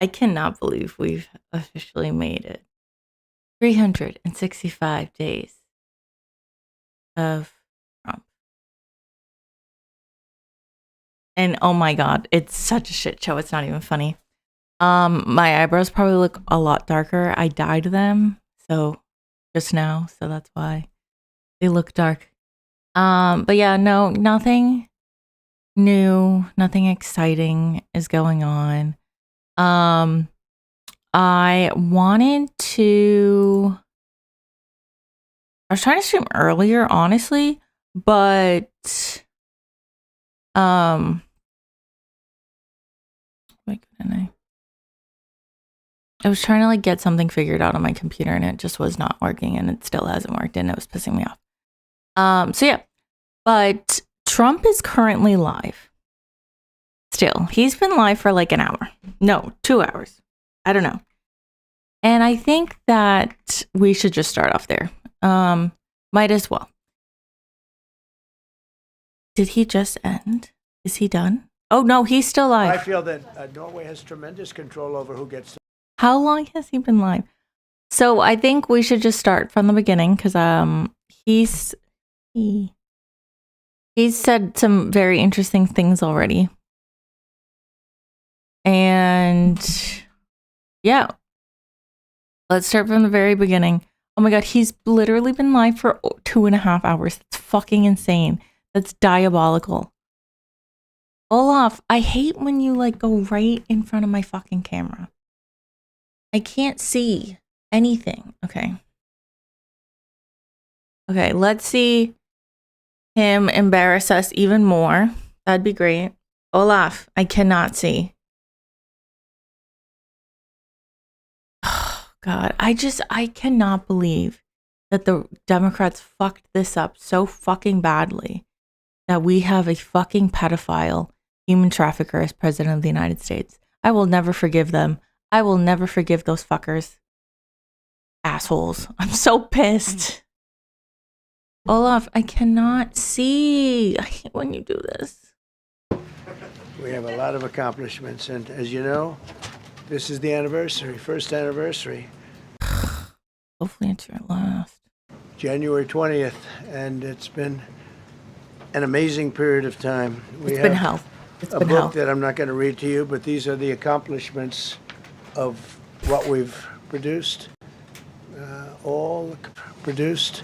I cannot believe we've officially made it. 365 days of Trump. And oh my God, it's such a shit show. It's not even funny. My eyebrows probably look a lot darker. I dyed them just now, so that's why they look dark. But yeah, no, nothing new, nothing exciting is going on. I was trying to stream earlier, honestly, but why couldn't I? I was trying to like get something figured out on my computer and it just was not working, and it still hasn't worked, and it was pissing me off. So yeah, but Trump is currently live. Still, he's been live for like an hour. No, 2 hours. I don't know. And I think that we should just start off there. Might as well. Did he just end? Is he done? Oh no, he's still live. I feel that Norway has tremendous control over who gets. How long has he been live? So I think we should just start from the beginning, because he's said some very interesting things already. And yeah, let's start from the very beginning. Oh my God, he's literally been live for 2.5 hours. That's fucking insane. That's diabolical. Olaf, I hate when you like go right in front of my fucking camera. I can't see anything. Okay, let's see him embarrass us even more. That'd be great. Olaf, I cannot see. Oh, God, I cannot believe that the Democrats fucked this up so fucking badly that we have a fucking pedophile human trafficker as president of the United States. I will never forgive them. I will never forgive those fuckers. Assholes. I'm so pissed. Olaf, I cannot see. I hate when you do this. We have a lot of accomplishments, and as you know, this is the anniversary, first anniversary. Hopefully it's your last. January 20th, and it's been an amazing period of time. It's been hell. A book that I'm not going to read to you, but these are the accomplishments of what we've produced. All produced.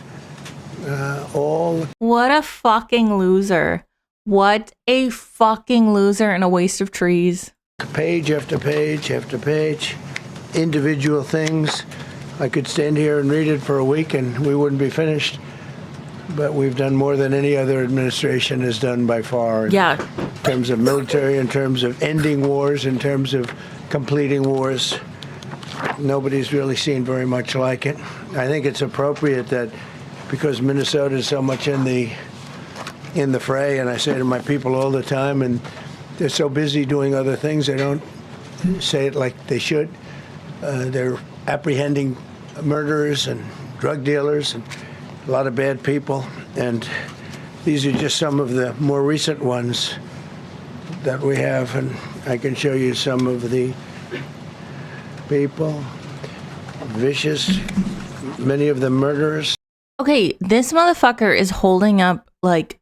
What a fucking loser. What a fucking loser and a waste of trees. Page after page after page. Individual things. I could stand here and read it for a week and we wouldn't be finished. But we've done more than any other administration has done by far. Yeah. In terms of military, in terms of ending wars, in terms of completing wars. Nobody's really seen very much like it. I think it's appropriate that because Minnesota is so much in the fray, and I say to my people all the time, and they're so busy doing other things, they don't say it like they should. They're apprehending murderers and drug dealers and a lot of bad people, and these are just some of the more recent ones that we have, and I can show you some of the people, vicious, many of them murderers. Okay, this motherfucker is holding up like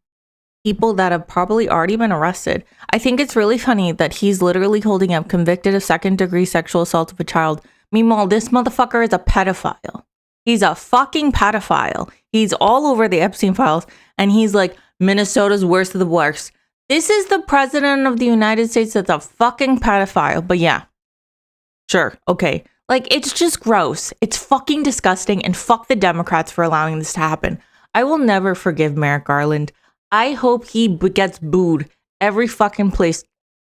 people that have probably already been arrested. I think it's really funny that he's literally holding up convicted of second-degree sexual assault of a child. Meanwhile, this motherfucker is a pedophile. He's a fucking pedophile. He's all over the Epstein files, and he's like, Minnesota's worst of the worst. This is the president of the United States that's a fucking pedophile. But yeah, sure, okay. Like, it's just gross. It's fucking disgusting, and fuck the Democrats for allowing this to happen. I will never forgive Merrick Garland. I hope he gets booed every fucking place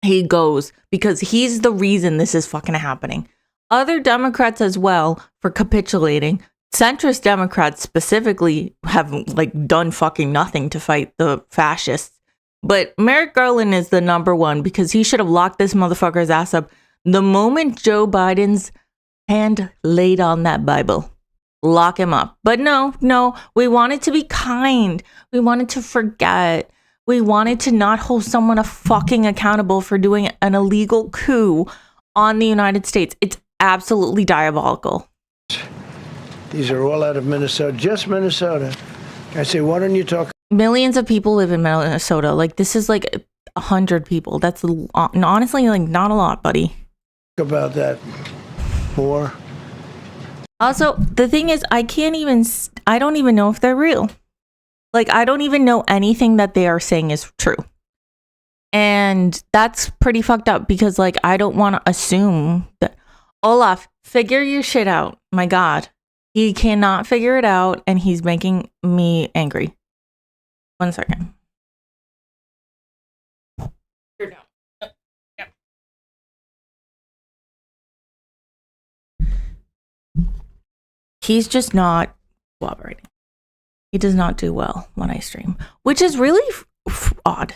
he goes, because he's the reason this is fucking happening. Other Democrats as well for capitulating. Centrist Democrats specifically have like done fucking nothing to fight the fascists. But Merrick Garland is the number one, because he should have locked this motherfucker's ass up the moment Joe Biden's hand laid on that Bible. Lock him up. But no, we wanted to be kind. We wanted to forget. We wanted to not hold someone fucking accountable for doing an illegal coup on the United States. It's absolutely diabolical. These are all out of Minnesota, just Minnesota. I say, why don't you talk Millions of people live in Minnesota. Like, this is like 100 people. That's honestly like not a lot, buddy. about that more? Also, the thing is, I don't even know if they're real. Like, I don't even know anything that they are saying is true. And that's pretty fucked up because, like, I don't want to assume that. Olaf, figure your shit out. My God. He cannot figure it out, and he's making me angry. 1 second. You're down. Yeah. He's just not cooperating. He does not do well when I stream, which is really odd.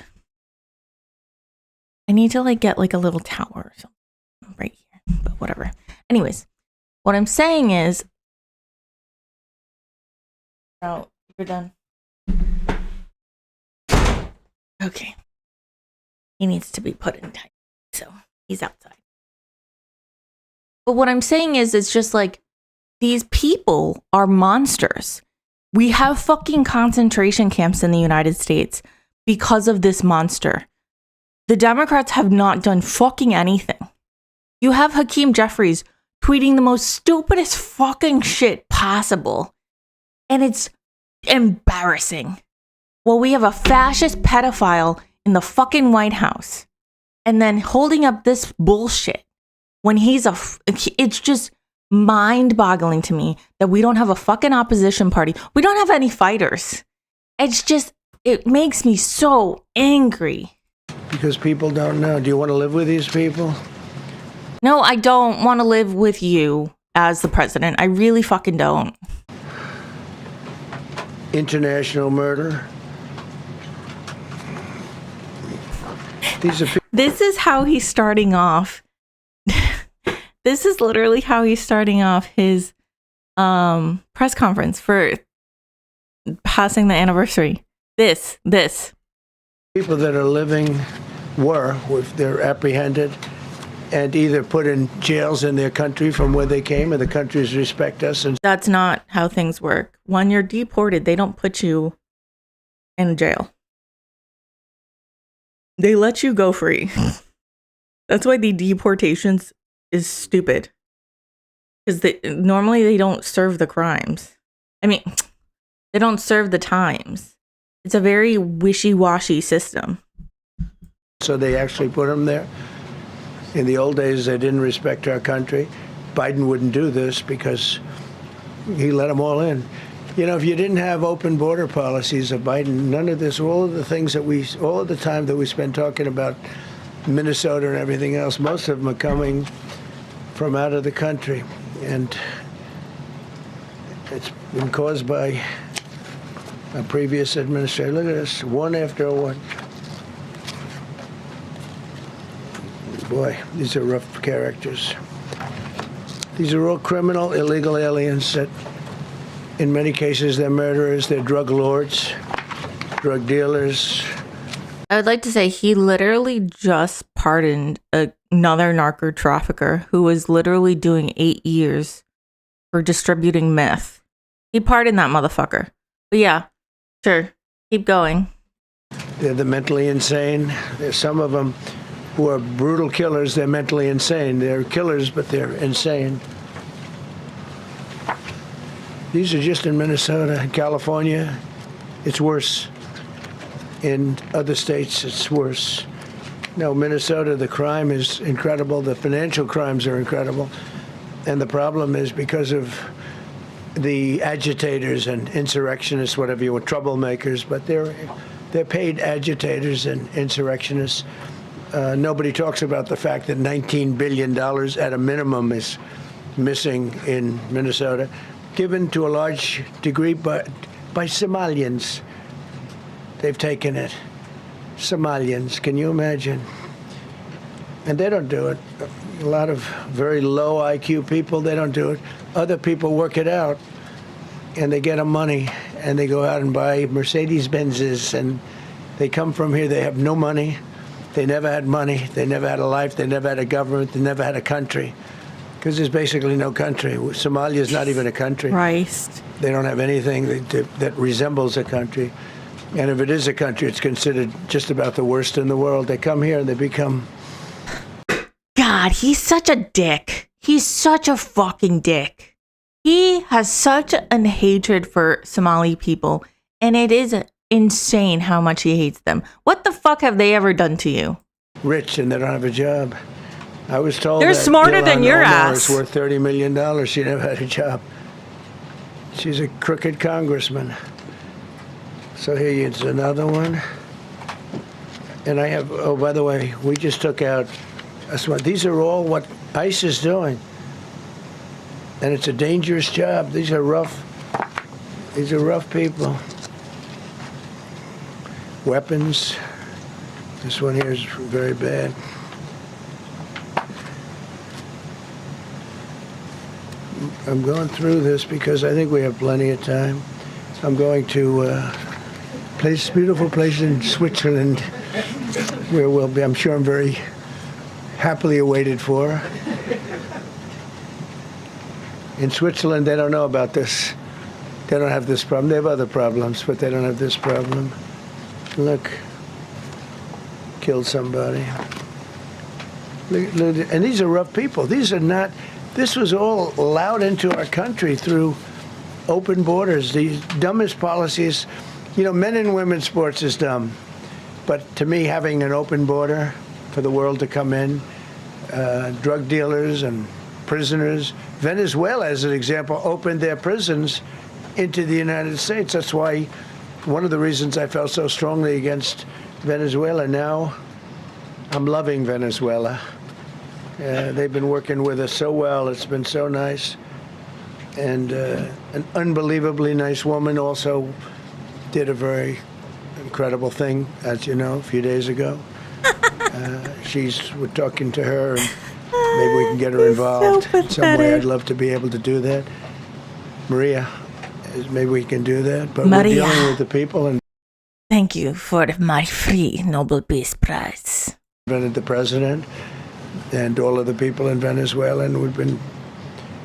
I need to like get like a little tower or something right here, but whatever. Anyways, what I'm saying is, oh, you're done. Okay. He needs to be put in tight, so he's outside. But what I'm saying is, it's just like, these people are monsters. We have fucking concentration camps in the United States because of this monster. The Democrats have not done fucking anything. You have Hakeem Jeffries tweeting the most stupidest fucking shit possible. And it's embarrassing. Well, we have a fascist pedophile in the fucking White House. And then holding up this bullshit when it's just mind-boggling to me that we don't have a fucking opposition party. We don't have any fighters. It makes me so angry. Because people don't know. Do you want to live with these people? No, I don't want to live with you as the president. I really fucking don't. International murder. This is how he's starting off. This is literally how he's starting off his press conference for passing the anniversary. This. People that are living if they're apprehended and either put in jails in their country from where they came, and the countries respect us. And that's not how things work. When you're deported, they don't put you in jail. They let you go free. That's why the deportations is stupid. Because normally they don't serve the crimes. I mean, they don't serve the times. It's a very wishy-washy system. So they actually put them there. In the old days, they didn't respect our country. Biden wouldn't do this because he let them all in. You know, if you didn't have open border policies of Biden, none of this, all of the time that we spend talking about Minnesota and everything else, most of them are coming from out of the country. And it's been caused by a previous administration. Look at this, one after one. Boy, these are rough characters. These are all criminal, illegal aliens that, in many cases, they're murderers, they're drug lords, drug dealers. I would like to say he literally just pardoned another narco trafficker who was literally doing 8 years for distributing meth. He pardoned that motherfucker. But yeah, sure, keep going. They're the mentally insane. There's some of them who are brutal killers. They're mentally insane. They're killers, but they're insane. These are just in Minnesota. In California, it's worse. In other states, it's worse. No, Minnesota, the crime is incredible. The financial crimes are incredible. And the problem is because of the agitators and insurrectionists, whatever you want, troublemakers, but they're paid agitators and insurrectionists. Nobody talks about the fact that $19 billion at a minimum is missing in Minnesota, given to a large degree by Somalians. They've taken it. Somalians, can you imagine? And they don't do it. A lot of very low IQ people, they don't do it. Other people work it out, and they get them money, and they go out and buy Mercedes-Benzes, and they come from here, they have no money, They never had money. They never had a life. They never had a government. They never had a country. Because there's basically no country. Somalia is not even a country. Christ. They don't have anything that resembles a country. And if it is a country, it's considered just about the worst in the world. They come here and they become... God, he's such a dick. He's such a fucking dick. He has such an hatred for Somali people, and it is insane how much he hates them. What the fuck have they ever done to you? Rich and they don't have a job. I was told they're that smarter than your Omar ass. is worth $30 million. She never had a job. She's a crooked congressman. So here is another one. And I have, oh, by the way, we just took out, these are all what ICE is doing. And it's a dangerous job. These are rough people. Weapons. This one here is very bad. I'm going through this because I think we have plenty of time. I'm going to beautiful place in Switzerland where we'll be, I'm sure I'm very happily awaited for. In Switzerland, they don't know about this. They don't have this problem. They have other problems, but they don't have this problem. Look, killed somebody. Look, and these are rough people. These are not, this was all allowed into our country through open borders. These dumbest policies, you know, men and women's sports is dumb. But to me, having an open border for the world to come in, drug dealers and prisoners. Venezuela, as an example, opened their prisons into the United States. That's why one of the reasons I felt so strongly against Venezuela. Now I'm loving Venezuela. They've been working with us so well. It's been so nice. And an unbelievably nice woman also did a very incredible thing, as you know, a few days ago. We're talking to her, and maybe we can get her involved in some way. I'd love to be able to do that. Maria, maybe we can do that. But Maria, we're dealing with the people. And thank you for my free Nobel Peace Prize. The president and all of the people in Venezuela, and we've been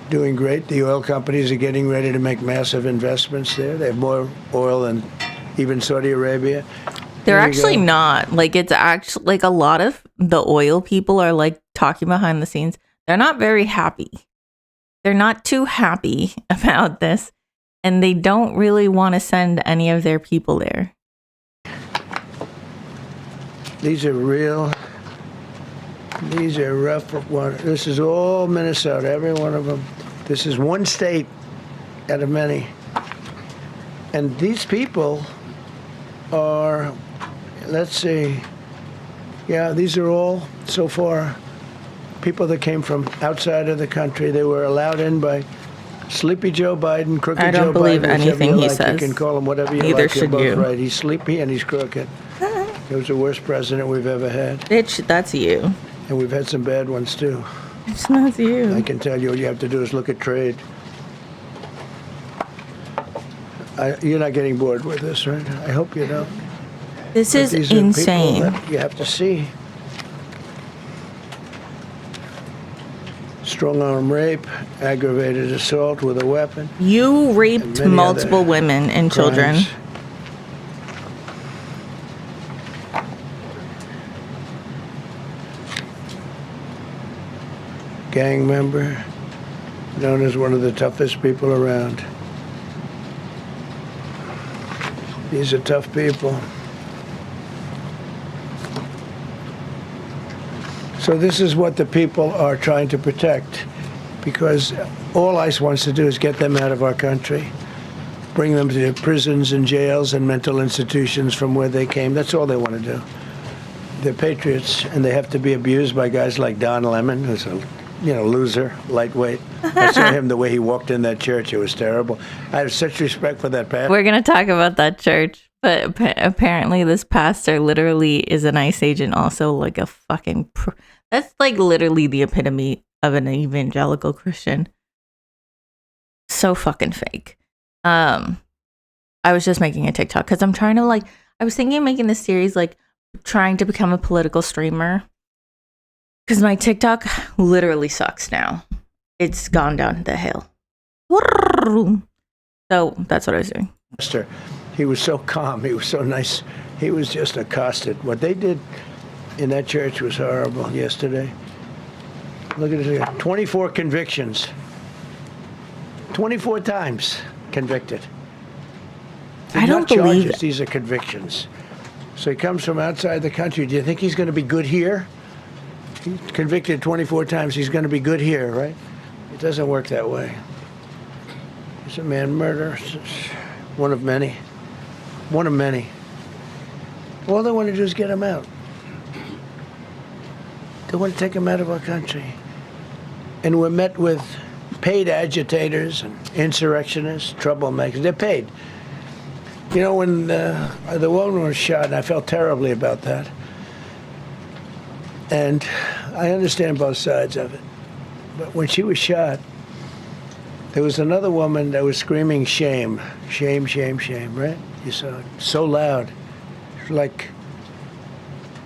doing great. The oil companies are getting ready to make massive investments there. They have more oil than even Saudi Arabia. They're actually not. Like, it's actually, like, a lot of the oil people are, like, talking behind the scenes. They're not very happy. They're not too happy about this. And they don't really want to send any of their people there. These are rough ones. This is all Minnesota, every one of them. This is one state out of many. And these people are, let's see, yeah, these are all, so far, people that came from outside of the country. They were allowed in by Sleepy Joe Biden, Crooked Joe Biden. I don't believe anything he like. says. You can call him whatever you Neither like. should You're both you. right. He's sleepy and he's crooked. He was the worst president we've ever had. Bitch, that's you. And we've had some bad ones, too. It's not you. I can tell you all you have to do is look at trade. You're not getting bored with this, right? I hope you don't. This But is these are insane. people that you have to see. Strong-arm rape, aggravated assault with a weapon. You raped many multiple other women and children. crimes. Gang member, known as one of the toughest people around. These are tough people. So this is what the people are trying to protect, because all ICE wants to do is get them out of our country, bring them to prisons and jails and mental institutions from where they came. That's all they want to do. They're patriots, and they have to be abused by guys like Don Lemon, who's a loser, lightweight. I saw him the way he walked in that church. It was terrible. I have such respect for that pastor. We're going to talk about that church. But apparently this pastor literally is an ICE agent, also like a fucking... That's like literally the epitome of an evangelical Christian. So fucking fake. I was just making a TikTok because I'm trying to I was thinking of making this series trying to become a political streamer because my TikTok literally sucks now. It's gone down the hill. So that's what I was doing. He was so calm. He was so nice. He was just accosted. What they did in that church was horrible yesterday. Look at it. 24 convictions. 24 times convicted. I don't believe charges. These are convictions. So he comes from outside the country. Do you think he's going to be good here? He's convicted 24 times. He's going to be good here, right? It doesn't work that way. He's a man murderer. One of many. One of many. All they want to do is get him out. They want to take him out of our country. And we're met with paid agitators and insurrectionists, troublemakers. They're paid. You know, when the woman was shot, and I felt terribly about that. And I understand both sides of it. But when she was shot, there was another woman that was screaming shame, shame, shame, shame, right? You saw it. So loud. Like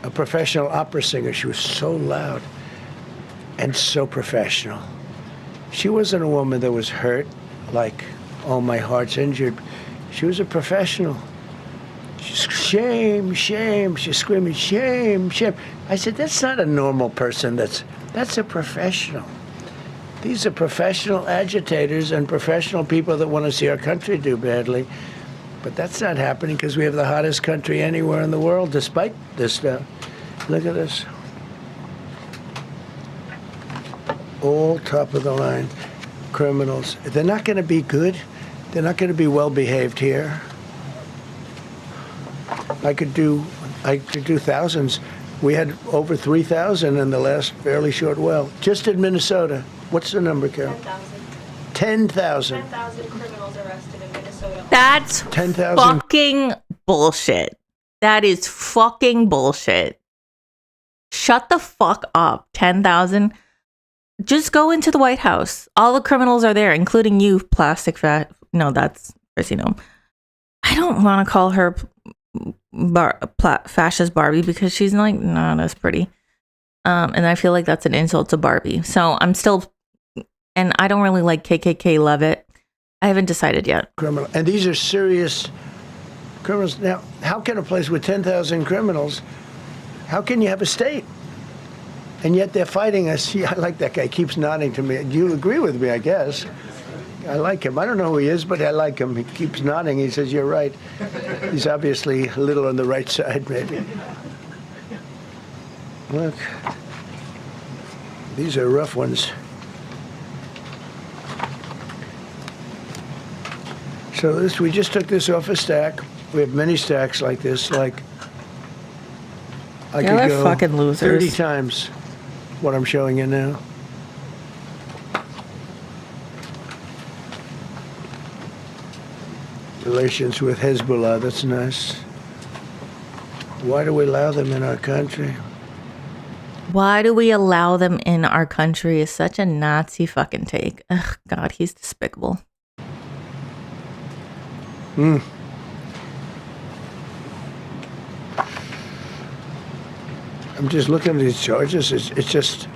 a professional opera singer. She was so loud and so professional. She wasn't a woman that was hurt, like, oh, my heart's injured. She was a professional. She's shame, shame. She's screaming, shame, shame. I said, that's not a normal person. That's a professional. These are professional agitators and professional people that want to see our country do badly. But that's not happening because we have the hottest country anywhere in the world, despite this stuff. Look at this. All top of the line criminals. They're not going to be good. They're not going to be well behaved here. I could do thousands. We had over 3,000 in the last fairly short while. Just in Minnesota. What's the number, Carol? 10,000. 10,000 criminals arrested in Minnesota. That's 10,000. fucking bullshit. That is fucking bullshit. Shut the fuck up. 10,000. Just go into the White House. All the criminals are there, including you, plastic fat. No, that's Chrissy Nome. I don't want to call her fascist Barbie because she's like not as pretty. And I feel like that's an insult to Barbie. So I'm still, and I don't really like KKK Levitt. I haven't decided yet. Criminal, and these are serious criminals. Now, how can a place with 10,000 criminals, how can you have a state? And yet they're fighting us. Yeah, I like that guy. He keeps nodding to me. You agree with me, I guess. I like him. I don't know who he is, but I like him. He keeps nodding. He says, you're right. He's obviously a little on the right side, maybe. Look. These are rough ones. So this, we just took this off a stack. We have many stacks like this. Like, I could go fucking losers. 30 times what I'm showing you now. Relations with Hezbollah, that's nice. Why do we allow them in our country? Why do we allow them in our country is such a Nazi fucking take. Ugh, God, he's despicable. I'm just looking at these charges. It's just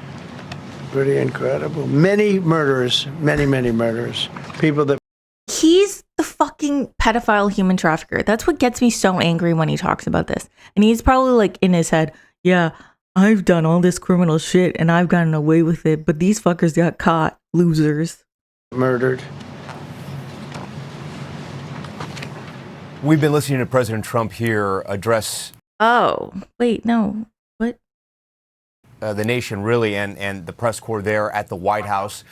pretty incredible. Many murderers, many murderers. People that... He's the fucking pedophile human trafficker. That's what gets me so angry when he talks about this. And he's probably like in his head, yeah, I've done all this criminal shit and I've gotten away with it, but these fuckers got caught. Losers. Murdered. We've been listening to President Trump here address... Oh, wait, no. What? The nation, really, and the press corps there at the White House.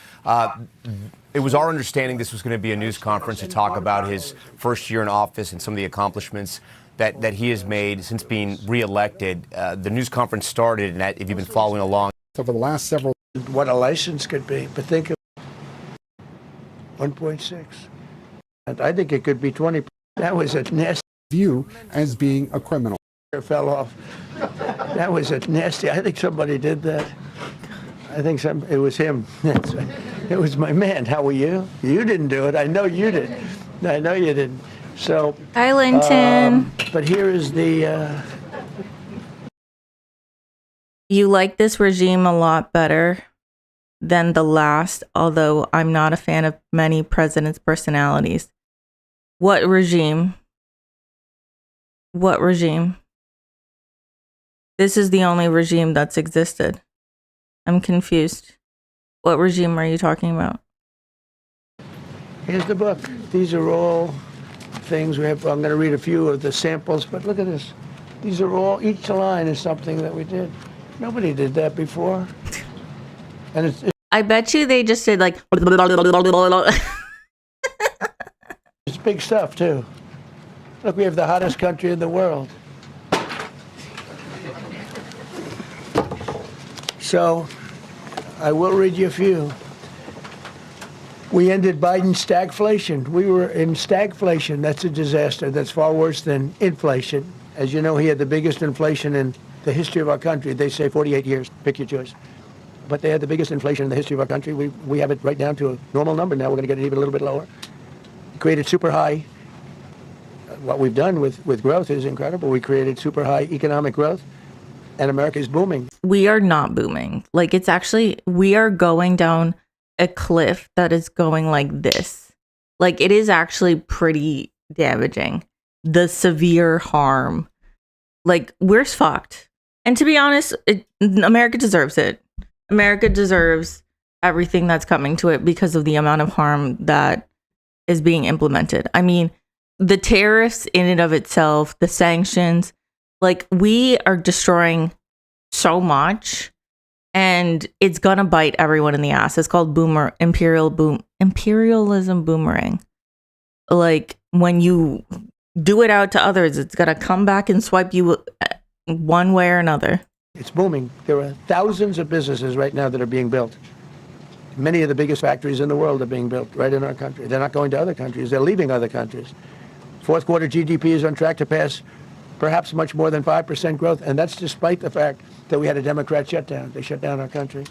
It was our understanding this was going to be a news conference to talk about his first year in office and some of the accomplishments that he has made since being reelected. The news conference started, and if you've been following along... Over the last several... What a license could be, but think of 1.6. And I think it could be 20. That was a nasty... view as being a criminal. Fell off. That was a nasty... I think somebody did that. I think it was him. It was my man. How were you? You didn't do it. I know you did. I know you didn't. So... Hi, Linton. But here is the... You like this regime a lot better than the last, although I'm not a fan of many presidents' personalities. What regime? What regime? This is the only regime that's existed. I'm confused. What regime are you talking about? Here's the book. These are all things we have. I'm going to read a few of the samples, but look at this. These are all, each line is something that we did. Nobody did that before. And it's I bet you they just did like. big stuff, too. Look, we have the hottest country in the world. So, I will read you a few. We ended Biden's stagflation. We were in stagflation. That's a disaster. That's far worse than inflation. As you know, he had the biggest inflation in the history of our country. They say 48 years. Pick your choice. But they had the biggest inflation in the history of our country. We have it right down to a normal number now. We're going to get it even a little bit lower. Created super high. What we've done with growth is incredible. We created super high economic growth, and America is booming. We are not booming. Like, it's actually, we are going down a cliff that is going like this. Like, it is actually pretty damaging. The severe harm. Like, we're fucked. And to be honest, America deserves it. America deserves everything that's coming to it because of the amount of harm that is being implemented. I mean, the tariffs in and of itself, the sanctions, like, we are destroying so much, and it's gonna bite everyone in the ass. It's called imperialism boomerang. Like, when you do it out to others, it's gonna come back and swipe you one way or another. It's booming. There are thousands of businesses right now that are being built. Many of the biggest factories in the world are being built right in our country. They're not going to other countries. They're leaving other countries. Fourth quarter GDP is on track to pass perhaps much more than 5% growth, and that's despite the fact that we had a Democrat shutdown. They shut down our country,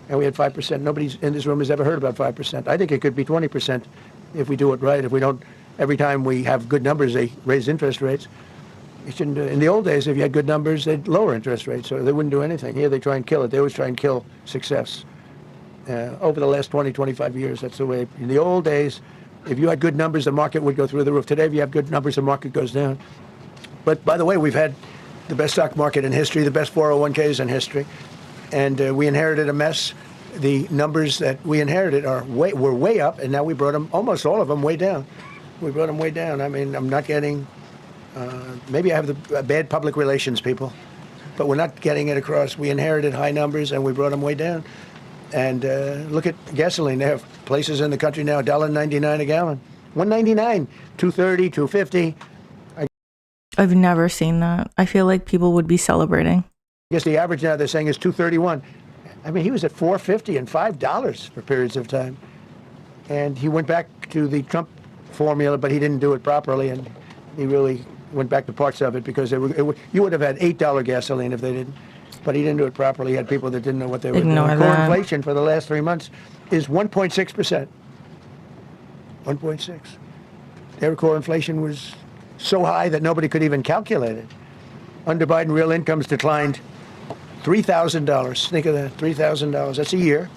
and we had 5%. Nobody in this room has ever heard about 5%. I think it could be 20% if we do it right. If we don't, every time we have good numbers, they raise interest rates. You shouldn't do it. In the old days, if you had good numbers, they'd lower interest rates, so they wouldn't do anything. Here, they try and kill it. They always try and kill success. Over the last 20, 25 years, that's the way. In the old days, if you had good numbers, the market would go through the roof. Today, if you have good numbers, the market goes down. But by the way, we've had the best stock market in history, the best 401ks in history, and we inherited a mess. The numbers that we inherited were way up, and now we brought them, almost all of them, way down. We brought them way down. I mean, I'm not getting, maybe I have the bad public relations people, but we're not getting it across. We inherited high numbers, and we brought them way down. And look at gasoline. They have places in the country now, $1.99 a gallon. $1.99, $2.30, $2.50. I've never seen that. I feel like people would be celebrating. I guess the average now they're saying is $2.31. I mean, he was at $4.50 and $5 for periods of time. And he went back to the Trump formula, but he didn't do it properly. And he really went back to parts of it because you would have had $8 gasoline if they didn't. But he didn't do it properly. He had people that didn't know what they were Ignore doing. that. Core inflation for the last 3 months is 1.6%. 1.6. Their core inflation was so high that nobody could even calculate it. Under Biden, real incomes declined $3,000. Think of that, $3,000. That's a year.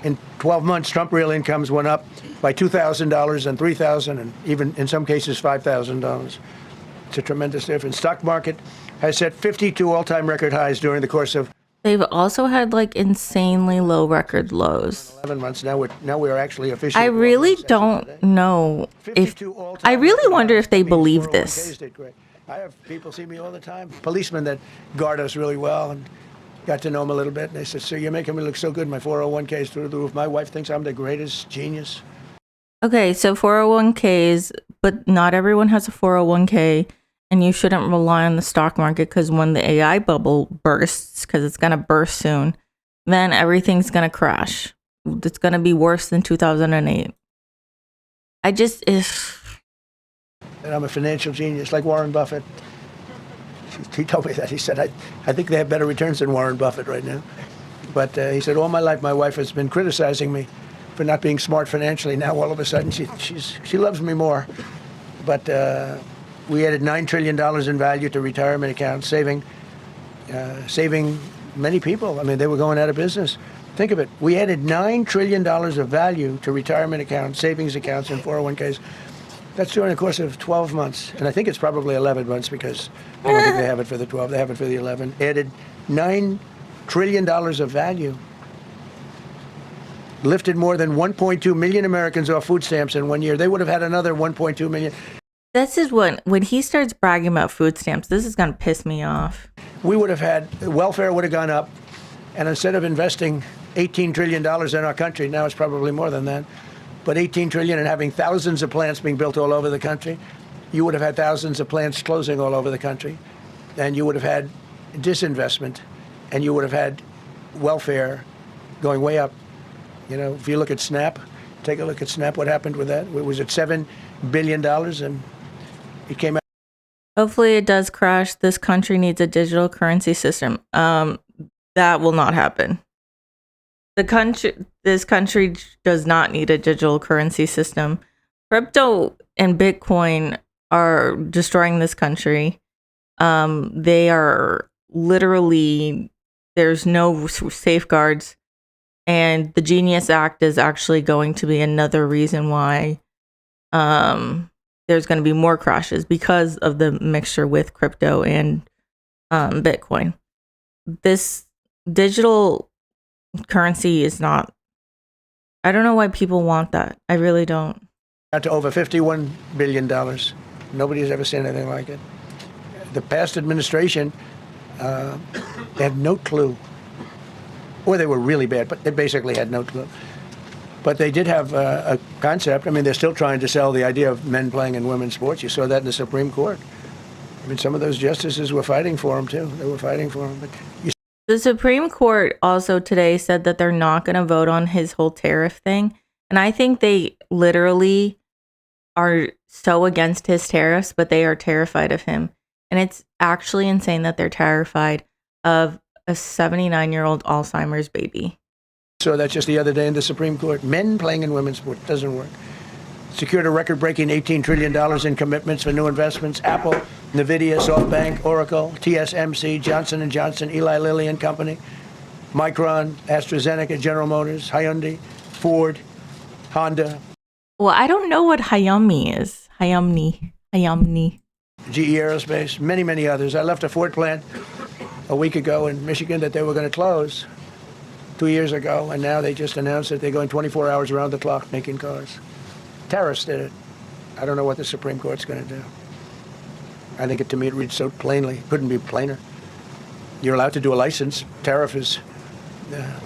In 12 months, Trump real incomes went up by $2,000 and $3,000 and even in some cases $5,000. It's a tremendous difference. Stock market has set 52 all-time record highs during the course of. They've also had like insanely low record lows. 11 months. Now we're actually officially. I really don't know if. I really wonder if they believe this. I have people see me all the time. Policemen that guard us really well and got to know them a little bit. And they said, "Sir, you're making me look so good. My 401k is through the roof. My wife thinks I'm the greatest genius." Okay, so 401ks, but not everyone has a 401k. And you shouldn't rely on the stock market because when the AI bubble bursts, because it's going to burst soon, then everything's going to crash. It's going to be worse than 2008. I just... And I'm a financial genius, like Warren Buffett. He told me that. He said, I think they have better returns than Warren Buffett right now. But he said, all my life, my wife has been criticizing me for not being smart financially. Now, all of a sudden, she loves me more. But... we added $9 trillion in value to retirement accounts, saving many people, I mean, they were going out of business. Think of it. We added $9 trillion of value to retirement accounts, savings accounts, and 401ks. That's during the course of 12 months. And I think it's probably 11 months because I don't think they have it for the 12. They have it for the 11. Added $9 trillion of value. Lifted more than 1.2 million Americans off food stamps in 1 year. They would have had another 1.2 million. This is when he starts bragging about food stamps, this is going to piss me off. We would have had, welfare would have gone up. And instead of investing $18 trillion in our country, now it's probably more than that, but $18 trillion and having thousands of plants being built all over the country, you would have had thousands of plants closing all over the country. And you would have had disinvestment, and you would have had welfare going way up. You know, if you look at SNAP, take a look at SNAP, what happened with that? It was at $7 billion, and it came out. Hopefully it does crash. This country needs a digital currency system. That will not happen. This country does not need a digital currency system. Crypto and Bitcoin are destroying this country. They are literally, there's no safeguards. And the Genius Act is actually going to be another reason why there's going to be more crashes because of the mixture with crypto and Bitcoin. This digital currency is not, I don't know why people want that. I really don't. To over $51 billion. Nobody's ever seen anything like it. The past administration had no clue. Or they were really bad, but they basically had no clue. But they did have a concept. I mean, they're still trying to sell the idea of men playing in women's sports. You saw that in the Supreme Court. I mean, some of those justices were fighting for them, too. They were fighting for them. But the Supreme Court also today said that they're not going to vote on his whole tariff thing. And I think they literally are so against his tariffs, but they are terrified of him. And it's actually insane that they're terrified of a 79-year-old Alzheimer's baby. So that's just the other day in the Supreme Court. Men playing in women's sports doesn't work. Secured a record-breaking $18 trillion in commitments for new investments. Apple, NVIDIA, SoftBank, Oracle, TSMC, Johnson & Johnson, Eli Lilly and Company, Micron, AstraZeneca, General Motors, Hyundai, Ford, Honda. Well, I don't know what Hyundai is. Hyundai. GE Aerospace, many, many others. I left a Ford plant a week ago in Michigan that they were going to close 2 years ago, and now they just announced that they're going 24 hours around the clock making cars. Tariffs did it. I don't know what the Supreme Court's going to do. I think to me it reads so plainly. Couldn't be plainer. You're allowed to do a license. Tariff is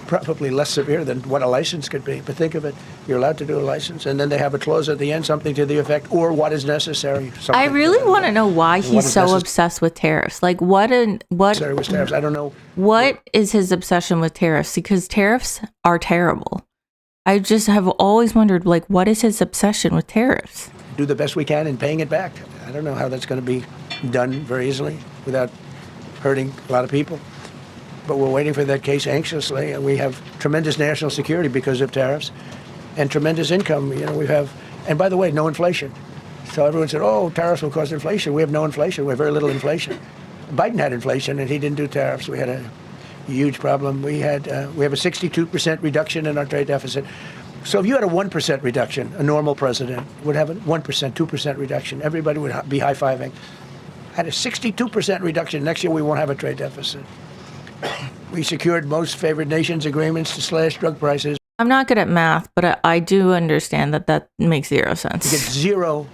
probably less severe than what a license could be. But think of it. You're allowed to do a license, and then they have a clause at the end, something to the effect, or what is necessary. I really want to know why he's so obsessed with tariffs. Like, what? Sorry, with tariffs. I don't know. What is his obsession with tariffs? Because tariffs are terrible. I just have always wondered, like, what is his obsession with tariffs? Do the best we can in paying it back. I don't know how that's going to be done very easily without hurting a lot of people. But we're waiting for that case anxiously, and we have tremendous national security because of tariffs and tremendous income. You know, we have, and by the way, no inflation. So everyone said, oh, tariffs will cause inflation. We have no inflation. We have very little inflation. Biden had inflation, and he didn't do tariffs. We had a huge problem. We have a 62% reduction in our trade deficit. So if you had a 1% reduction, a normal president would have a 1%, 2% reduction. Everybody would be high-fiving. Had a 62% reduction. Next year, we won't have a trade deficit. We secured most favored nations agreements to slash drug prices. I'm not good at math, but I do understand that makes zero sense. You get zero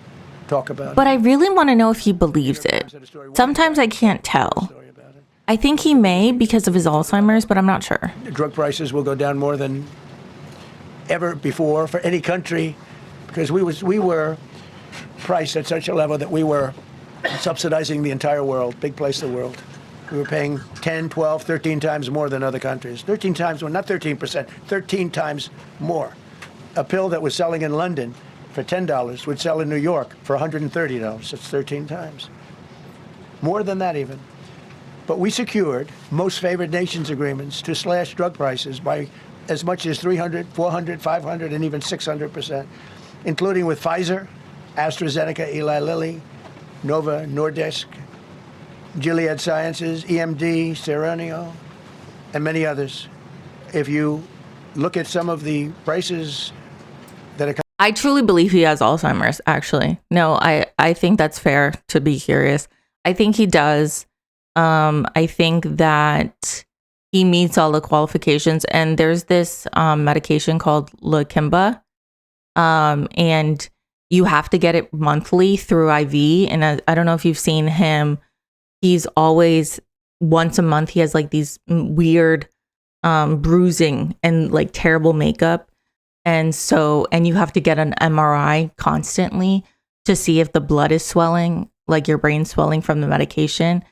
talk about it. But I really want to know if he believes it. Sometimes I can't tell. I think he may because of his Alzheimer's, but I'm not sure. Drug prices will go down more than ever before for any country because we were priced at such a level that we were subsidizing the entire world, big place in the world. We were paying 10, 12, 13 times more than other countries. 13 times, well, not 13%, 13 times more. A pill that was selling in London for $10 would sell in New York for $130. That's 13 times. More than that even. But we secured most favored nations agreements to slash drug prices by as much as 300, 400, 500, and even 600%, including with Pfizer, AstraZeneca, Eli Lilly, Nova Nordisk, Gilead Sciences, EMD, Serenio, and many others. If you look at some of the prices that are I truly believe he has Alzheimer's, actually. No, I think that's fair to be curious. I think he does. I think that he meets all the qualifications. And there's this medication called Leqembi. And you have to get it monthly through IV. And I don't know if you've seen him. He's always, once a month, he has like these weird bruising and like terrible makeup. And you have to get an MRI constantly to see if the blood is swelling, like your brain swelling from the medication.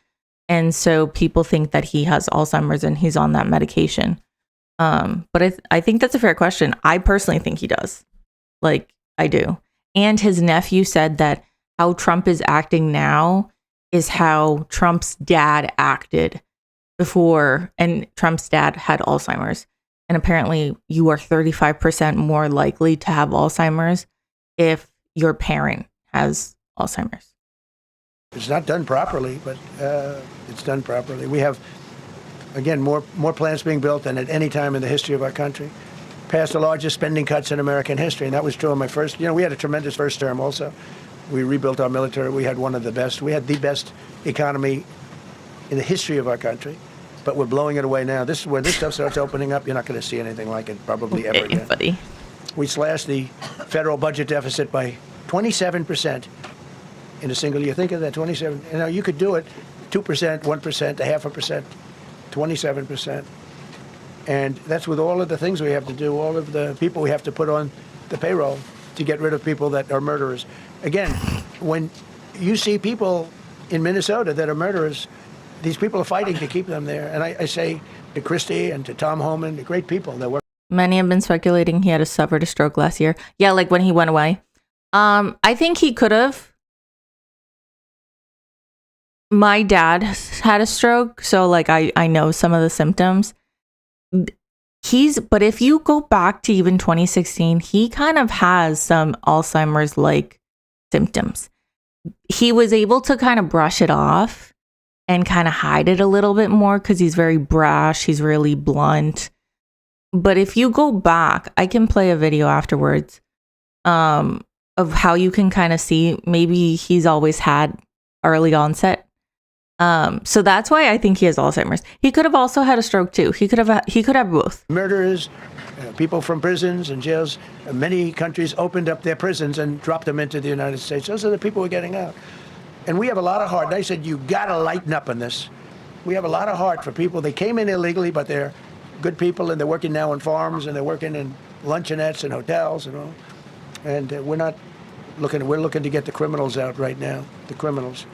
And so people think that he has Alzheimer's and he's on that medication. But I think that's a fair question. I personally think he does. Like, I do. And his nephew said that how Trump is acting now is how Trump's dad acted before, and Trump's dad had Alzheimer's. And apparently you are 35% more likely to have Alzheimer's if your parent has Alzheimer's. It's not done properly, but it's done properly. We have, again, more plants being built than at any time in the history of our country. Passed the largest spending cuts in American history, and that was true in my first, we had a tremendous first term also. We rebuilt our military. We had one of the best. We had the best economy in the history of our country. But we're blowing it away now. This is where this stuff starts opening up. You're not going to see anything like it probably ever again. Buddy. We slashed the federal budget deficit by 27% in a single year. Think of that, 27. You know, you could do it 2%, 1%, 0.5%, 27%. And that's with all of the things we have to do, all of the people we have to put on the payroll to get rid of people that are murderers. Again, when you see people in Minnesota that are murderers, these people are fighting to keep them there. And I say to Christie and to Tom Homan, the great people that work. Many have been speculating he had suffered a stroke last year. Yeah, like when he went away. I think he could have. My dad had a stroke, so like I know some of the symptoms. But if you go back to even 2016, he kind of has some Alzheimer's like symptoms. He was able to kind of brush it off and kind of hide it a little bit more because he's very brash. He's really blunt. But if you go back, I can play a video afterwards of how you can kind of see maybe he's always had early onset. So that's why I think he has Alzheimer's. He could have also had a stroke too. He could have both. Murderers, people from prisons and jails. Many countries opened up their prisons and dropped them into the United States. Those are the people we're getting out. And we have a lot of heart. I said, you got to lighten up on this. We have a lot of heart for people. They came in illegally, but they're good people, and they're working now on farms, and they're working in luncheonettes and hotels and all. And we're looking to get the criminals out right now, the criminals.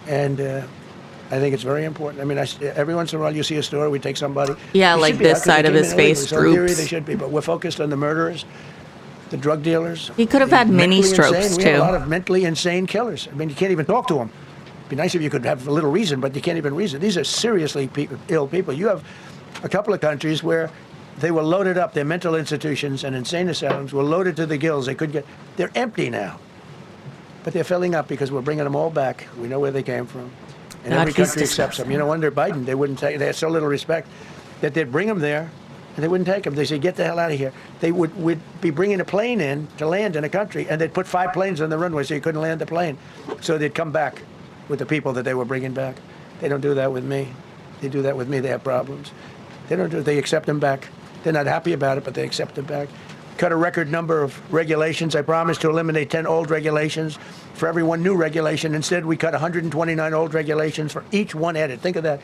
And I think it's very important. I mean, every once in a while you see a story, we take somebody. Yeah, like this side of his face droops. In theory, droops. they should be, but we're focused on the murderers, the drug dealers. He could have had mini strokes We have a too. lot of mentally insane killers. I mean, you can't even talk to them. It'd be nice if you could have a little reason, but you can't even reason. These are seriously ill people. You have a couple of countries where they were loaded up. Their mental institutions and insane asylums were loaded to the gills. They're empty now. But they're filling up because we're bringing them all back. We know where they came from. And God, every he's country accepts them. You know, under Biden, they wouldn't take. They had so little respect that they'd bring them there, and they wouldn't take them. They say, "Get the hell out of here." They would be bringing a plane in to land in a country, and they'd put 5 planes on the runway so you couldn't land the plane. So they'd come back with the people that they were bringing back. They don't do that with me. They do that with me. They have problems. They don't do it. They accept them back. They're not happy about it, but they accept them back. Cut a record number of regulations. I promised to eliminate 10 old regulations for every one new regulation. Instead, we cut 129 old regulations for each one added. Think of that.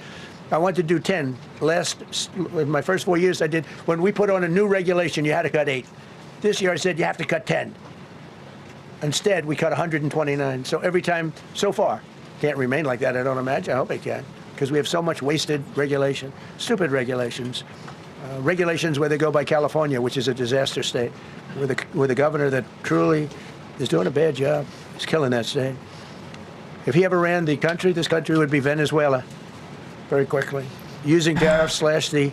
I wanted to do 10. In my first 4 years, I did. When we put on a new regulation, you had to cut 8. This year, I said you have to cut 10. Instead, we cut 129. So every time, so far, can't remain like that, I don't imagine. I hope it can, because we have so much wasted regulation, stupid regulations. Regulations where they go by California, which is a disaster state, with a governor that truly is doing a bad job. He's killing that state. If he ever ran the country, this country would be Venezuela very quickly. Using tariffs slashed the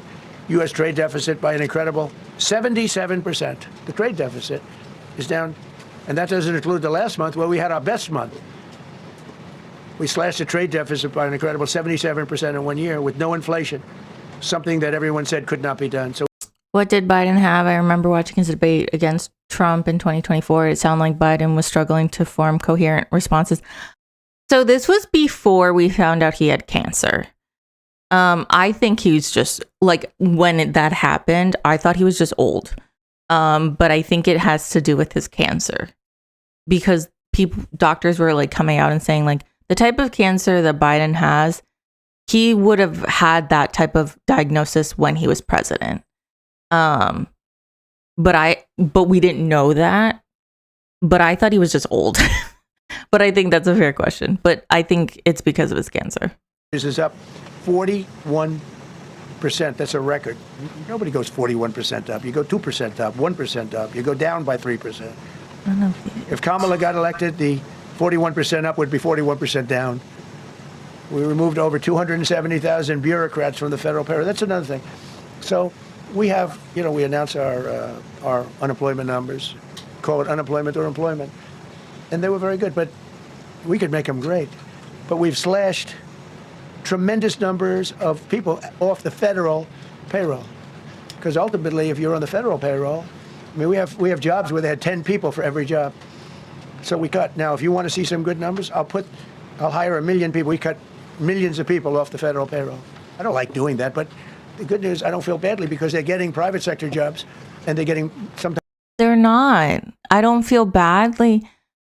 U.S. trade deficit by an incredible 77%. The trade deficit is down, and that doesn't include the last month where we had our best month. We slashed the trade deficit by an incredible 77% in 1 year with no inflation. something that everyone said could not be done. So What did Biden have? I remember watching his debate against Trump in 2024. It sounded like Biden was struggling to form coherent responses. So this was before we found out he had cancer. I think he was just like, when that happened, I thought he was just old. But I think it has to do with his cancer, because doctors were like coming out and saying like the type of cancer that Biden has, he would have had that type of diagnosis when he was president. But we didn't know that. But I thought he was just old. But I think that's a fair question. But I think it's because of his cancer. this is up 41%. That's a record. Nobody goes 41% up. You go 2% up, 1% up. You go down by 3%. I don't know If Kamala got elected, the 41% up would be 41% down. We removed over 270,000 bureaucrats from the federal payroll. That's another thing. So we have, we announce our unemployment numbers, call it unemployment or employment, and they were very good. But we could make them great. But we've slashed tremendous numbers of people off the federal payroll, because ultimately, if you're on the federal payroll, I mean, we have jobs where they had 10 people for every job. So we cut. Now, if you want to see some good numbers, I'll hire 1 million people. We cut millions of people off the federal payroll. I don't like doing that, but the good news, I don't feel badly, because they're getting private sector jobs, and they're getting sometimes. They're not. I don't feel badly.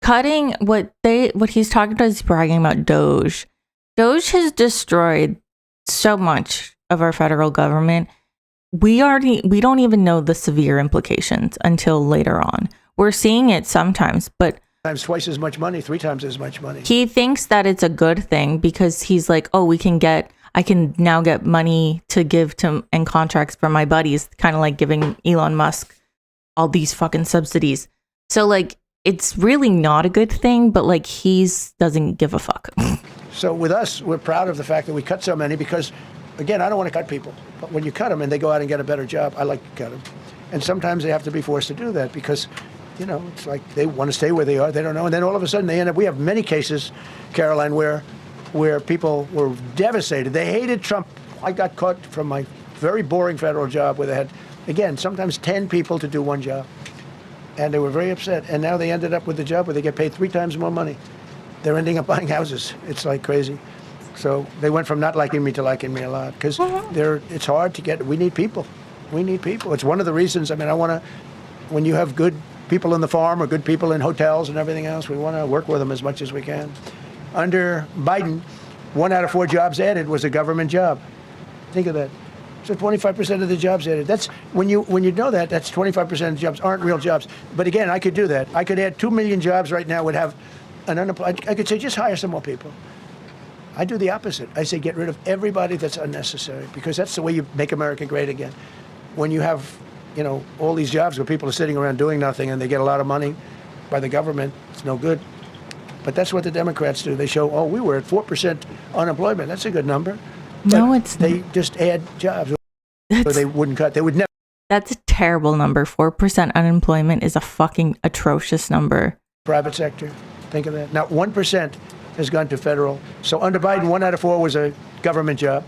Cutting what he's talking about is bragging about Doge. Doge has destroyed so much of our federal government. We don't even know the severe implications until later on. We're seeing it sometimes, but Sometimes twice as much money, 3 times as much money. he thinks that it's a good thing because he's like, oh, I can now get money to give to and contracts for my buddies, kind of like giving Elon Musk all these fucking subsidies. So like, it's really not a good thing, but like doesn't give a fuck. So with us, we're proud of the fact that we cut so many, because, again, I don't want to cut people. But when you cut them and they go out and get a better job, I like to cut them. And sometimes they have to be forced to do that because, it's like they want to stay where they are. They don't know. And then all of a sudden they end up, we have many cases, Caroline, where people were devastated. They hated Trump. I got caught from my very boring federal job where they had, again, sometimes 10 people to do one job. And they were very upset. And now they ended up with a job where they get paid 3 times more money. They're ending up buying houses. It's like crazy. So they went from not liking me to liking me a lot, because it's hard to get. We need people. We need people. It's one of the reasons. I mean, when you have good people in the farm or good people in hotels and everything else, we want to work with them as much as we can. Under Biden, 1 out of 4 jobs added was a government job. Think of that. So 25% of the jobs added. That's when you know that, that's 25% of the jobs aren't real jobs. But again, I could do that. I could add 2 million jobs right now, would have an unemployed. I could say just hire some more people. I do the opposite. I say get rid of everybody that's unnecessary, because that's the way you make America great again. When you have, all these jobs where people are sitting around doing nothing and they get a lot of money by the government, it's no good. But that's what the Democrats do. They show, we were at 4% unemployment. That's a good number. No, But it's not. they just add jobs, or they wouldn't cut. They would never. That's a terrible number. 4% unemployment is a fucking atrocious number. Private sector. Think of that. Now, 1% has gone to federal. So under Biden, 1 out of 4 was a government job.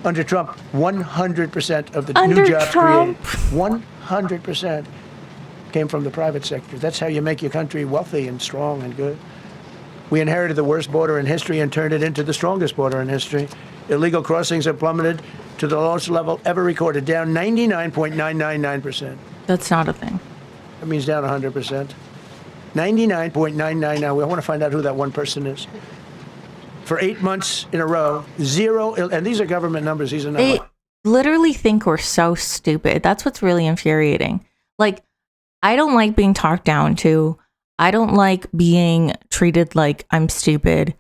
Under Trump, 100% of the Under new jobs Trump. created, 100% came from the private sector. That's how you make your country wealthy and strong and good. We inherited the worst border in history and turned it into the strongest border in history. Illegal crossings have plummeted to the lowest level ever recorded, down 99.999%. That's not a thing. That means down 100%. 99.999. We want to find out who that one person is. For 8 months in a row, 0, and these are government numbers. These are not. They literally think we're so stupid. That's what's really infuriating. Like, I don't like being talked down to. I don't like being treated like I'm stupid.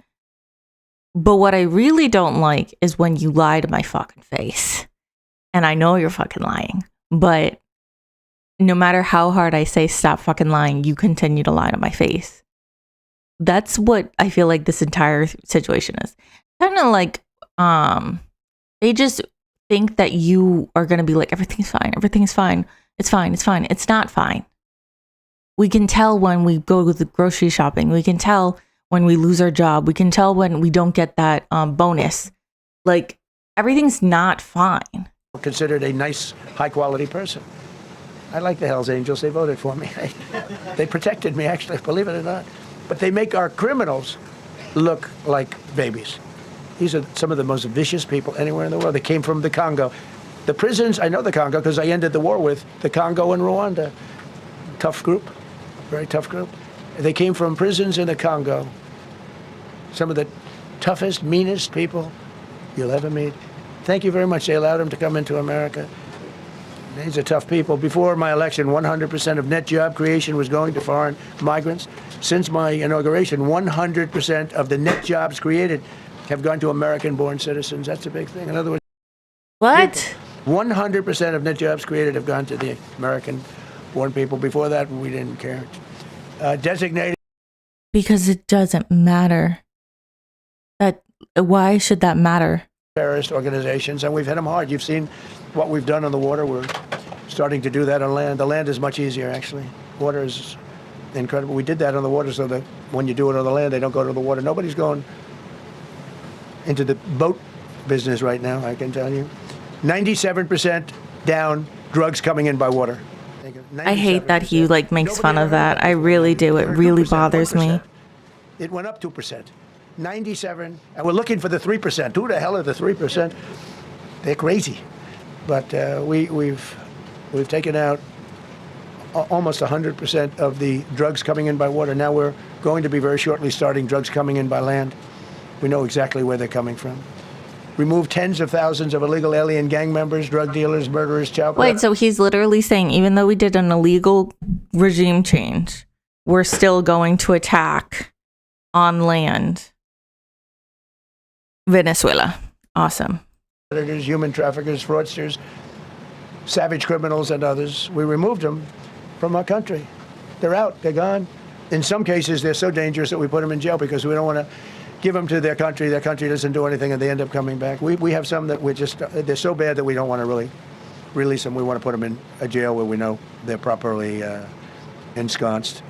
But what I really don't like is when you lie to my fucking face. And I know you're fucking lying. But no matter how hard I say stop fucking lying, you continue to lie to my face. That's what I feel like this entire situation is. Kind of like, they just think that you are going to be like, everything's fine. Everything's fine. It's fine. It's fine. It's not fine. We can tell when we go to the grocery shopping. We can tell when we lose our job. We can tell when we don't get that bonus. Like, Everything's not fine. Considered a nice, high-quality person. I like the Hells Angels. They voted for me. They protected me, actually, believe it or not. But they make our criminals look like babies. These are some of the most vicious people anywhere in the world. They came from the Congo. The prisons, I know the Congo because I ended the war with the Congo and Rwanda. Tough group, very tough group. They came from prisons in the Congo. Some of the toughest, meanest people you'll ever meet. Thank you very much. They allowed them to come into America. These are tough people. Before my election, 100% of net job creation was going to foreign migrants. Since my inauguration, 100% of the net jobs created have gone to American-born citizens. That's a big thing. In other words, What? 100% of net jobs created have gone to the American-born people. Before that, we didn't care. Designated Because it doesn't matter. Why should that matter? terrorist organizations, and we've hit them hard. You've seen what we've done on the water. We're starting to do that on land. The land is much easier, actually. Water is incredible. We did that on the water so that when you do it on the land, they don't go to the water. Nobody's going into the boat business right now, I can tell you. 97% down, drugs coming in by water. I hate that he makes fun of that. I really do. It really bothers me. It went up 2%. 97, and we're looking for the 3%. Who the hell are the 3%? They're crazy. But we've taken out almost 100% of the drugs coming in by water. Now we're going to be very shortly starting drugs coming in by land. We know exactly where they're coming from. Removed tens of thousands of illegal alien gang members, drug dealers, murderers, child. Wait, so he's literally saying even though we did an illegal regime change, we're still going to attack on land Venezuela. Awesome. Predators, human traffickers, fraudsters, savage criminals, and others. We removed them from our country. They're out. They're gone. In some cases, they're so dangerous that we put them in jail because we don't want to give them to their country. Their country doesn't do anything, and they end up coming back. We have some that they're so bad that we don't want to really release them. We want to put them in a jail where we know they're properly ensconced.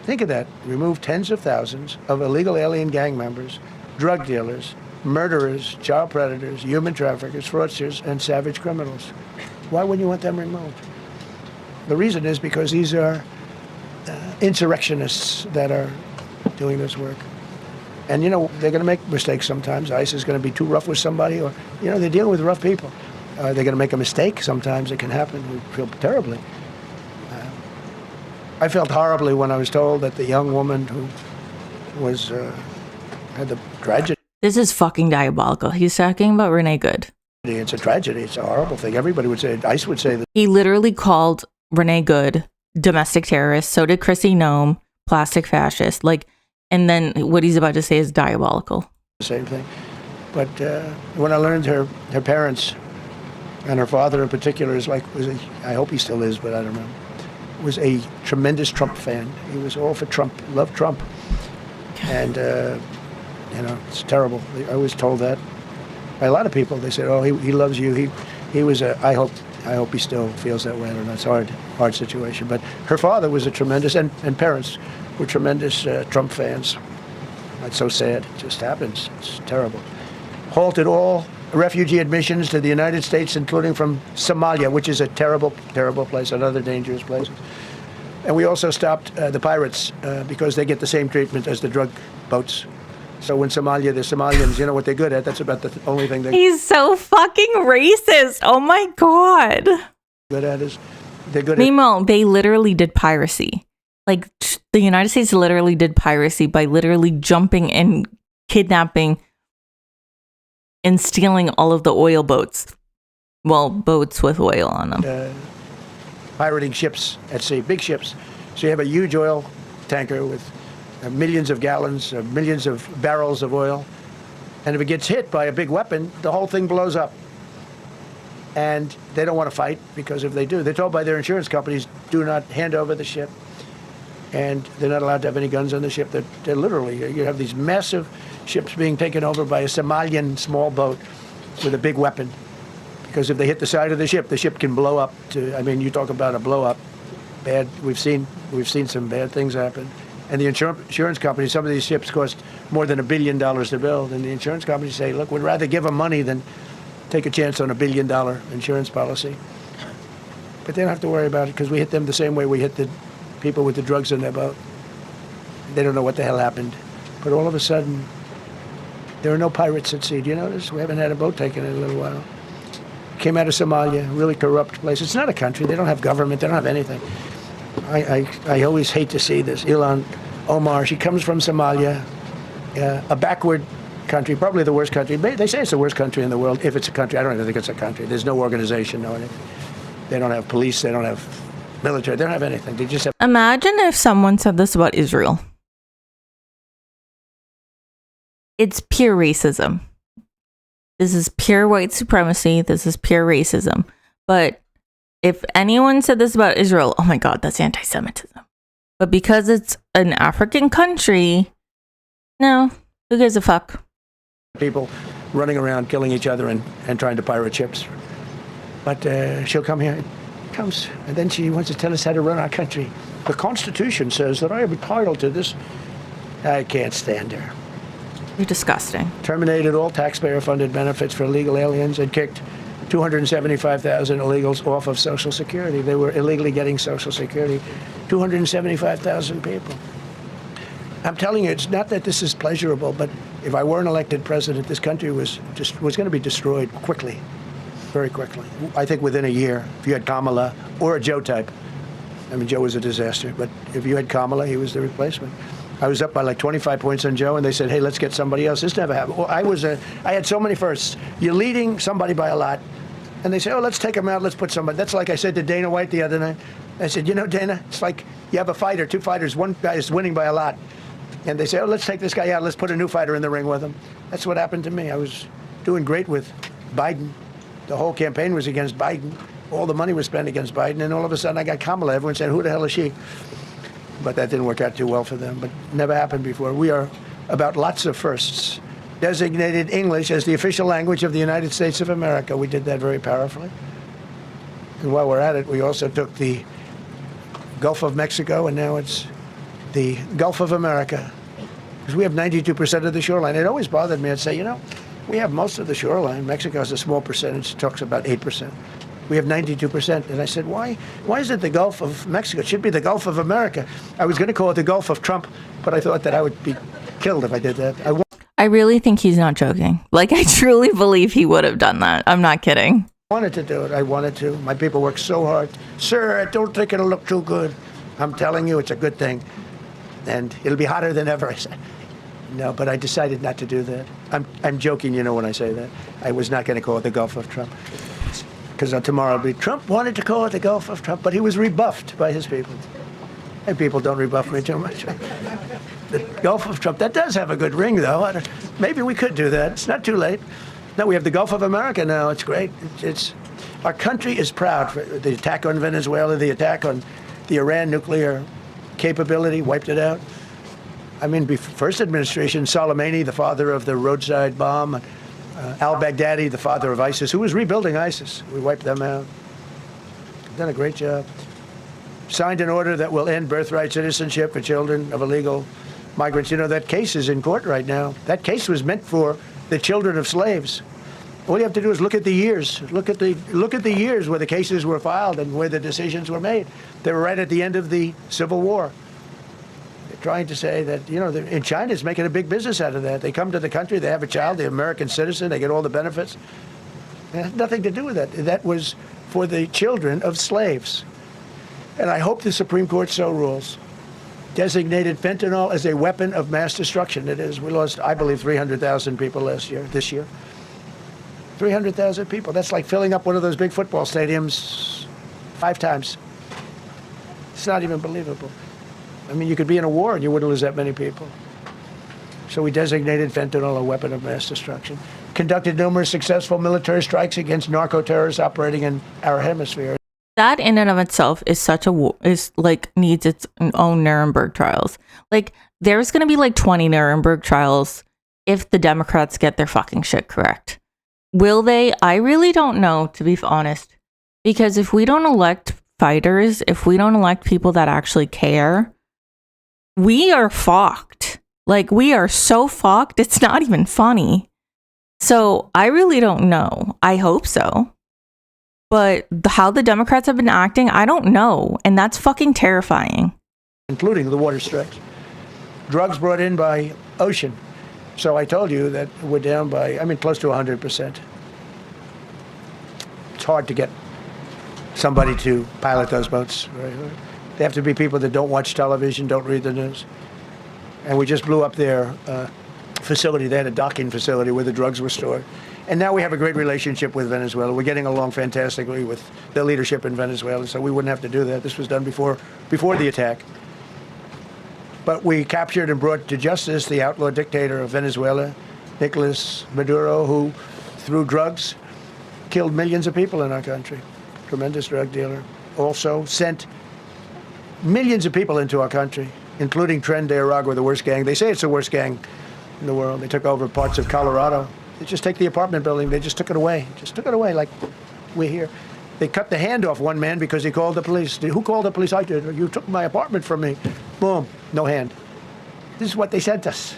Think of that. Remove tens of thousands of illegal alien gang members, drug dealers, murderers, child predators, human traffickers, fraudsters, and savage criminals. Why wouldn't you want them removed? The reason is because these are insurrectionists that are doing this work. And, they're going to make mistakes sometimes. ICE is going to be too rough with somebody, or, they're dealing with rough people. They're going to make a mistake sometimes. It can happen. We feel terribly. I felt horribly when I was told that the young woman who was had the tragedy. This is fucking diabolical. He's talking about Renee Good. It's a tragedy. It's a horrible thing. Everybody would say, ICE would say that. He literally called Renee Good domestic terrorist. So did Chrissy Nome, plastic fascist. And then what he's about to say is diabolical. The same thing. But when I learned her parents and her father in particular I hope he still is, but I don't know, was a tremendous Trump fan. He was all for Trump, loved Trump. And, it's terrible. I was told that by a lot of people. They said, oh, he loves you. He was I hope he still feels that way. I don't know. It's a hard situation. But her father was a tremendous, and parents were tremendous Trump fans. It's so sad. It just happens. It's terrible. Halted all refugee admissions to the United States, including from Somalia, which is a terrible, terrible place, another dangerous place. And we also stopped the pirates because they get the same treatment as the drug boats. So when the Somalians, what they're good at, that's about the only thing they're He's so fucking racist. Oh my God. good at is they're good Meanwhile, they literally did piracy. The United States literally did piracy by literally jumping and kidnapping and stealing all of the oil boats. Well, boats with oil on them. at pirating ships at sea, big ships. So you have a huge oil tanker with millions of gallons, millions of barrels of oil. And if it gets hit by a big weapon, the whole thing blows up. And they don't want to fight because if they do, they're told by their insurance companies, do not hand over the ship. And they're not allowed to have any guns on the ship. They're literally, you have these massive ships being taken over by a Somalian small boat with a big weapon. Because if they hit the side of the ship can blow up. You talk about a blow up. Bad. We've seen some bad things happen. And the insurance companies, some of these ships cost more than $1 billion to build. And the insurance companies say, look, we'd rather give them money than take a chance on $1 billion insurance policy. But they don't have to worry about it because we hit them the same way we hit the people with the drugs in their boat. They don't know what the hell happened. But all of a sudden, there are no pirates at sea. Do you notice? We haven't had a boat taken in a little while. Came out of Somalia, really corrupt place. It's not a country. They don't have government. They don't have anything. I always hate to see this. Ilhan Omar, she comes from Somalia, a backward country, probably the worst country. They say it's the worst country in the world, if it's a country. I don't even think it's a country. There's no organization, no anything. They don't have police. They don't have military. They don't have anything. They just have... Imagine if someone said this about Israel. It's pure racism. This is pure white supremacy. This is pure racism. But if anyone said this about Israel, oh my God, that's anti-Semitism. But because it's an African country, no, who gives a fuck? People running around killing each other and trying to pirate ships. But she'll come here, comes, and then she wants to tell us how to run our country. The Constitution says that I am entitled to this. I can't stand her. You're disgusting. Terminated all taxpayer-funded benefits for illegal aliens and kicked 275,000 illegals off of Social Security. They were illegally getting Social Security. 275,000 people. I'm telling you, it's not that this is pleasurable, but if I weren't elected president, this country was going to be destroyed quickly, very quickly. I think within a year, if you had Kamala or a Joe type. I mean, Joe was a disaster, but if you had Kamala, he was the replacement. I was up by like 25 points on Joe, and they said, hey, let's get somebody else. This never happened. Well, I had so many firsts. You're leading somebody by a lot, and they say, oh, let's take him out, let's put somebody. That's like I said to Dana White the other night. I said, you know, Dana, it's like you have a fighter, two fighters, one guy is winning by a lot. And they say, oh, let's take this guy out, let's put a new fighter in the ring with him. That's what happened to me. I was doing great with Biden. The whole campaign was against Biden. All the money was spent against Biden, and all of a sudden I got Kamala. Everyone said, who the hell is she? But that didn't work out too well for them, but never happened before. We are about lots of firsts. Designated English as the official language of the United States of America. We did that very powerfully. And while we're at it, we also took the Gulf of Mexico, and now it's the Gulf of America. Because we have 92% of the shoreline. It always bothered me. I'd say, you know, we have most of the shoreline. Mexico has a small percentage. It talks about 8%. We have 92%. And I said, why is it the Gulf of Mexico? It should be the Gulf of America. I was going to call it the Gulf of Trump, but I thought that I would be killed if I did that. I really think he's not joking. Like, I truly believe he would have done that. I'm not kidding. I wanted to do it. I wanted to. My people worked so hard. Sir, I don't think it'll look too good. I'm telling you, it's a good thing. And it'll be hotter than ever. I said, no, but I decided not to do that. I'm joking, you know, when I say that. I was not going to call it the Gulf of Trump. Because tomorrow it'll be, Trump wanted to call it the Gulf of Trump, but he was rebuffed by his people. And people don't rebuff me too much. The Gulf of Trump, that does have a good ring, though. Maybe we could do that. It's not too late. No, we have the Gulf of America now. It's great. Our country is proud for the attack on Venezuela, the attack on the Iran nuclear capability, wiped it out. I mean, first administration, Soleimani, the father of the roadside bomb, al-Baghdadi, the father of ISIS, who was rebuilding ISIS. We wiped them out. Done a great job. Signed an order that will end birthright citizenship for children of illegal migrants. You know, that case is in court right now. That case was meant for the children of slaves. All you have to do is look at the years. Look at the years where the cases were filed and where the decisions were made. They were right at the end of the Civil War. They're trying to say that, you know, in China is making a big business out of that. They come to the country, they have a child, the American citizen, they get all the benefits. It had nothing to do with that. That was for the children of slaves. And I hope the Supreme Court so rules. Designated fentanyl as a weapon of mass destruction. It is. We lost, I believe, 300,000 people this year. 300,000 people. That's like filling up one of those big football stadiums 5 times. It's not even believable. I mean, you could be in a war and you wouldn't lose that many people. So we designated fentanyl a weapon of mass destruction. Conducted numerous successful military strikes against narco-terrorists operating in our hemisphere. That in and of itself is needs its own Nuremberg trials. Like, there's going to be like 20 Nuremberg trials if the Democrats get their fucking shit correct. Will they? I really don't know, to be honest. Because if we don't elect fighters, if we don't elect people that actually care, we are fucked. Like, we are so fucked. It's not even funny. So I really don't know. I hope so. But how the Democrats have been acting, I don't know. And that's fucking terrifying. Including the water strikes. Drugs brought in by ocean. So I told you that we're down by, close to 100%. It's hard to get somebody to pilot those boats. Right? They have to be people that don't watch television, don't read the news. And we just blew up their facility. They had a docking facility where the drugs were stored. And now we have a great relationship with Venezuela. We're getting along fantastically with the leadership in Venezuela, so we wouldn't have to do that. This was done before the attack. But we captured and brought to justice the outlaw dictator of Venezuela, Nicolas Maduro, who, through drugs, killed millions of people in our country. Tremendous drug dealer. Also sent millions of people into our country, including Tren de Aragua, the worst gang. They say it's the worst gang in the world. They took over parts of Colorado. They just take the apartment building. They just took it away. Just took it away like we're here. They cut the hand off one man because he called the police. Who called the police? I did. You took my apartment from me. Boom. No hand. This is what they sent us.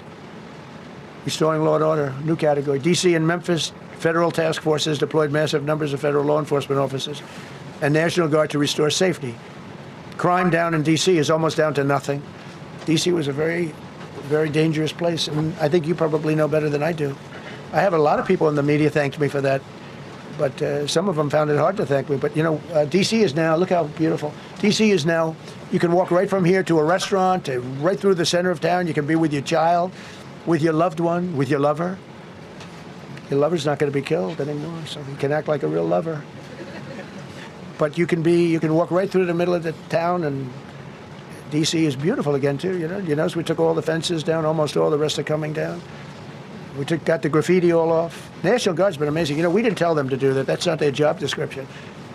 Restoring law and order, new category. D.C. and Memphis, federal task forces deployed massive numbers of federal law enforcement officers and National Guard to restore safety. Crime down in D.C. is almost down to nothing. D.C. was a very, very dangerous place, and I think you probably know better than I do. I have a lot of people in the media thanked me for that, but some of them found it hard to thank me. But, D.C. is now, look how beautiful. D.C. is now, you can walk right from here to a restaurant, right through the center of town. You can be with your child, with your loved one, with your lover. Your lover's not going to be killed anymore, so you can act like a real lover. But you can walk right through the middle of the town, and D.C. is beautiful again, too. You notice we took all the fences down, almost all, the rest are coming down. We got the graffiti all off. National Guard's been amazing. We didn't tell them to do that. That's not their job description.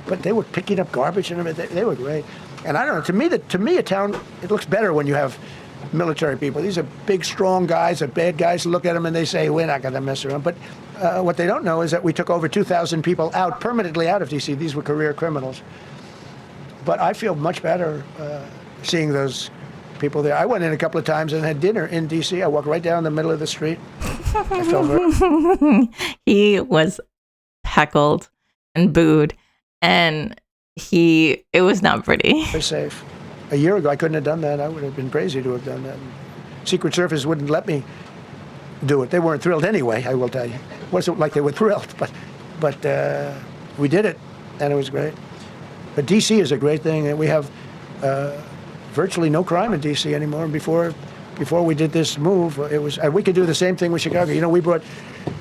But they were picking up garbage and everything. They were great. And I don't know, to me, a town, it looks better when you have military people. These are big, strong guys, are bad guys. Look at them and they say, we're not going to mess around. But what they don't know is that we took over 2,000 people permanently out of D.C. These were career criminals. But I feel much better seeing those people there. I went in a couple of times and had dinner in D.C. I walked right down the middle of the street. I felt very... He was heckled and booed, and it was not pretty. Very safe. A year ago, I couldn't have done that. I would have been crazy to have done that. Secret Service wouldn't let me do it. They weren't thrilled anyway, I will tell you. It wasn't like they were thrilled, but we did it, and it was great. But D.C. is a great thing, and we have virtually no crime in D.C. anymore. And before we did this move, we could do the same thing with Chicago. We brought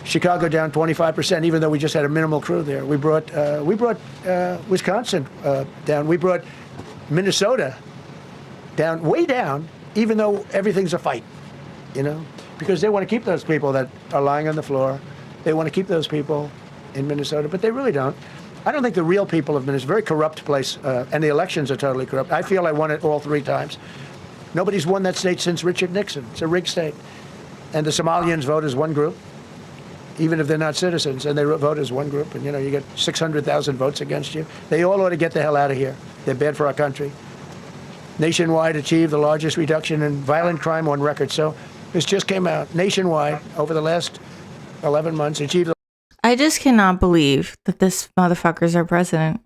Chicago down 25%, even though we just had a minimal crew there. We brought Wisconsin down. We brought Minnesota down, way down, even though everything's a fight, because they want to keep those people that are lying on the floor. They want to keep those people in Minnesota, but they really don't. I don't think the real people of Minnesota, it's a very corrupt place, and the elections are totally corrupt. I feel I won it all 3 times. Nobody's won that state since Richard Nixon. It's a rigged state. And the Somalians vote as one group, even if they're not citizens, and they vote as one group, and you get 600,000 votes against you. They all ought to get the hell out of here. They're bad for our country. Nationwide achieved the largest reduction in violent crime on record. So this just came out. Nationwide, over the last 11 months, achieved the... I just cannot believe that this motherfucker's our president.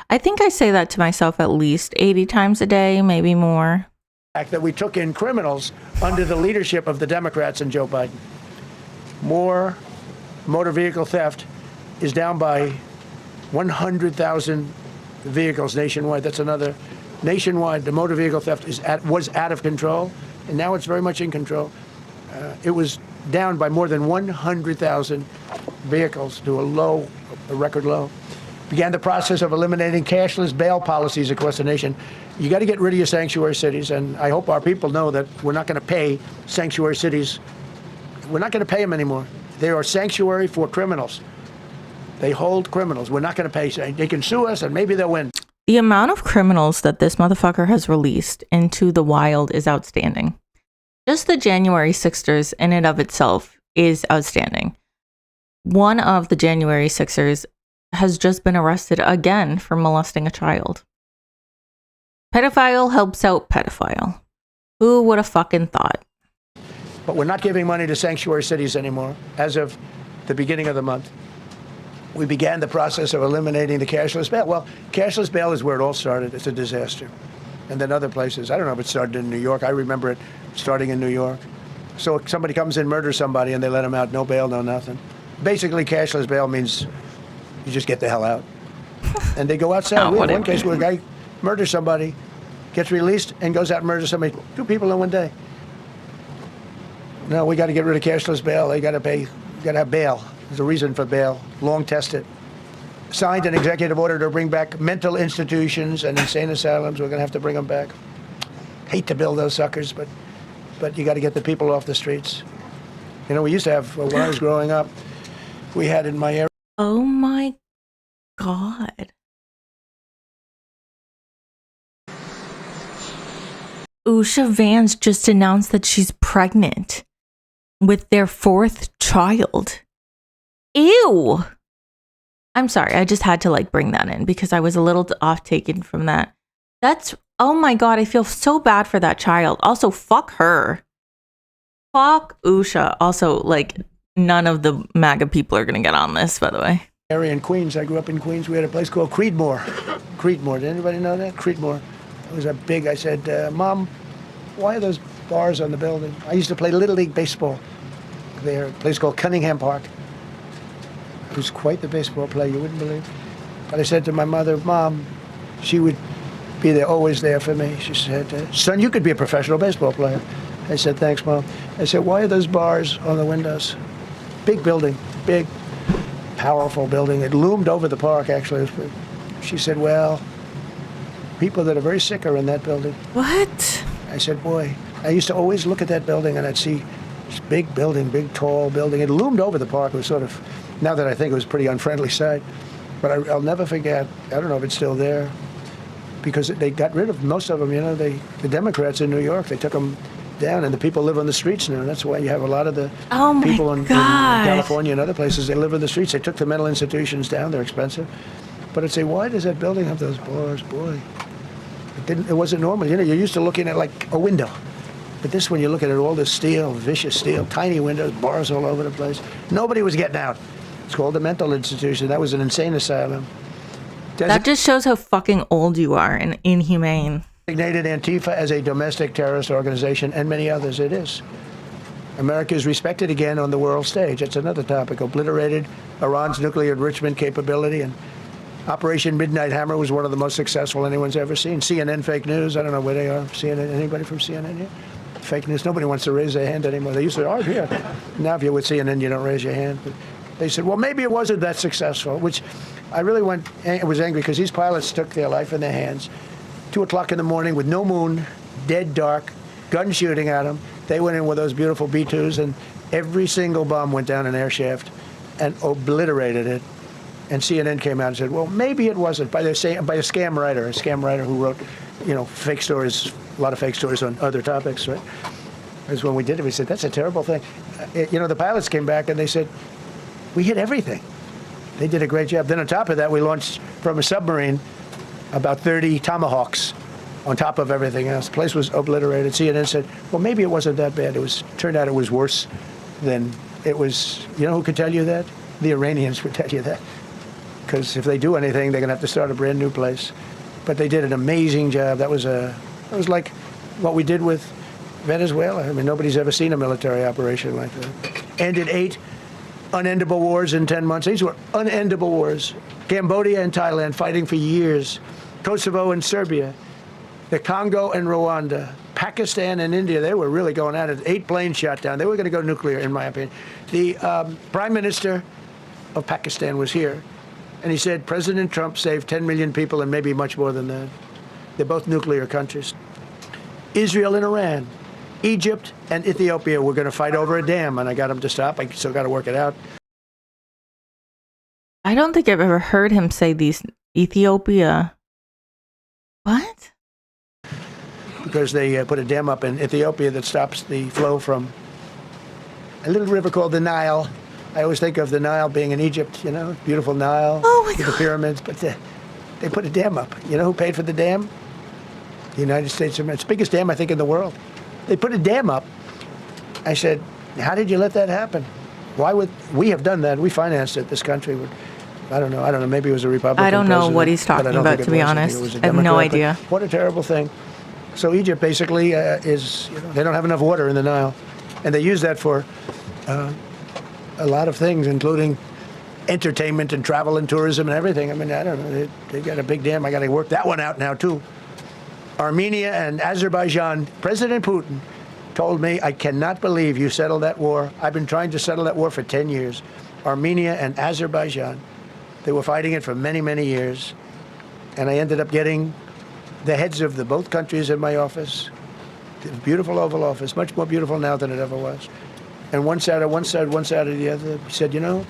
I think I say that to myself at least 80 times a day, maybe more. fact that we took in criminals under the leadership of the Democrats and Joe Biden. More motor vehicle theft is down by 100,000 vehicles nationwide. That's another nationwide. The motor vehicle theft was out of control, and now it's very much in control. It was down by more than 100,000 vehicles to a record low. Began the process of eliminating cashless bail policies across the nation. You got to get rid of your sanctuary cities, and I hope our people know that we're not going to pay sanctuary cities. We're not going to pay them anymore. They are sanctuary for criminals. They hold criminals. We're not going to pay. They can sue us, and maybe they'll win. The amount of criminals that this motherfucker has released into the wild is outstanding. Just the January 6ers in and of itself is outstanding. One of the January 6ers has just been arrested again for molesting a child. Pedophile helps out pedophile. Who would have fucking thought? But we're not giving money to sanctuary cities anymore. As of the beginning of the month, we began the process of eliminating the cashless bail. Well, cashless bail is where it all started. It's a disaster. And then other places. I don't know if it started in New York. I remember it starting in New York. So if somebody comes in, murders somebody, and they let them out, no bail, no nothing. Basically, cashless bail means you just get the hell out. And they go outside. We had one case where a guy murders somebody, gets released, and goes out and murders somebody. 2 people in one day. No, we got to get rid of cashless bail. They got to pay. You got to have bail. There's a reason for bail. Long tested. Signed an executive order to bring back mental institutions and insane asylums. We're going to have to bring them back. Hate to build those suckers, but you got to get the people off the streets. You know, we used to have, when I was growing up, we had in my area. Oh my God. Usha Vance just announced that she's pregnant with their 4th child. Ew. I'm sorry. I just had to like bring that in because I was a little off taken from that. That's, oh my God. I feel so bad for that child. Also, fuck her. Fuck Usha. Also, like, none of the MAGA people are going to get on this, by the way. Area in Queens. I grew up in Queens. We had a place called Creedmoor. Creedmoor. Did anybody know that? Creedmoor. It was a big, I said, Mom, why are those bars on the building? I used to play Little League baseball there, a place called Cunningham Park. He was quite the baseball player, you wouldn't believe. But I said to my mother, Mom, she would be there, always there for me. She said, son, you could be a professional baseball player. I said, thanks, Mom. I said, why are those bars on the windows? Big building, big, powerful building. It loomed over the park, actually. She said, well, people that are very sick are in that building. What? I said, boy, I used to always look at that building and I'd see this big building, big, tall building. It loomed over the park. It was sort of, now that I think it was a pretty unfriendly sight. But I'll never forget, I don't know if it's still there, because they got rid of most of them, you know, the Democrats in New York, they took them down and the people live on the streets now. That's why you have a lot of the people in California and other places, they live in the streets. They took the mental institutions down, they're expensive. But I'd say, why does that building have those bars? Boy, it wasn't normal. You know, you're used to looking at like a window. But this one, you're looking at all this steel, vicious steel, tiny windows, bars all over the place. Nobody was getting out. It's called a mental institution. That was an insane asylum. That just shows how fucking old you are and inhumane. Designated Antifa as a domestic terrorist organization, and many others. It is. America is respected again on the world stage. That's another topic. Obliterated Iran's nuclear enrichment capability, and Operation Midnight Hammer was one of the most successful anyone's ever seen. CNN fake news. I don't know where they are. CNN. Anybody from CNN here? Fake news. Nobody wants to raise their hand anymore. They used to, oh, here. Now, if you're with CNN, you don't raise your hand. But they said, well, maybe it wasn't that successful, which I really was angry because these pilots took their life in their hands. 2 o'clock in the morning with no moon, dead dark, gun shooting at them. They went in with those beautiful B-2s, and every single bomb went down an air shaft and obliterated it. And CNN came out and said, well, maybe it wasn't, by a scam writer who wrote, you know, fake stories, a lot of fake stories on other topics, right? Because when we did it, we said, that's a terrible thing. You know, the pilots came back and they said, we hit everything. They did a great job. Then on top of that, we launched from a submarine about 30 Tomahawks on top of everything else. The place was obliterated. CNN said, well, maybe it wasn't that bad. Turned out it was worse than it was. You know who could tell you that? The Iranians would tell you that. Because if they do anything, they're going to have to start a brand new place. But they did an amazing job. That was like what we did with Venezuela. I mean, nobody's ever seen a military operation like that. Ended 8 unendable wars in 10 months. These were unendable wars. Cambodia and Thailand fighting for years. Kosovo and Serbia. The Congo and Rwanda. Pakistan and India, they were really going at it. 8 planes shot down. They were going to go nuclear, in my opinion. The Prime Minister of Pakistan was here. And he said, President Trump saved 10 million people and maybe much more than that. They're both nuclear countries. Israel and Iran. Egypt and Ethiopia were going to fight over a dam, and I got them to stop. I still got to work it out. I don't think I've ever heard him say these. Ethiopia. What? Because they put a dam up in Ethiopia that stops the flow from a little river called the Nile. I always think of the Nile being in Egypt, you know, beautiful Nile, with the pyramids, but they put a dam up. You know who paid for the dam? The United States of America. It's the biggest dam, I think, in the world. They put a dam up. I said, how did you let that happen? Why would we have done that? We financed it. This country would. I don't know. Maybe it was a Republican I don't know president, what he's but I talking don't about, think it to be was. I think honest. it was a I have no Democrat, but idea. What a terrible thing. So Egypt basically is, they don't have enough water in the Nile. And they use that for a lot of things, including entertainment and travel and tourism and everything. I mean, I don't know. They got a big dam. I got to work that one out now, too. Armenia and Azerbaijan, President Putin told me, I cannot believe you settled that war. I've been trying to settle that war for 10 years. Armenia and Azerbaijan. They were fighting it for many, many years. And I ended up getting the heads of the both countries in my office. The beautiful Oval Office, much more beautiful now than it ever was. And one side of the other said, you know,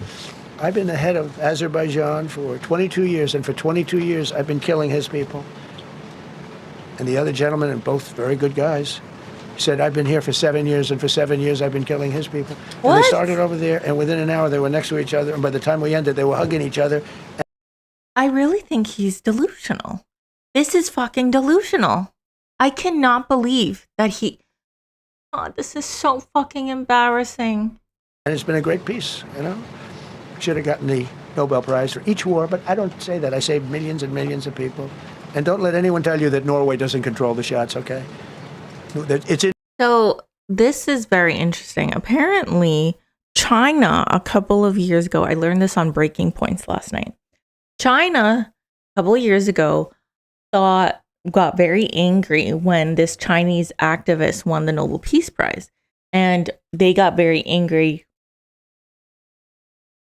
I've been the head of Azerbaijan for 22 years, and for 22 years I've been killing his people. And the other gentleman, and both very good guys, said, I've been here for 7 years, and for 7 years I've been killing his people. What? And they started over there, and within an hour they were next to each other, and by the time we ended, they were hugging each other. I really think he's delusional. This is fucking delusional. I cannot believe that he... God, this is so fucking embarrassing. And it's been a great peace, you know. Should have gotten the Nobel Prize for each war, but I don't say that. I say millions and millions of people. And don't let anyone tell you that Norway doesn't control the shots, okay? It's in. So this is very interesting. Apparently, China, a couple of years ago, I learned this on Breaking Points last night. China, a couple of years ago, got very angry when this Chinese activist won the Nobel Peace Prize. And they got very angry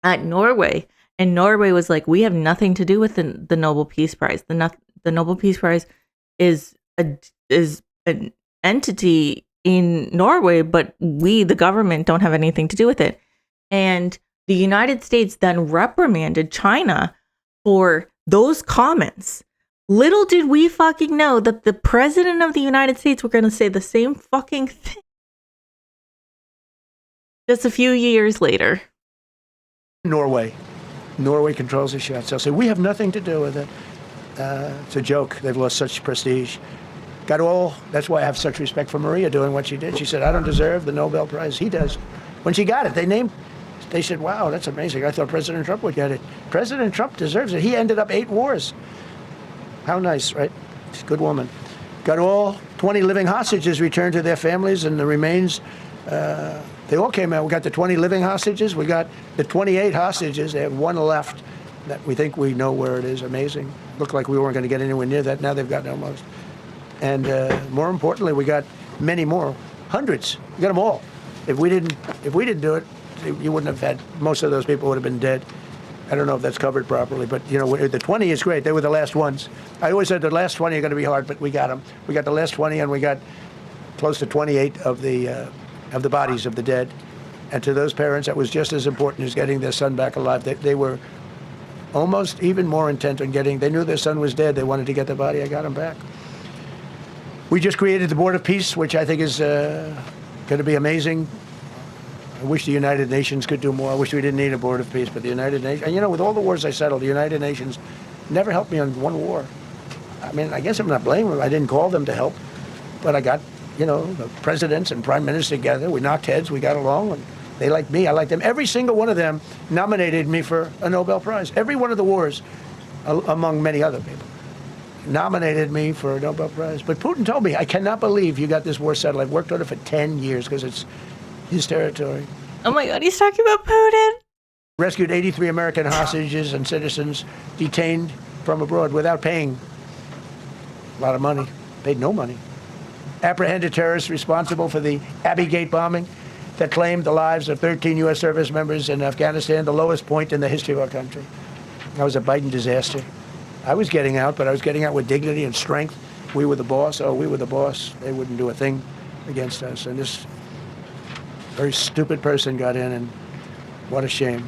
at Norway. And Norway was like, we have nothing to do with the Nobel Peace Prize. The Nobel Peace Prize is an entity in Norway, but we, the government, don't have anything to do with it. And the United States then reprimanded China for those comments. Little did we fucking know that the president of the United States were going to say the same fucking thing just a few years later. Norway. Norway controls the shots. They'll say, we have nothing to do with it. It's a joke. They've lost such prestige. That's why I have such respect for Maria doing what she did. She said, I don't deserve the Nobel Prize. He does. When she got it, they said, wow, that's amazing. I thought President Trump would get it. President Trump deserves it. He ended up 8 wars. How nice, right? She's a good woman. Got all 20 living hostages returned to their families, and the remains, they all came out. We got the 20 living hostages. We got the 28 hostages. They have one left that we think we know where it is. Amazing. Looked like we weren't going to get anywhere near that. Now they've gotten almost. And more importantly, we got many more, hundreds. We got them all. If we didn't do it, you wouldn't have had, most of those people would have been dead. I don't know if that's covered properly, but you know, the 20 is great. They were the last ones. I always said the last 20 are going to be hard, but we got them. We got the last 20, and we got close to 28 of the bodies of the dead. And to those parents, that was just as important as getting their son back alive. They were almost even more intent on getting. They knew their son was dead. They wanted to get the body. I got him back. We just created the Board of Peace, which I think is going to be amazing. I wish the United Nations could do more. I wish we didn't need a Board of Peace, but the United Nations, and you know, with all the wars I settled, the United Nations never helped me on one war. I mean, I guess I'm not blaming them. I didn't call them to help, but I got, you know, the presidents and prime ministers together. We knocked heads. We got along, and they liked me. I liked them. Every single one of them nominated me for a Nobel Prize. Every one of the wars, among many other people, nominated me for a Nobel Prize. But Putin told me, I cannot believe you got this war settled. I've worked on it for 10 years because it's his territory. Oh my God, he's talking about Putin. Rescued 83 American hostages and citizens detained from abroad without paying a lot of money. Paid no money. Apprehended terrorists responsible for the Abbey Gate bombing that claimed the lives of 13 U.S. service members in Afghanistan, the lowest point in the history of our country. That was a Biden disaster. I was getting out, but I was getting out with dignity and strength. We were the boss. Oh, we were the boss. They wouldn't do a thing against us. And this very stupid person got in, and what a shame.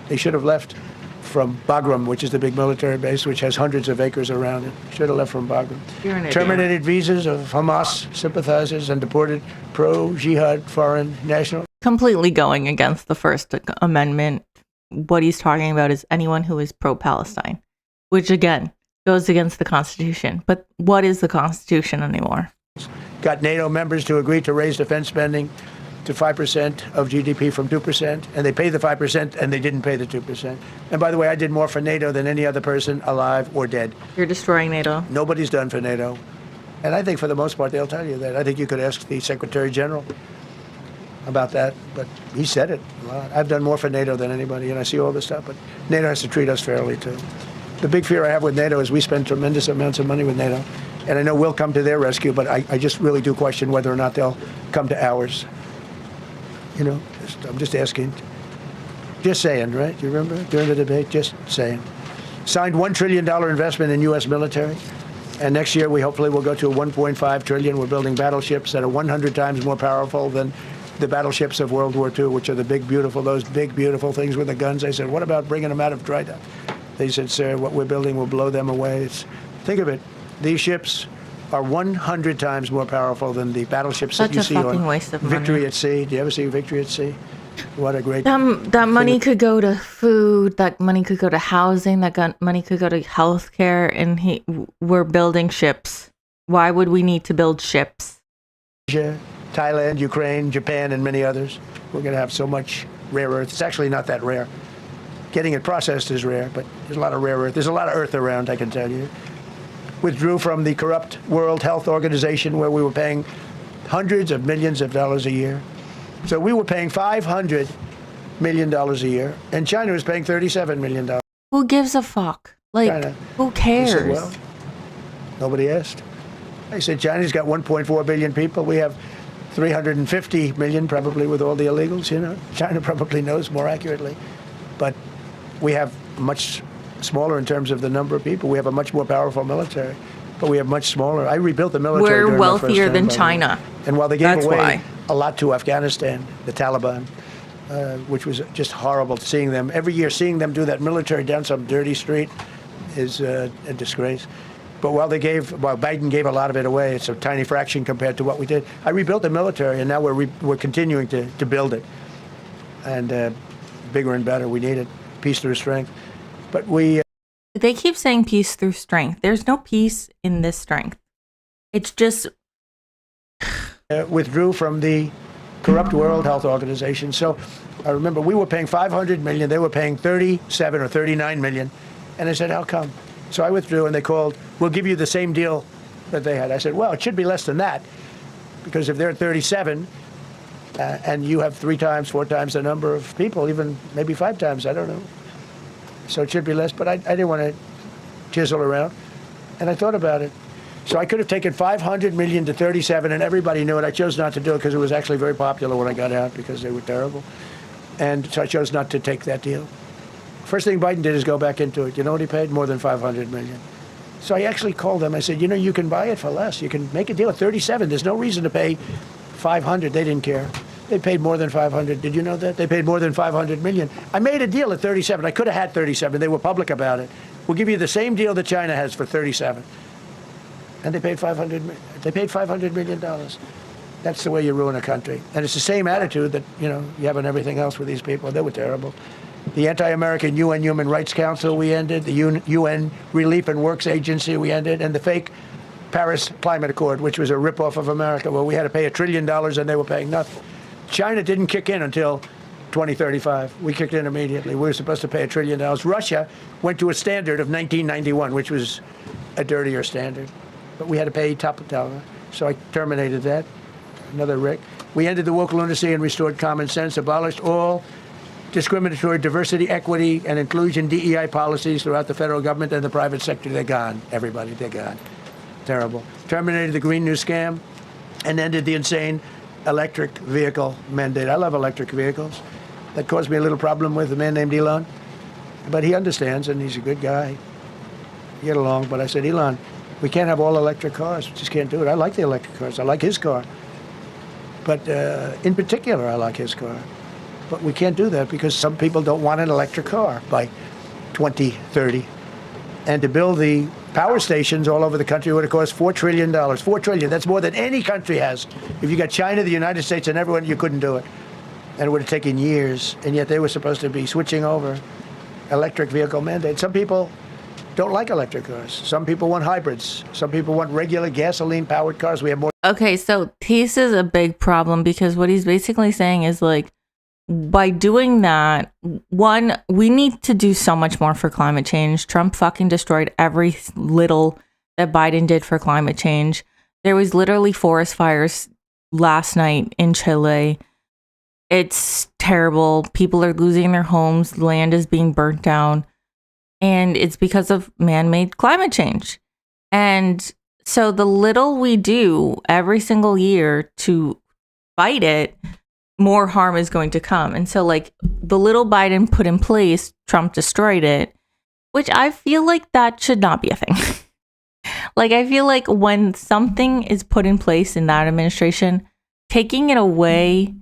They should have left from Bagram, which is the big military base, which has hundreds of acres around it. Should have left from Bagram. You're an idiot. Terminated visas of Hamas sympathizers and deported pro-jihad foreign nationals. Completely going against the First Amendment. What he's talking about is anyone who is pro-Palestine, which again goes against the Constitution. But what is the Constitution anymore? got NATO members to agree to raise defense spending to 5% of GDP from 2%, and they paid the 5%, and they didn't pay the 2%. And by the way, I did more for NATO than any other person alive or dead. You're destroying NATO. Nobody's done for NATO. And I think for the most part, they'll tell you that. I think you could ask the Secretary General about that, but he said it a lot. I've done more for NATO than anybody, and I see all this stuff, but NATO has to treat us fairly, too. The big fear I have with NATO is we spend tremendous amounts of money with NATO, and I know we'll come to their rescue, but I just really do question whether or not they'll come to ours. You know, I'm just asking. Just saying, right? You remember during the debate? Just saying. Signed $1 trillion investment in U.S. military. And next year, we hopefully will go to a $1.5 trillion. We're building battleships that are 100 times more powerful than the battleships of World War II, which are the big, beautiful things with the guns. I said, what about bringing them out of dry dock? They said, sir, what we're building will blow them away. Think of it. These ships are 100 times more powerful than the battleships that you see on waste of Victory money. at Sea. Do you ever see Victory at Sea? What a great... That money could go to food, that money could go to housing, money could go to healthcare, and we're building ships. Why would we need to build ships? Asia, Thailand, Ukraine, Japan, and many others. We're going to have so much rare earth. It's actually not that rare. Getting it processed is rare, but there's a lot of rare earth. There's a lot of earth around, I can tell you. Withdrew from the corrupt World Health Organization where we were paying hundreds of millions of dollars a year. So we were paying $500 million a year, and China was paying $37 million. Who gives a fuck? Like, China. who cares? I said, well, nobody asked. I said, China's got 1.4 billion people. We have 350 million, probably with all the illegals, you know. China probably knows more accurately. But we have much smaller in terms of the number of people. We have a much more powerful military, but we have much smaller. I rebuilt the military. We're wealthier than China. And while they gave That's away why. a lot to Afghanistan, the Taliban, which was just horrible seeing them. Every year seeing them do that military down some dirty street is a disgrace. But while Biden gave a lot of it away, it's a tiny fraction compared to what we did. I rebuilt the military, and now we're continuing to build it. And bigger and better. We need it. Peace through strength. But They keep saying peace through strength. There's no peace in this strength. It's just... withdrew from the corrupt World Health Organization. So I remember we were paying $500 million. They were paying 37 or 39 million. And I said, how come? So I withdrew, and they called, we'll give you the same deal that they had. I said, well, it should be less than that, because if they're at 37 and you have 3 times, 4 times the number of people, even maybe 5 times, I don't know. So it should be less, but I didn't want to chisel around. And I thought about it. So I could have taken 500 million to 37, and everybody knew it. I chose not to do it because it was actually very popular when I got out, because they were terrible. And so I chose not to take that deal. First thing Biden did is go back into it. You know what he paid? More than 500 million. So I actually called them. I said, you know, you can buy it for less. You can make a deal at 37. There's no reason to pay 500. They didn't care. They paid more than 500. Did you know that? They paid more than 500 million. I made a deal at 37. I could have had 37. They were public about it. We'll give you the same deal that China has for 37. And they paid $500 million. That's the way you ruin a country. And it's the same attitude that, you know, you have in everything else with these people. They were terrible. The anti-American UN Human Rights Council we ended, the UN Relief and Works Agency we ended, and the fake Paris Climate Accord, which was a ripoff of America, where we had to pay $1 trillion and they were paying nothing. China didn't kick in until 2035. We kicked in immediately. We were supposed to pay $1 trillion. Russia went to a standard of 1991, which was a dirtier standard. But we had to pay top dollar. So I terminated that. Another Rick. We ended the woke lunacy and restored common sense, abolished all discriminatory diversity, equity, and inclusion DEI policies throughout the federal government and the private sector. They're gone. Everybody, they're gone. Terrible. Terminated the Green New Scam and ended the insane electric vehicle mandate. I love electric vehicles. That caused me a little problem with a man named Elon. But he understands, and he's a good guy. We get along. But I said, Elon, we can't have all electric cars. We just can't do it. I like the electric cars. I like his car. But in particular, I like his car. But we can't do that because some people don't want an electric car by 2030. And to build the power stations all over the country would have cost $4 trillion. $4 trillion. That's more than any country has. If you got China, the United States, and everyone, you couldn't do it. And it would have taken years. And yet they were supposed to be switching over electric vehicle mandate. Some people don't like electric cars. Some people want hybrids. Some people want regular gasoline-powered cars. We have more. Okay, so this is a big problem because what he's basically saying is like, by doing that, one, we need to do so much more for climate change. Trump fucking destroyed every little that Biden did for climate change. There was literally forest fires last night in Chile. It's terrible. People are losing their homes. Land is being burnt down. And it's because of man-made climate change. And so the little we do every single year to fight it, more harm is going to come. And so like the little Biden put in place, Trump destroyed it, which I feel like that should not be a thing. Like I feel like when something is put in place in that administration, taking it away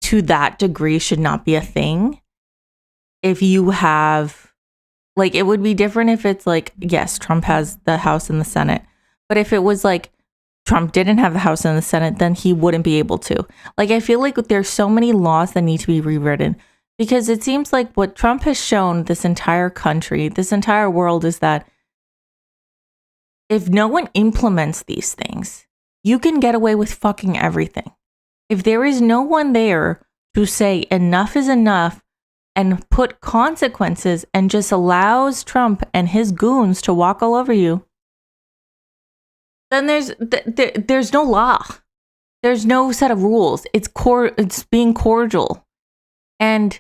to that degree should not be a thing. If you have, like, it would be different if it's like, yes, Trump has the House and the Senate. But if it was like Trump didn't have the House and the Senate, then he wouldn't be able to. Like, I feel like there's so many laws that need to be rewritten because it seems like what Trump has shown this entire country, this entire world is that if no one implements these things, you can get away with fucking everything. If there is no one there to say enough is enough and put consequences and just allows Trump and his goons to walk all over you, then there's no law. There's no set of rules. It's being cordial. And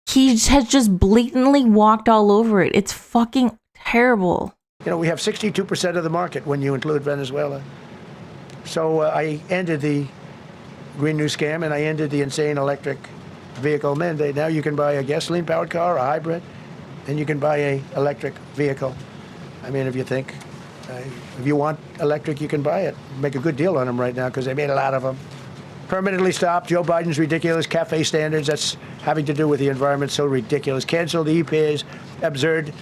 he has just blatantly walked all over it. It's fucking terrible. You know, we have 62% of the market when you include Venezuela. So I ended the Green New Scam and I ended the insane electric vehicle mandate. Now you can buy a gasoline-powered car, a hybrid, and you can buy a electric vehicle. I mean, if you want electric, you can buy it. Make a good deal on them right now because they made a lot of them. Permanently stopped Joe Biden's ridiculous CAFE standards. That's having to do with the environment. So ridiculous. Canceled the EPA's absurd,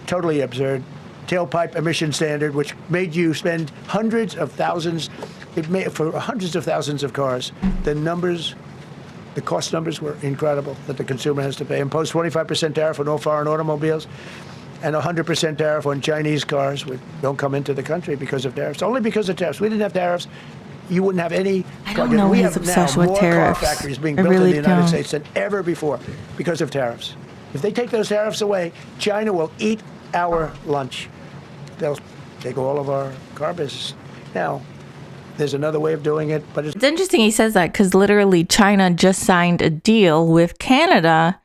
totally absurd tailpipe emission standard, which made you spend hundreds of thousands. It made for hundreds of thousands of cars. The cost numbers were incredible that the consumer has to pay. Imposed 25% tariff on all foreign automobiles and 100% tariff on Chinese cars, which don't come into the country because of tariffs. Only because of tariffs. We didn't have tariffs, you wouldn't have any. I don't know we his have obsession now with more tariffs. car factories being I built really in the United don't. States than ever before because of tariffs. If they take those tariffs away, China will eat our lunch. They'll take all of our car business. Now, there's another way of doing it, but It's interesting he says that because literally China just signed a deal with Canada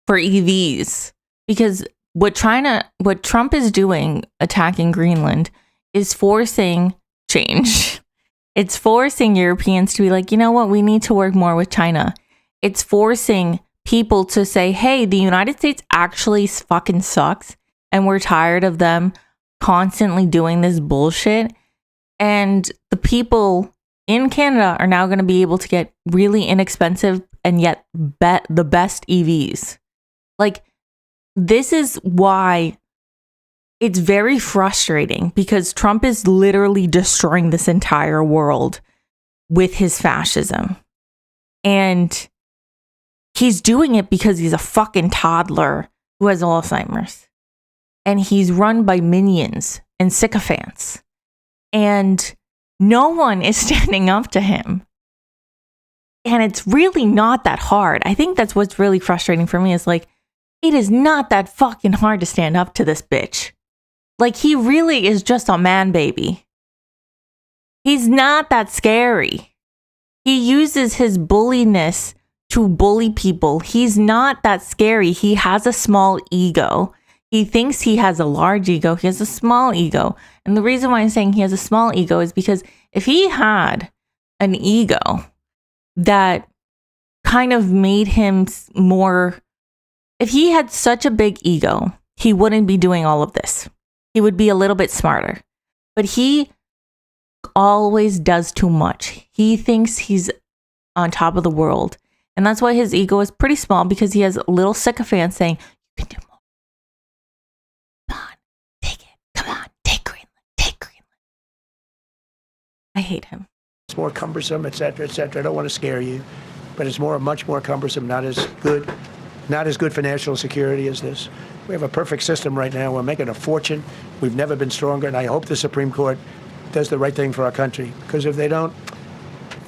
for EVs. Because what Trump is doing, attacking Greenland, is forcing change. It's forcing Europeans to be like, you know what, we need to work more with China. It's forcing people to say, hey, the United States actually fucking sucks. And we're tired of them constantly doing this bullshit. And the people in Canada are now going to be able to get really inexpensive and yet the best EVs. Like, this is why it's very frustrating because Trump is literally destroying this entire world with his fascism. And he's doing it because he's a fucking toddler who has Alzheimer's. And he's run by minions and sycophants. And no one is standing up to him. And it's really not that hard. I think that's what's really frustrating for me is like, it is not that fucking hard to stand up to this bitch. Like, he really is just a man baby. He's not that scary. He uses his bulliness to bully people. He's not that scary. He has a small ego. He thinks he has a large ego. He has a small ego. And the reason why I'm saying he has a small ego is because if he had an ego that kind of made him more, if he had such a big ego, he wouldn't be doing all of this. He would be a little bit smarter. But he always does too much. He thinks he's on top of the world. And that's why his ego is pretty small because he has little sycophants saying, you can do more. Come on, take Greenland. I hate him. it's more cumbersome, et cetera, et cetera. I don't want to scare you, but it's much more cumbersome, not as good not as good for national security as this. We have a perfect system right now. We're making a fortune. We've never been stronger, and I hope the Supreme Court does the right thing for our country, because if they don't,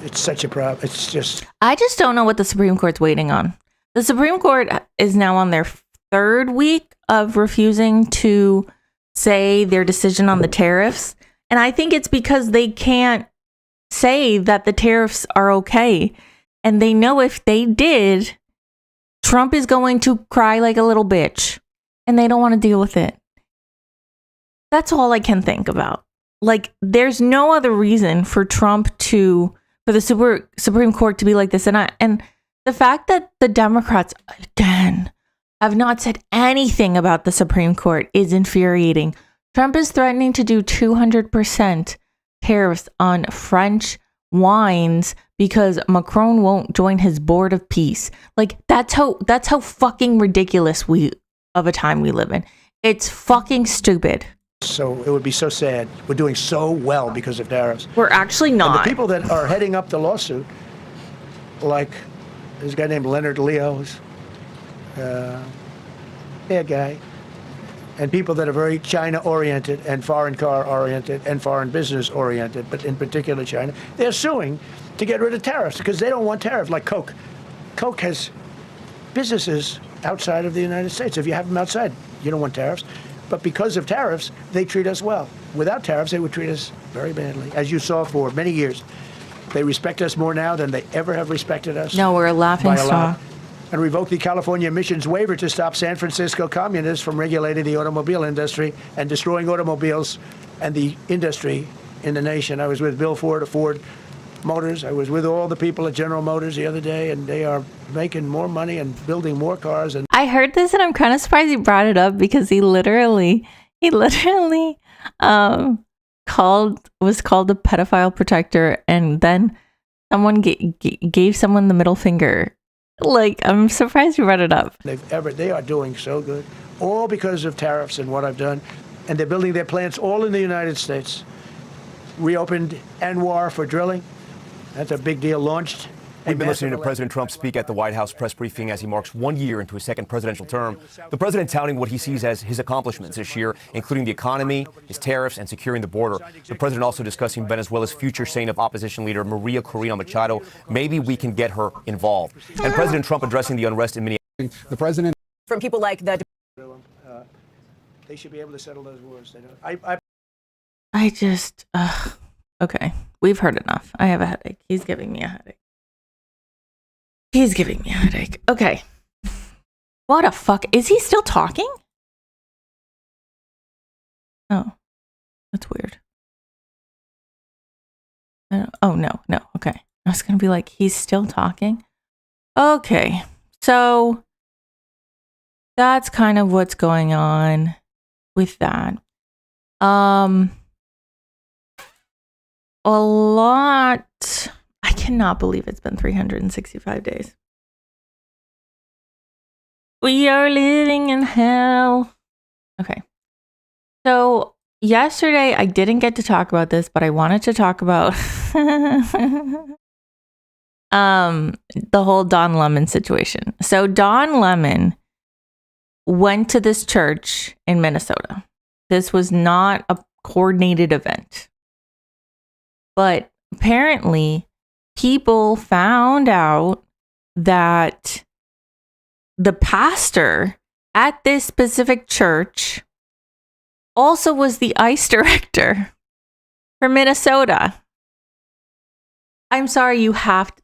it's such a problem. It's just... I just don't know what the Supreme Court's waiting on. The Supreme Court is now on their third week of refusing to say their decision on the tariffs. And I think it's because they can't say that the tariffs are okay. And they know if they did, Trump is going to cry like a little bitch. And they don't want to deal with it. That's all I can think about. Like, there's no other reason for for the Supreme Court to be like this. And the fact that the Democrats, again, have not said anything about the Supreme Court is infuriating. Trump is threatening to do 200% tariffs on French wines because Macron won't join his board of peace. Like, that's how fucking ridiculous of a time we live in. It's fucking stupid. So it would be so sad. We're doing so well because of tariffs. We're actually not. And the people that are heading up the lawsuit, like there's a guy named Leonard Leo, who's bad guy, and people that are very China-oriented and foreign car-oriented and foreign business-oriented, but in particular China, they're suing to get rid of tariffs because they don't want tariffs, like Coke. Coke has businesses outside of the United States. If you have them outside, you don't want tariffs. But because of tariffs, they treat us well. Without tariffs, they would treat us very badly, as you saw for many years. They respect us more now than they ever have respected us. No, we're a laughing stock. And revoke the California emissions waiver to stop San Francisco communists from regulating the automobile industry and destroying automobiles and the industry in the nation. I was with Bill Ford of Ford Motors. I was with all the people at General Motors the other day, and they are making more money and building more cars. And I heard this, and I'm kind of surprised he brought it up because he literally was called a pedophile protector, and then someone gave someone the middle finger. Like, I'm surprised you brought it up. They are doing so good, all because of tariffs and what I've done. And they're building their plants all in the United States. Reopened Anwar for drilling. That's a big deal. Launched. We've been listening to President Trump speak at the White House press briefing as he marks 1 year into his second presidential term. The president touting what he sees as his accomplishments this year, including the economy, his tariffs, and securing the border. The president also discussing Venezuela's future, saying of opposition leader Maria Corina Machado, maybe we can get her involved. And President Trump addressing the unrest in Minneapolis. The president... From people like the... They should be able to settle those wars. They don't. Okay, we've heard enough. I have a headache. He's giving me a headache. Okay. What a fuck. Is he still talking? Oh, that's weird. Oh, no. Okay. I was going to be like, he's still talking? Okay. So that's kind of what's going on with that. A lot. I cannot believe it's been 365 days. We are living in hell. Okay. So yesterday I didn't get to talk about this, but I wanted to talk about the whole Don Lemon situation. So Don Lemon went to this church in Minnesota. This was not a coordinated event. But apparently, people found out that the pastor at this specific church also was the ICE director for Minnesota. I'm sorry,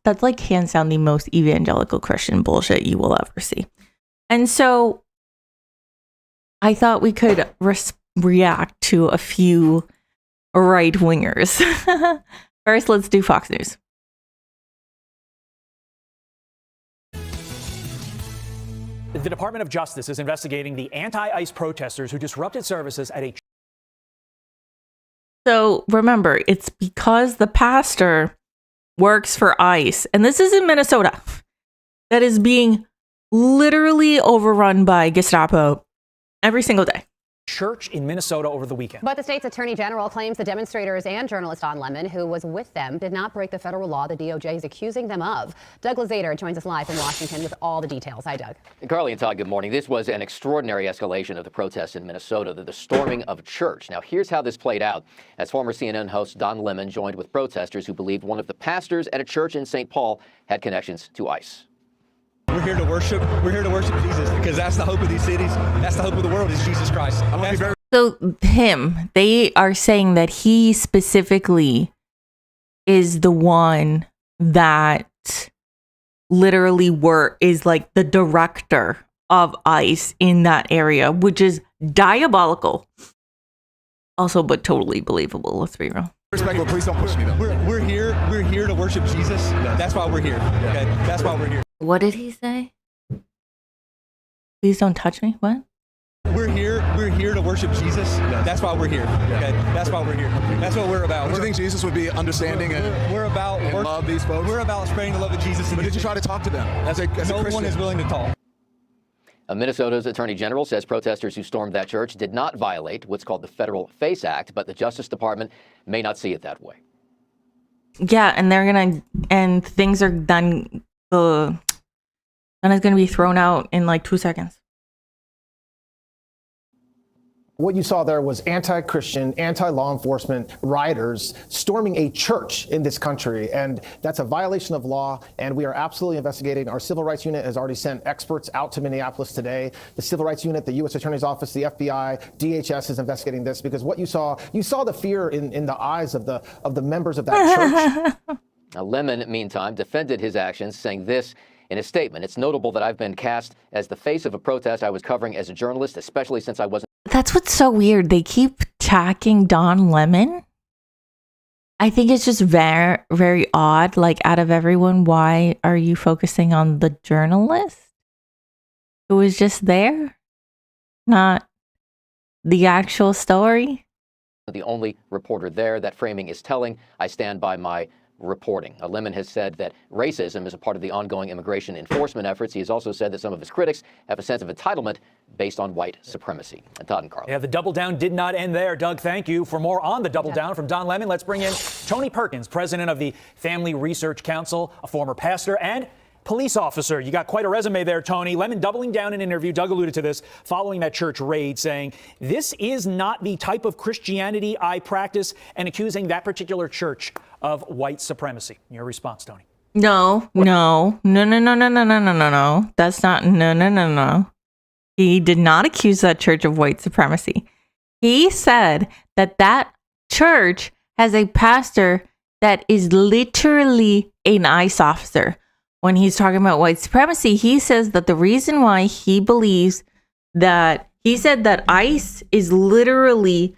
that's like hands down the most evangelical Christian bullshit you will ever see. And so I thought we could react to a few right-wingers. First, let's do Fox News. The Department of Justice is investigating the anti-ICE protesters who disrupted services at a... So remember, it's because the pastor works for ICE, and this is in Minnesota, that is being literally overrun by Gestapo every single day. church in Minnesota over the weekend. But the state's attorney general claims the demonstrators and journalist Don Lemon, who was with them, did not break the federal law the DOJ is accusing them of. Doug Lazater joins us live from Washington with all the details. Hi, Doug. Carly and Todd, good morning. This was an extraordinary escalation of the protests in Minnesota, the storming of a church. Now, here's how this played out. As former CNN host Don Lemon joined with protesters who believed one of the pastors at a church in St. Paul had connections to ICE. We're here to worship. We're here to worship Jesus because that's the hope of these cities. That's the hope of the world is Jesus Christ. So they are saying that he specifically is the one that literally is like the director of ICE in that area, which is diabolical. Also, but totally believable. Let's be real. Respect, please don't push me though. We're here to worship Jesus. That's why we're here. Okay, that's why we're here. What did he say? Please don't touch me. What? We're here to worship Jesus. That's why we're here. Okay, that's why we're here. That's what we're about. Do you think Jesus would be understanding we're about and love these folks? We're about spreading the love of Jesus. But did you try to talk to them as a no Christian? one is willing to talk. Minnesota's attorney general says protesters who stormed that church did not violate what's called the Federal FACE Act, but the Justice Department may not see it that way. Yeah, and things are done. Then it's going to be thrown out in like 2 seconds. What you saw there was anti-Christian, anti-law enforcement rioters storming a church in this country. And that's a violation of law. And we are absolutely investigating. Our civil rights unit has already sent experts out to Minneapolis today. The civil rights unit, the U.S. Attorney's Office, the FBI, DHS is investigating this because what you saw the fear in the eyes of the members of that church. Now, Lemon, meantime, defended his actions, saying this in a statement. It's notable that I've been cast as the face of a protest I was covering as a journalist, especially since I wasn't. That's what's so weird. They keep attacking Don Lemon. I think it's just very, very odd. Like, out of everyone, why are you focusing on the journalist who was just there? Not the actual story? The only reporter there. That framing is telling. I stand by my reporting. Lemon has said that racism is a part of the ongoing immigration enforcement efforts. He has also said that some of his critics have a sense of entitlement based on white supremacy. And Todd and Carl. Yeah, the double down did not end there. Doug, thank you. For more on the double down from Don Lemon, let's bring in Tony Perkins, president of the Family Research Council, a former pastor and police officer. You got quite a resume there, Tony. Lemon doubling down in an interview, Doug alluded to this, following that church raid, saying, this is not the type of Christianity I practice, and accusing that particular church of white supremacy. Your response, Tony? No. That's not, no. He did not accuse that church of white supremacy. He said that church has a pastor that is literally an ICE officer. When he's talking about white supremacy, he says that the reason why he believes that, he said that ICE is literally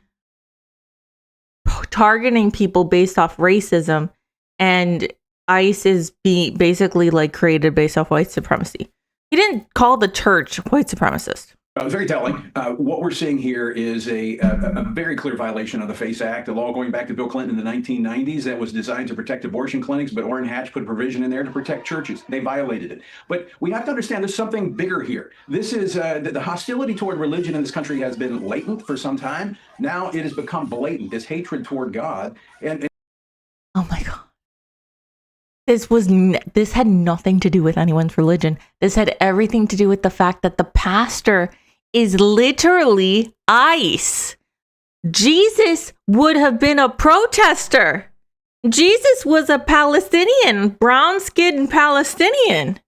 targeting people based off racism, and ICE is basically like created based off white supremacy. He didn't call the church white supremacist. Very telling. What we're seeing here is a very clear violation of the FACE Act, a law going back to Bill Clinton in the 1990s that was designed to protect abortion clinics, but Orrin Hatch put a provision in there to protect churches. They violated it. But we have to understand there's something bigger here. This is the hostility toward religion in this country has been latent for some time. Now it has become blatant, this hatred toward God. And oh my God. This had nothing to do with anyone's religion. This had everything to do with the fact that the pastor is literally ICE. Jesus would have been a protester. Jesus was a Palestinian, brown-skinned Palestinian.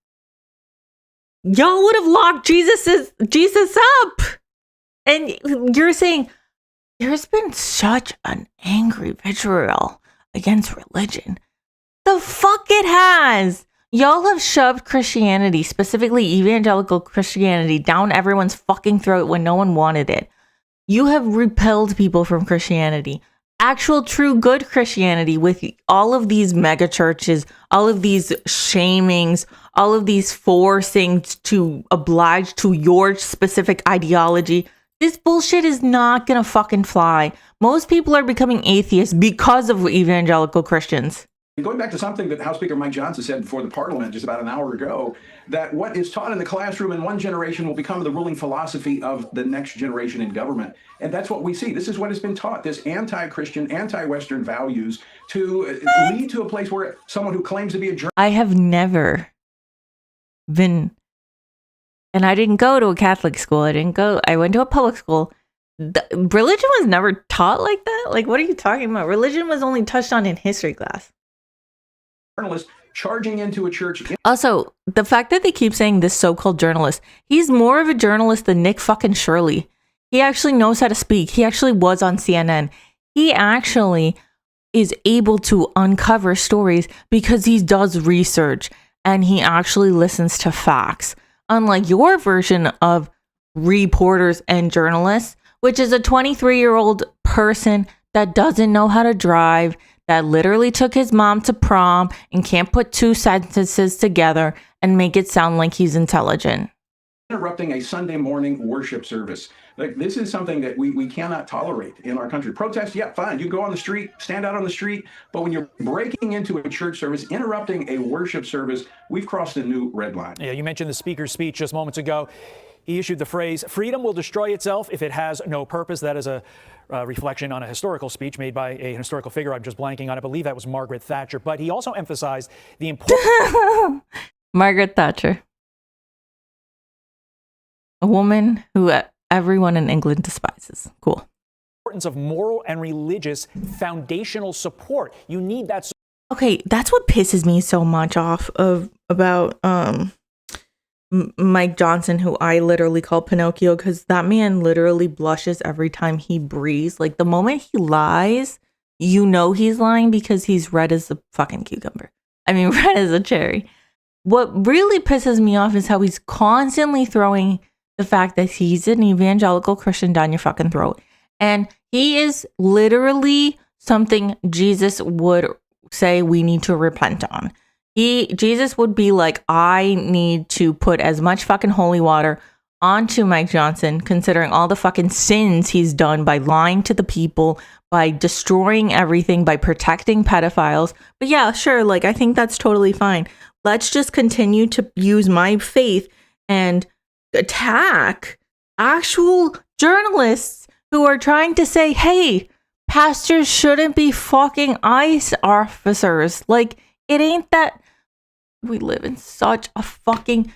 Y'all would have locked Jesus up. And you're saying there's been such an angry vitriol against religion. The fuck it has. Y'all have shoved Christianity, specifically evangelical Christianity, down everyone's fucking throat when no one wanted it. You have repelled people from Christianity. Actual, true, good Christianity with all of these mega churches, all of these shamings, all of these forcing to oblige to your specific ideology. This bullshit is not gonna fucking fly. Most people are becoming atheists because of evangelical Christians. Going back to something that House Speaker Mike Johnson said before the Parliament just about an hour ago, that what is taught in the classroom in one generation will become the ruling philosophy of the next generation in government. And that's what we see. This is what has been taught, this anti-Christian, anti-Western values to lead to a place where someone who claims to be a journalist. I have never been, and I didn't go to a Catholic school. I went to a public school. Religion was never taught like that. Like, what are you talking about? Religion was only touched on in history class. Journalist charging into a church. Also, the fact that they keep saying this so-called journalist, he's more of a journalist than Nick fucking Shirley. He actually knows how to speak. He actually was on CNN. He actually is able to uncover stories because he does research and he actually listens to facts. Unlike your version of reporters and journalists, which is a 23-year-old person that doesn't know how to drive, that literally took his mom to prom and can't put two sentences together and make it sound like he's intelligent. Interrupting a Sunday morning worship service. Like, this is something that we cannot tolerate in our country. Protest, yeah, fine. You go on the street, stand out on the street. But when you're breaking into a church service, interrupting a worship service, we've crossed a new red line. Yeah, you mentioned the speaker's speech just moments ago. He issued the phrase, "Freedom will destroy itself if it has no purpose." That is a reflection on a historical speech made by a historical figure. I'm just blanking on it. I believe that was Margaret Thatcher. But he also emphasized the importance. Margaret Thatcher. A woman who everyone in England despises. Cool. Importance of moral and religious foundational support. You need that. Okay, that's what pisses me so much off about Mike Johnson, who I literally call Pinocchio, because that man literally blushes every time he breathes. Like, the moment he lies, you know he's lying because he's red as a fucking cucumber. I mean, red as a cherry. What really pisses me off is how he's constantly throwing the fact that he's an evangelical Christian down your fucking throat. And he is literally something Jesus would say we need to repent on. Jesus would be like, I need to put as much fucking holy water onto Mike Johnson, considering all the fucking sins he's done by lying to the people, by destroying everything, by protecting pedophiles. But yeah, sure, like, I think that's totally fine. Let's just continue to use my faith and attack actual journalists who are trying to say, hey, pastors shouldn't be fucking ICE officers. Like, it ain't that. We live in such a fucking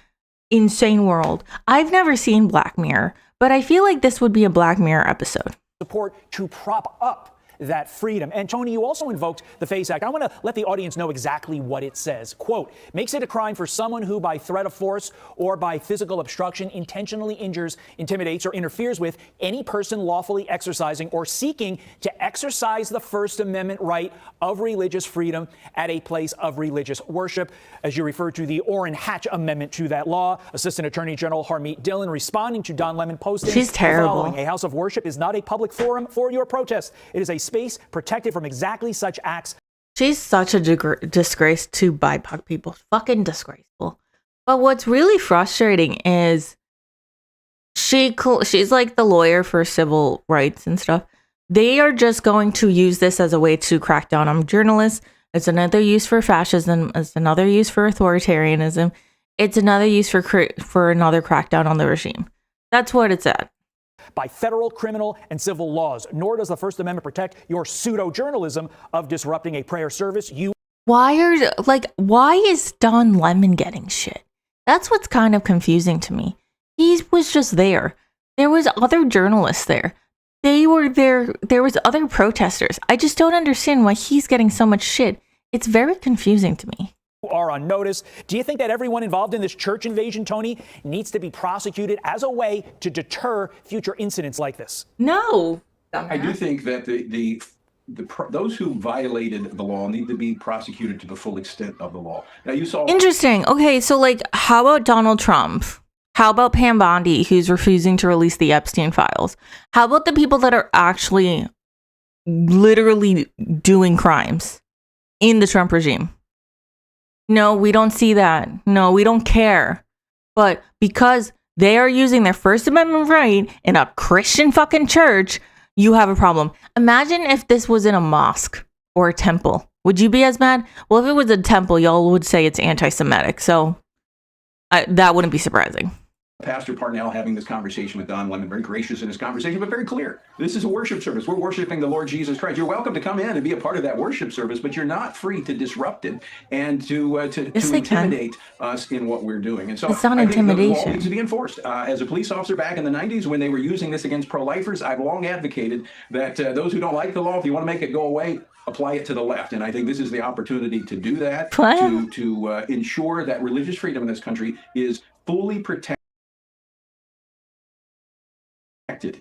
insane world. I've never seen Black Mirror, but I feel like this would be a Black Mirror episode. Support to prop up that freedom. And Tony, you also invoked the FACE Act. I want to let the audience know exactly what it says. Quote, makes it a crime for someone who by threat of force or by physical obstruction intentionally injures, intimidates, or interferes with any person lawfully exercising or seeking to exercise the First Amendment right of religious freedom at a place of religious worship. As you refer to the Orrin Hatch Amendment to that law, Assistant Attorney General Harmeet Dillon responding to Don Lemon posting. She's terrible. Following, a house of worship is not a public forum for your protest. It is a space protected from exactly such acts. She's such a disgrace to BIPOC people. Fucking disgraceful. But what's really frustrating is she's like the lawyer for civil rights and stuff. They are just going to use this as a way to crack down on journalists. It's another use for fascism. It's another use for authoritarianism. It's another use for another crackdown on the regime. That's what it's at. By federal, criminal, and civil laws. Nor does the First Amendment protect your pseudo-journalism of disrupting a prayer service. Why is Don Lemon getting shit? That's what's kind of confusing to me. He was just there. There was other journalists there. They were there. There was other protesters. I just don't understand why he's getting so much shit. It's very confusing to me. Are on notice. Do you think that everyone involved in this church invasion, Tony, needs to be prosecuted as a way to deter future incidents like this? No. I do think that those who violated the law need to be prosecuted to the full extent of the law. Now, you saw. Interesting. Okay, so like, how about Donald Trump? How about Pam Bondi, who's refusing to release the Epstein files? How about the people that are actually literally doing crimes in the Trump regime? No, we don't see that. No, we don't care. But because they are using their First Amendment right in a Christian fucking church, you have a problem. Imagine if this was in a mosque or a temple Would you be as mad? Well, if it was a temple, y'all would say it's anti-Semitic. So that wouldn't be surprising. Pastor Parnell having this conversation with Don Lemon, very gracious in his conversation, but very clear. This is a worship service. We're worshiping the Lord Jesus Christ. You're welcome to come in and be a part of that worship service, but you're not free to disrupt it and to intimidate us in what we're doing. And so it's not I think the law intimidation. needs to be enforced. As a police officer back in the 90s, when they were using this against pro-lifers, I've long advocated that those who don't like the law, if you want to make it go away, apply it to the left. And I think this is the opportunity to do that, to ensure that religious freedom in this country is fully protected.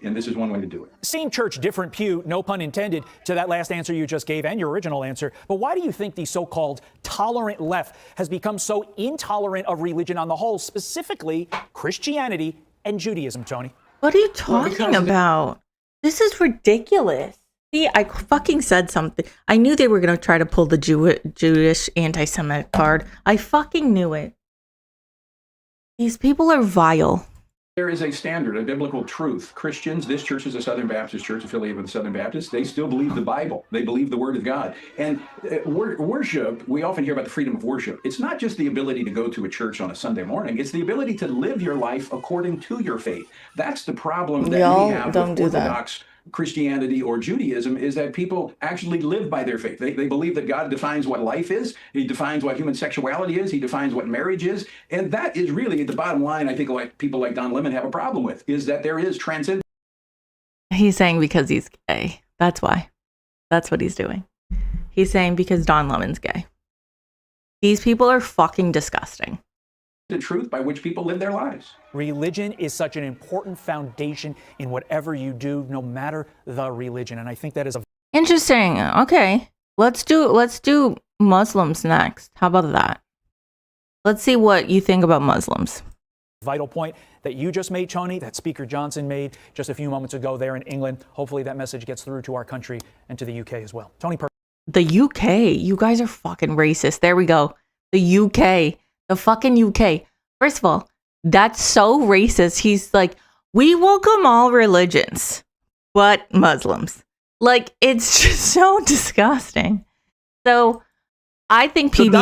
And this is one way to do it. Same church, different pew, no pun intended, to that last answer you just gave and your original answer. But why do you think the so-called tolerant left has become so intolerant of religion on the whole, specifically Christianity and Judaism, Tony? What are you talking about? This is ridiculous. See, I fucking said something. I knew they were going to try to pull the Jewish anti-Semitic card. I fucking knew it. These people are vile. There is a standard, a biblical truth. Christians, this church is a Southern Baptist church affiliated with the Southern Baptists. They still believe the Bible. They believe the Word of God. And worship, we often hear about the freedom of worship. It's not just the ability to go to a church on a Sunday morning. It's the ability to live your life according to your faith. That's the problem that we have with Orthodox Christianity or Judaism, is that people actually live by their faith. They believe that God defines what life is. He defines what human sexuality is. He defines what marriage is. And that is really the bottom line, I think, like people like Don Lemon have a problem with, is that there is transcendence. He's saying because he's gay. That's why. That's what he's doing. He's saying because Don Lemon's gay. These people are fucking disgusting. The truth by which people live their lives. Religion is such an important foundation in whatever you do, no matter the religion. And I think that is a interesting. Okay. Let's do Muslims next. How about that? Let's see what you think about Muslims. vital point that you just made, Tony, that Speaker Johnson made just a few moments ago there in England. Hopefully that message gets through to our country and to the UK as well. Tony The UK, you guys are fucking racist. There we go. The UK, the fucking UK. First of all, that's so racist. He's like, we welcome all religions, but Muslims. Like, it's just so disgusting. So I think PBD,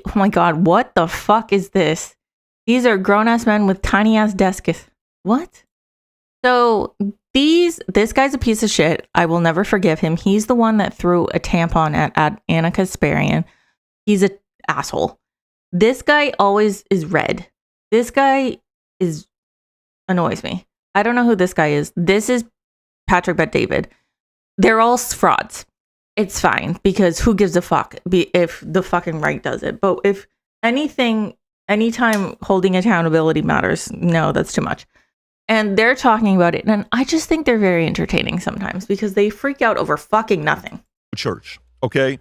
oh my God, what the fuck is this? These are grown-ass men with tiny-ass desks. What? So this guy's a piece of shit. I will never forgive him. He's the one that threw a tampon at Anna Kasparian. He's an asshole. This guy always is red. This guy annoys me. I don't know who this guy is. This is Patrick Bet-David. They're all frauds. It's fine because who gives a fuck if the fucking right does it. But if anything, anytime holding accountability matters, no, that's too much. And they're talking about it. And I just think they're very entertaining sometimes because they freak out over fucking nothing. Church, okay?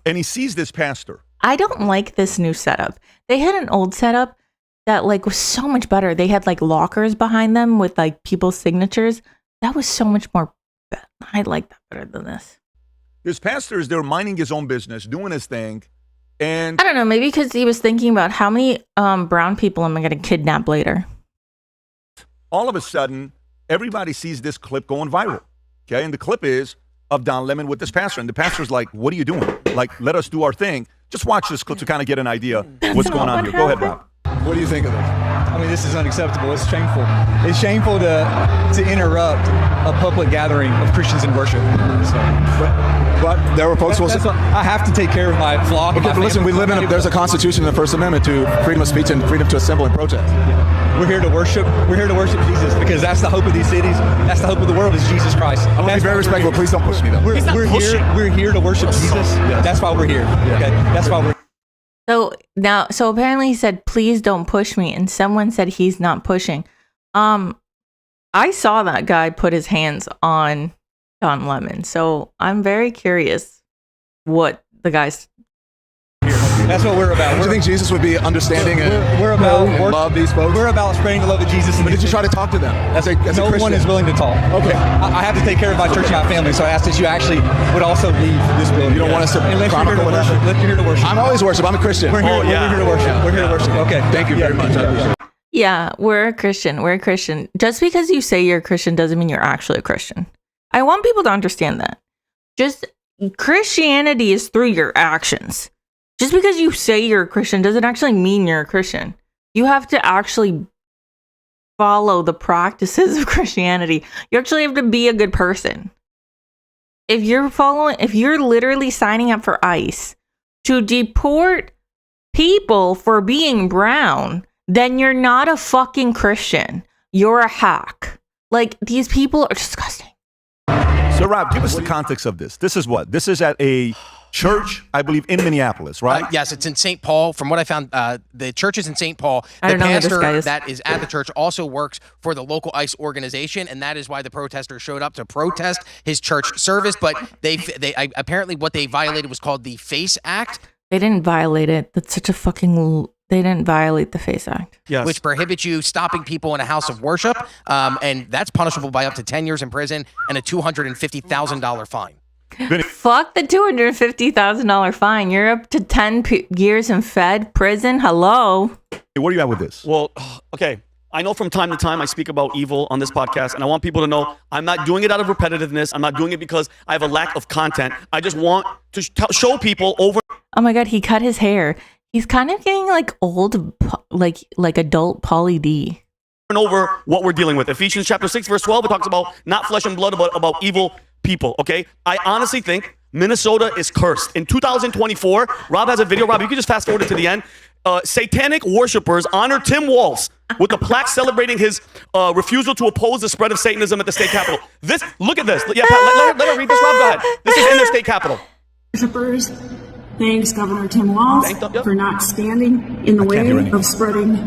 And he sees this pastor. I don't like this new setup. They had an old setup that like was so much better. They had like lockers behind them with like people's signatures. That was so much more. I like that better than this. This pastor is there minding his own business, doing his thing. And I don't know, maybe because he was thinking about how many brown people am I going to kidnap later. All of a sudden, everybody sees this clip going viral. Okay. And the clip is of Don Lemon with this pastor. And the pastor's like, what are you doing? Like, let us do our thing. Just watch this clip to kind of get an idea what's going on here. Go ahead, Rob. What do you think of this? I mean, this is unacceptable. It's shameful. It's shameful to interrupt a public gathering of Christians in worship. So, but there were folks. I have to take care of my flock. Okay, but listen, we live in there's a constitution in the First Amendment to freedom of speech and freedom to assemble and protest. We're here to worship. We're here to worship Jesus because that's the hope of these cities. That's the hope of the world is Jesus Christ. I'm going to be very respectful. Please don't push me though. We're here to worship Jesus. Yes. That's why we're here. Yeah. Okay, that's why we're. So apparently he said, please don't push me. And someone said he's not pushing. I saw that guy put his hands on Don Lemon. So I'm very curious what the guy's. That's what we're about. Do you think Jesus would be understanding we're about and love these folks? We're about spreading the love of Jesus. But did you try to talk to them? As a no Christian? one is willing to talk. Okay. I have to take care of my church and my family, so I ask that you actually would also leave this building. You don't want us to chronicle whatever? Let you here to worship. I'm always worship. I'm a Christian. We're here to worship. We're here to worship. Okay. Thank you very much. I appreciate it. Yeah, we're a Christian. We're a Christian. Just because you say you're a Christian doesn't mean you're actually a Christian. I want people to understand that. Just Christianity is through your actions. Just because you say you're a Christian doesn't actually mean you're a Christian. You have to actually follow the practices of Christianity. You actually have to be a good person. If you're literally signing up for ICE to deport people for being brown, then you're not a fucking Christian. You're a hack. Like, these people are disgusting. So, Rob, give us the context of this. This is what? This is at a church, I believe, in Minneapolis, right? Yes, it's in St. Paul. From what I found, the church is in St. Paul. I don't know who this guy is. That is at the church also works for the local ICE organization, and that is why the protesters showed up to protest his church service. But apparently what they violated was called the FACE Act. They didn't violate it. That's such a fucking... They didn't violate the FACE Act. Yes. Which prohibits you stopping people in a house of worship, and that's punishable by up to 10 years in prison and a $250,000 fine. Fuck the $250,000 fine. You're up to 10 years in prison. Hello. Where are you at with this? Well, okay. I know from time to time I speak about evil on this podcast, and I want people to know I'm not doing it out of repetitiveness. I'm not doing it because I have a lack of content. I just want to show people over. Oh my God, he cut his hair. He's kind of getting like old, like adult Pauly D. And over what we're dealing with. Ephesians chapter 6, verse 12, it talks about not flesh and blood, but about evil people, okay? I honestly think Minnesota is cursed. In 2024, Rob has a video. Rob, you can just fast forward it to the end. Satanic worshipers honor Tim Walz with a plaque celebrating his refusal to oppose the spread of Satanism at the state capitol. Look at this. Yeah, Pat, let her read this, Rob. Go ahead. This is in their state capitol. Worshipers, thanks Governor Tim Walz for not standing in the way of spreading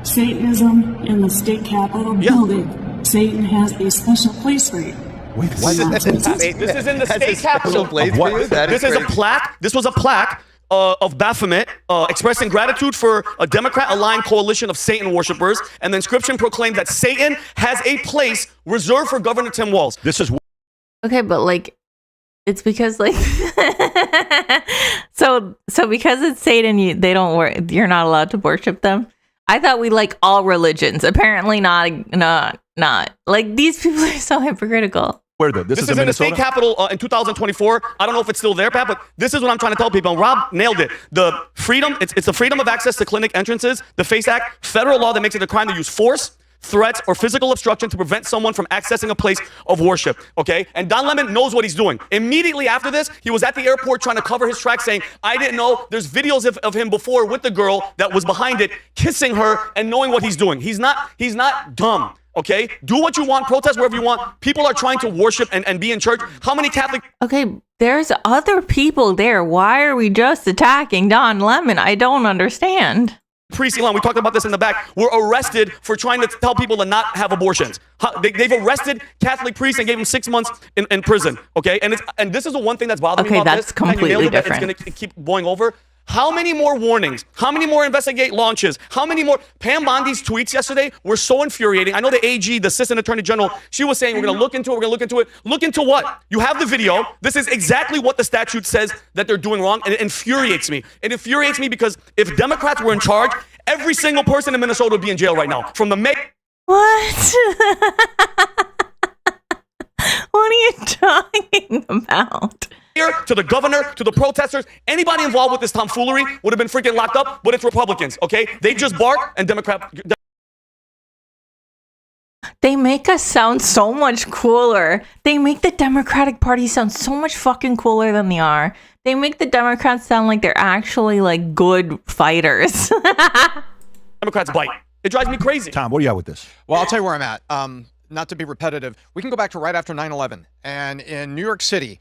Satanism in the state capitol building. Satan has a special place for you. Wait, what? This is in the state capitol. This is a plaque. This was a plaque of Baphomet expressing gratitude for a Democrat-aligned coalition of Satan worshipers, and the inscription proclaimed that Satan has a place reserved for Governor Tim Walz. This is okay, but like, it's because like, so because it's Satan, you're not allowed to worship them. I thought we like all religions. Apparently not. Like, these people are so hypocritical. Where though? This is in the state capitol in 2024. I don't know if it's still there, Pat, but this is what I'm trying to tell people. And Rob nailed it. The freedom, it's the freedom of access to clinic entrances, the FACE Act, federal law that makes it a crime to use force, threats, or physical obstruction to prevent someone from accessing a place of worship, okay? And Don Lemon knows what he's doing. Immediately after this, he was at the airport trying to cover his tracks saying, I didn't know. There's videos of him before with the girl that was behind it, kissing her and knowing what he's doing. He's not dumb. Okay, do what you want, protest wherever you want. People are trying to worship and be in church. How many Catholic? Okay, there's other people there. Why are we just attacking Don Lemon? I don't understand. Priests, Elon, we talked about this in the back, were arrested for trying to tell people to not have abortions. They've arrested Catholic priests and gave them 6 months in prison. Okay, and this is the one thing that's bothering me about this. Okay, that's completely different. It's going to keep going over. How many more warnings? How many more investigate launches? How many more? Pam Bondi's tweets yesterday were so infuriating. I know the AG, the Assistant Attorney General, she was saying, we're going to look into it, we're going to look into it. Look into what? You have the video. This is exactly what the statute says that they're doing wrong, and it infuriates me. It infuriates me because if Democrats were in charge, every single person in Minnesota would be in jail right now. From the mayor. What? What are you talking about? To the governor, to the protesters, anybody involved with this tomfoolery would have been freaking locked up, but it's Republicans, okay? They just bark and Democrat. They make us sound so much cooler. They make the Democratic Party sound so much fucking cooler than they are. They make the Democrats sound like they're actually like good fighters. Democrats bite. It drives me crazy. Tom, what are you at with this? Well, I'll tell you where I'm at. Not to be repetitive, we can go back to right after 9/11, and in New York City,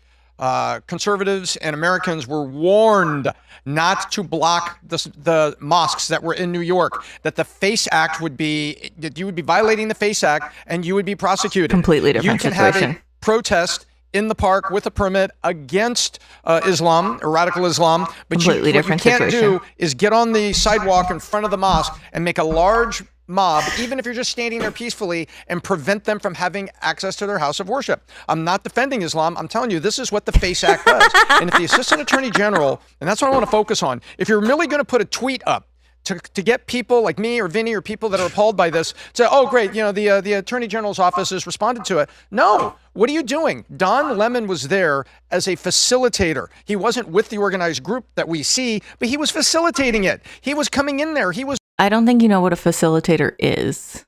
conservatives and Americans were warned not to block the mosques that were in New York, that the FACE Act that you would be violating the FACE Act and you would be prosecuted. Completely different situation. You can have a protest in the park with a permit against Islam or radical Islam, but what you can't do is get on the sidewalk in front of the mosque and make a large mob, even if you're just standing there peacefully, and prevent them from having access to their house of worship. I'm not defending Islam. I'm telling you, this is what the FACE Act does. And if the Assistant Attorney General, and that's what I want to focus on, if you're really going to put a tweet up to get people like me or Vinny or people that are appalled by this to, oh, great, the Attorney General's office has responded to it. No, what are you doing? Don Lemon was there as a facilitator. He wasn't with the organized group that we see, but he was facilitating it. He was coming in there. He was I don't think you know what a facilitator is.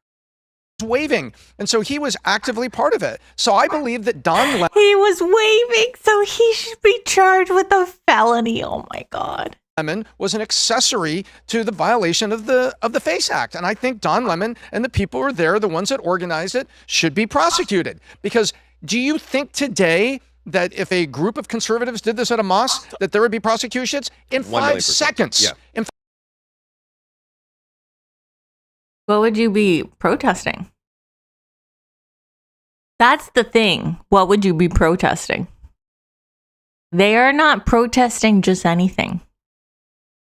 waving. And so he was actively part of it. So I believe that Don Lemon... He was waving, so he should be charged with a felony. Oh my God. Lemon was an accessory to the violation of the FACE Act. And I think Don Lemon and the people who are there, the ones that organized it, should be prosecuted. Because do you think today that if a group of conservatives did this at a mosque, that there would be prosecutions? In 5 seconds. Yeah. What would you be protesting? That's the thing. What would you be protesting? They are not protesting just anything.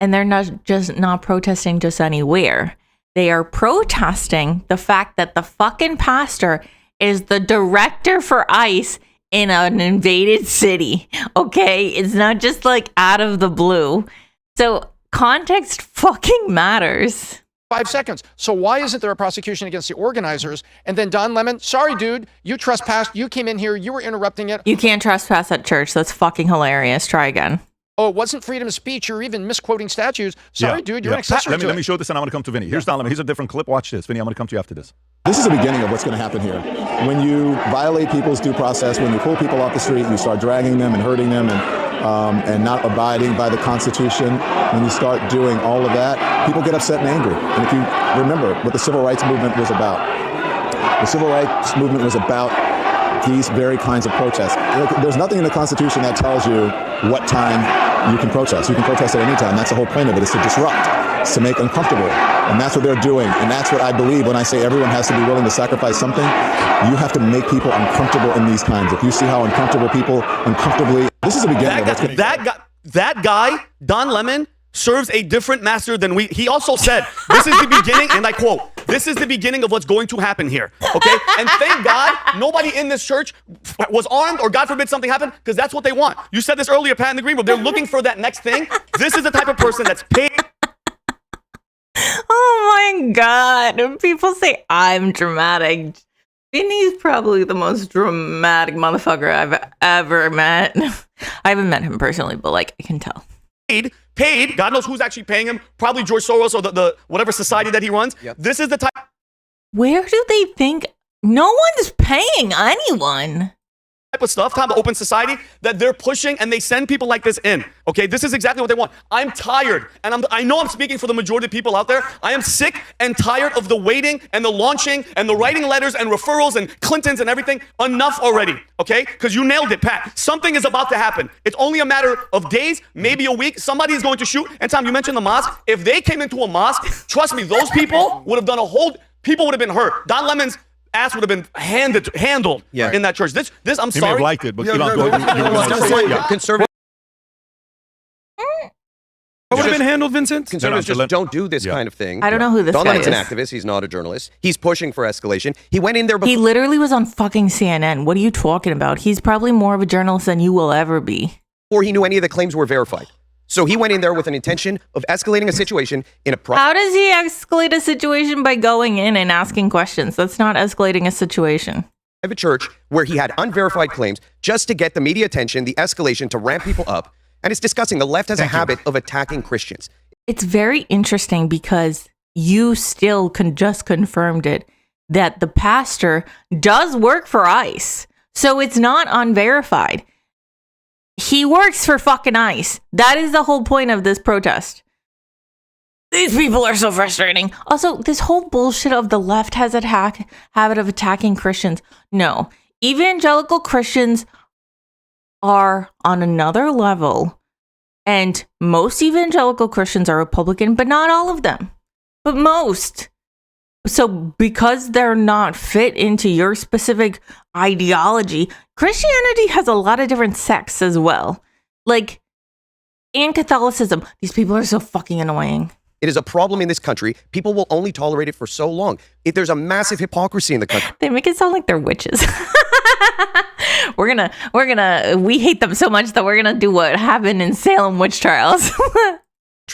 And they're not protesting just anywhere. They are protesting the fact that the fucking pastor is the director for ICE in an invaded city. Okay? It's not just like out of the blue. So context fucking matters. 5 seconds. So why isn't there a prosecution against the organizers? And then Don Lemon, sorry, dude, you trespassed. You came in here. You were interrupting it. You can't trespass at church. That's fucking hilarious. Try again. Oh, it wasn't freedom of speech. You're even misquoting statutes. Sorry, dude, you're an accessory to Let it. me show this, and I'm going to come to Vinny. Here's Don Lemon. Here's a different clip. Watch this. Vinny, I'm going to come to you after this. This is the beginning of what's going to happen here. When you violate people's due process, when you pull people off the street, you start dragging them and hurting them and not abiding by the Constitution, when you start doing all of that, people get upset and angry. And if you remember what the Civil Rights Movement was about, the Civil Rights Movement was about these very kinds of protests. There's nothing in the Constitution that tells you what time you can protest. You can protest at any time. That's the whole point of it, is to disrupt. It's to make uncomfortable. And that's what they're doing. And that's what I believe when I say everyone has to be willing to sacrifice something. You have to make people uncomfortable in these times. If you see how uncomfortable people uncomfortably... This is the beginning of what's going to... That guy, Don Lemon, serves a different master than we. He also said, this is the beginning, and I quote, this is the beginning of what's going to happen here. Okay? And thank God nobody in this church was armed, or God forbid something happened, because that's what they want. You said this earlier, Pat, in the green room. They're looking for that next thing. This is the type of person that's paid. Oh my God. People say I'm dramatic. Vinny's probably the most dramatic motherfucker I've ever met. I haven't met him personally, but like I can tell. Paid. God knows who's actually paying him. Probably George Soros or the whatever society that he runs. Yep. This is the type. Where do they think? No one's paying anyone. Type of stuff, time to open society that they're pushing, and they send people like this in. Okay, this is exactly what they want. I'm tired, and I know I'm speaking for the majority of people out there. I am sick and tired of the waiting and the launching and the writing letters and referrals and Clintons and everything. Enough already, okay? Because you nailed it, Pat. Something is about to happen. It's only a matter of days, maybe a week. Somebody is going to shoot. And Tom, you mentioned the mosque. If they came into a mosque, trust me, those people would have done people would have been hurt. Don Lemon's ass would have been handled in that church. This I'm He sorry. may have liked it, but conservative. What would have been handled, Vincent? Conservatives just don't do this kind of thing. I don't know who this Don guy Lemon's is. an activist. He's not a journalist. He's pushing for escalation. He went in there before. He literally was on fucking CNN. What are you talking about? He's probably more of a journalist than you will ever be. Before he knew any of the claims were verified. So he went in there with an intention of escalating a situation in a How does he escalate a situation by going in and asking questions? That's not escalating a situation. private church where he had unverified claims just to get the media attention, the escalation, to ramp people up. And it's disgusting. The left has a habit of attacking Christians. It's very interesting because you still just confirmed it, that the pastor does work for ICE. So it's not unverified. He works for fucking ICE. That is the whole point of this protest. These people are so frustrating. Also, this whole bullshit of the left has a habit of attacking Christians. No, evangelical Christians are on another level. And most evangelical Christians are Republican, but not all of them. But most. So because they're not fit into your specific ideology, Christianity has a lot of different sects as well. Like, and Catholicism. These people are so fucking annoying. It is a problem in this country. People will only tolerate it for so long. There's a massive hypocrisy in the country. They make it sound like they're witches. We hate them so much that we're gonna do what happened in Salem witch trials.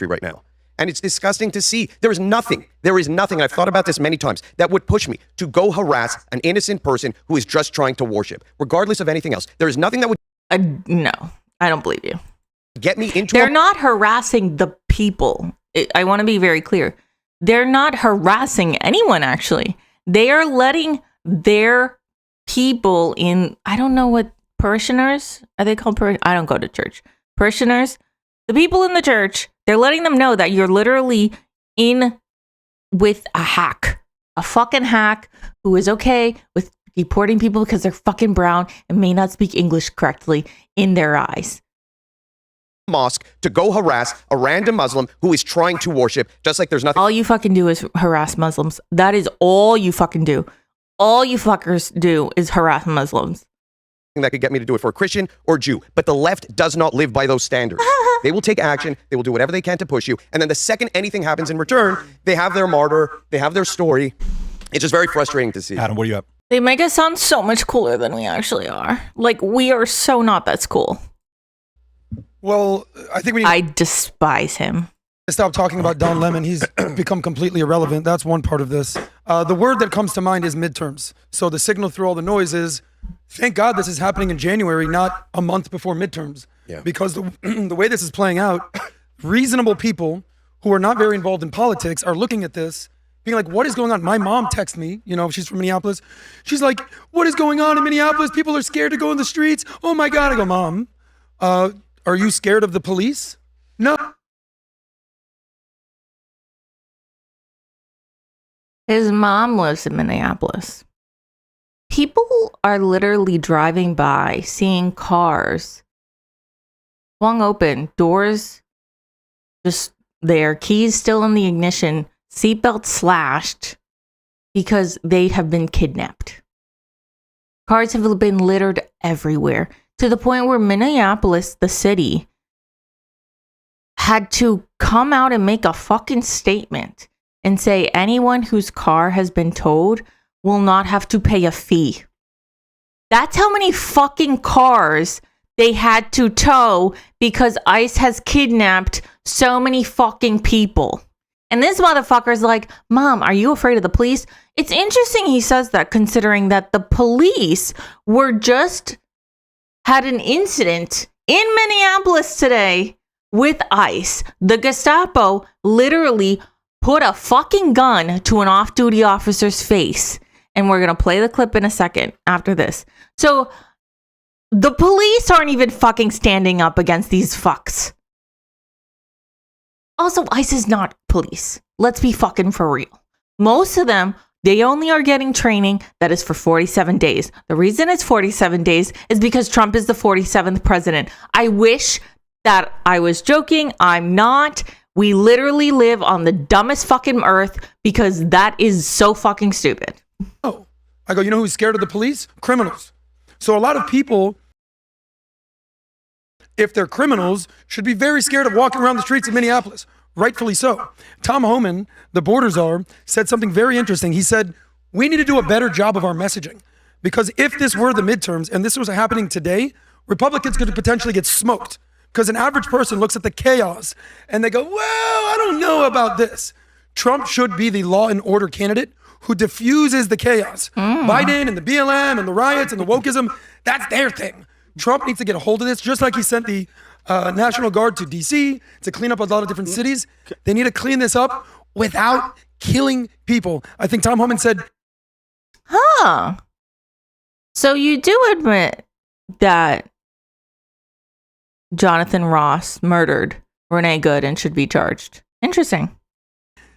Right now. And it's disgusting to see. There is nothing, and I've thought about this many times, that would push me to go harass an innocent person who is just trying to worship, regardless of anything else. There is nothing that would... No, I don't believe you. Get me into... They're not harassing the people. I want to be very clear. They're not harassing anyone, actually. They are letting their people in, I don't know what, parishioners? Are they called I don't go to church. Parishioners? The people in the church, they're letting them know that you're literally in with a hack. A fucking hack who is okay with deporting people because they're fucking brown and may not speak English correctly in their eyes. Mosque to go harass a random Muslim who is trying to worship, just like there's nothing... All you fucking do is harass Muslims. That is all you fucking do. All you fuckers do is harass Muslims. That could get me to do it for a Christian or Jew. But the left does not live by those standards. They will take action. They will do whatever they can to push you. And then the second anything happens in return, they have their martyr. They have their story. It's just very frustrating to see. Adam, what do you have? They make us sound so much cooler than we actually are. Like, we are so not that cool. Well, I think we need I despise him. to stop talking about Don Lemon. He's become completely irrelevant. That's one part of this. The word that comes to mind is midterms. So the signal through all the noise is, thank God this is happening in January, not a month before midterms. Yeah. Because the way this is playing out, reasonable people who are not very involved in politics are looking at this, being like, what is going on? My mom texted me, she's from Minneapolis. She's like, what is going on in Minneapolis? People are scared to go in the streets. Oh my God. I go, Mom, are you scared of the police? No. His mom lives in Minneapolis. People are literally driving by, seeing cars swung open, doors just there, keys still in the ignition, seatbelt slashed because they have been kidnapped. Cars have been littered everywhere to the point where Minneapolis, the city, had to come out and make a fucking statement and say anyone whose car has been towed will not have to pay a fee. That's how many fucking cars they had to tow because ICE has kidnapped so many fucking people. And this motherfucker's like, Mom, are you afraid of the police? It's interesting he says that, considering that the police were just had an incident in Minneapolis today with ICE. The Gestapo literally put a fucking gun to an off-duty officer's face. And we're going to play the clip in a second after this. So the police aren't even fucking standing up against these fucks. Also, ICE is not police. Let's be fucking for real. Most of them, they only are getting training that is for 47 days. The reason it's 47 days is because Trump is the 47th president. I wish that I was joking. I'm not. We literally live on the dumbest fucking earth because that is so fucking stupid. Oh, I go, who's scared of the police? Criminals. So a lot of people, if they're criminals, should be very scared of walking around the streets of Minneapolis. Rightfully so. Tom Homan, the border czar, said something very interesting. He said, we need to do a better job of our messaging. Because if this were the midterms and this was happening today, Republicans could potentially get smoked. Because an average person looks at the chaos and they go, well, I don't know about this. Trump should be the law and order candidate who diffuses the chaos. Biden and the BLM and the riots and the wokeism, that's their thing. Trump needs to get a hold of this, just like he sent the National Guard to D.C. to clean up a lot of different cities. They need to clean this up without killing people. I think Tom Homan said... So you do admit that Jonathan Ross murdered Renee Good and should be charged. Interesting.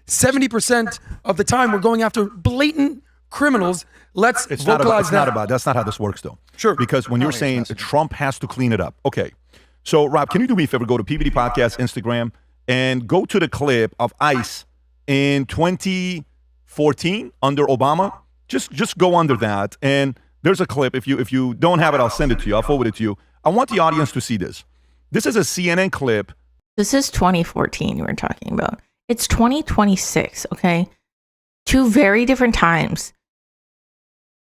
70% of the time we're going after blatant criminals. Let's vocalize that. That's not how this works, though. Sure. Because when you're saying Trump has to clean it up. Okay. So, Rob, can you do me a favor? Go to PBD Podcast Instagram and go to the clip of ICE in 2014 under Obama. Just go under that. And there's a clip. If you don't have it, I'll send it to you. I'll forward it to you. I want the audience to see this. This is a CNN clip. This is 2014 we're talking about. It's 2026, okay? Two very different times.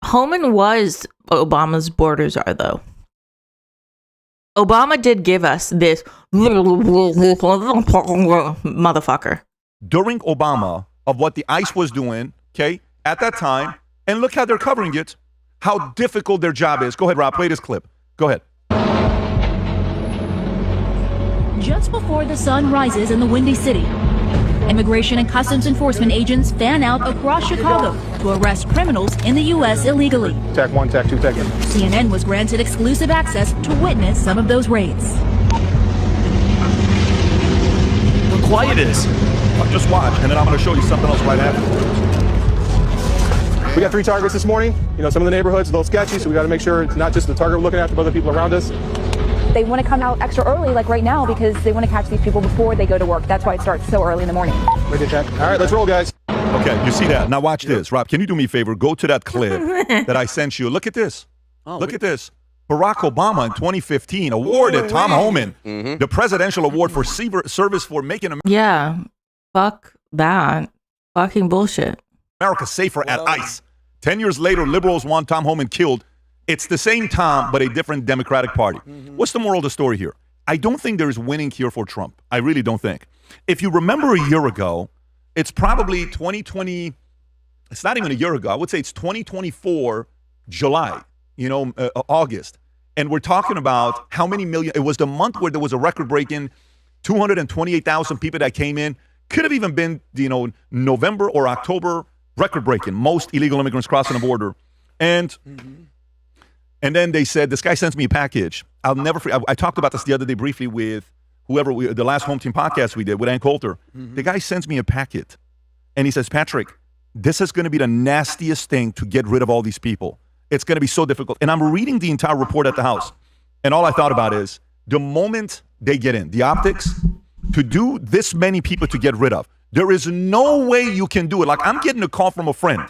Homan was Obama's border czar, though. Obama did give us this motherfucker. During Obama, of what the ICE was doing, okay, at that time, and look how they're covering it, how difficult their job is. Go ahead, Rob, play this clip. Go ahead. Just before the sun rises in the Windy City, Immigration and Customs Enforcement agents fan out across Chicago to arrest criminals in the U.S. illegally. Tac 1, Tac 2, Tac in. CNN was granted exclusive access to witness some of those raids. Look how quiet it is. Just watch, and then I'm going to show you something else right after. We got 3 targets this morning. You know, some of the neighborhoods are a little sketchy, so we got to make sure it's not just the target we're looking at, but other people around us. They want to come out extra early, like right now, because they want to catch these people before they go to work. That's why it starts so early in the morning. Ready to check? All right, let's roll, guys. Okay, you see that? Now watch this. Rob, can you do me a favor? Go to that clip that I sent you. Look at this. Look at this. Barack Obama in 2015 awarded Tom Homan the Presidential Award for Service for Making Yeah, fuck that. Fucking bullshit. America safer at ICE. 10 years later, liberals want Tom Homan killed. It's the same Tom, but a different Democratic Party. What's the moral of the story here? I don't think there is winning here for Trump. I really don't think. If you remember a year ago, it's probably 2020. It's not even a year ago. I would say it's 2024, July, August. And we're talking about how many million. It was the month where there was a record-breaking 228,000 people that came in. Could have even been, November or October, record-breaking. Most illegal immigrants crossing the border. And then they said, this guy sends me a package. I'll never forget. I talked about this the other day briefly with the last Home Team podcast we did with Ann Coulter. The guy sends me a packet. And he says, Patrick, this is going to be the nastiest thing to get rid of all these people. It's going to be so difficult. And I'm reading the entire report at the House. And all I thought about is the moment they get in, the optics, to do this many people to get rid of, there is no way you can do it. Like, I'm getting a call from a friend.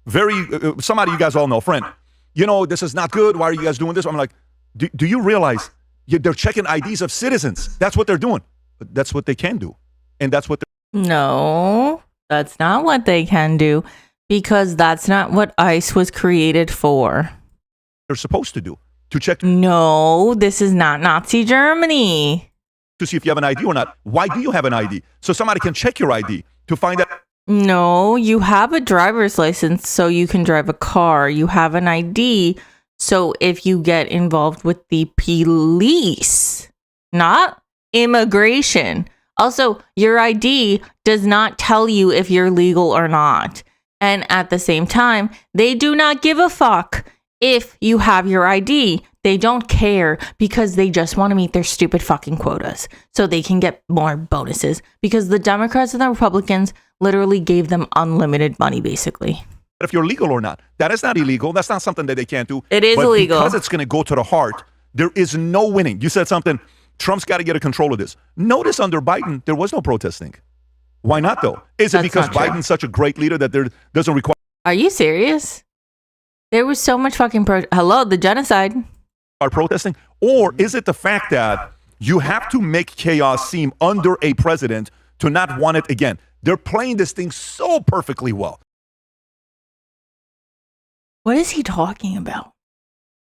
Somebody you guys all know, a friend. This is not good. Why are you guys doing this? I'm like, do you realize they're checking IDs of citizens? That's what they're doing. But that's what they can do. And that's what No, that's not what they can do, because that's not what ICE was created for. They're supposed to do. To check. No, this is not Nazi Germany. To see if you have an ID or not. Why do you have an ID? So somebody can check your ID to find out. No, you have a driver's license so you can drive a car. You have an ID so if you get involved with the police, not immigration. Also, your ID does not tell you if you're legal or not. And at the same time, they do not give a fuck if you have your ID. They don't care because they just want to meet their stupid fucking quotas so they can get more bonuses, because the Democrats and the Republicans literally gave them unlimited money, basically. If you're legal or not. That is not illegal. That's not something that they can't do. It is illegal. Because it's going to go to the heart, there is no winning. You said something, Trump's got to get a control of this. Notice under Biden, there was no protesting. Why not, though? Is it because Biden's such a great leader that there doesn't require... Are you serious? There was so much fucking... the genocide. Are protesting? Or is it the fact that you have to make chaos seem under a president to not want it again? They're playing this thing so perfectly well. What is he talking about?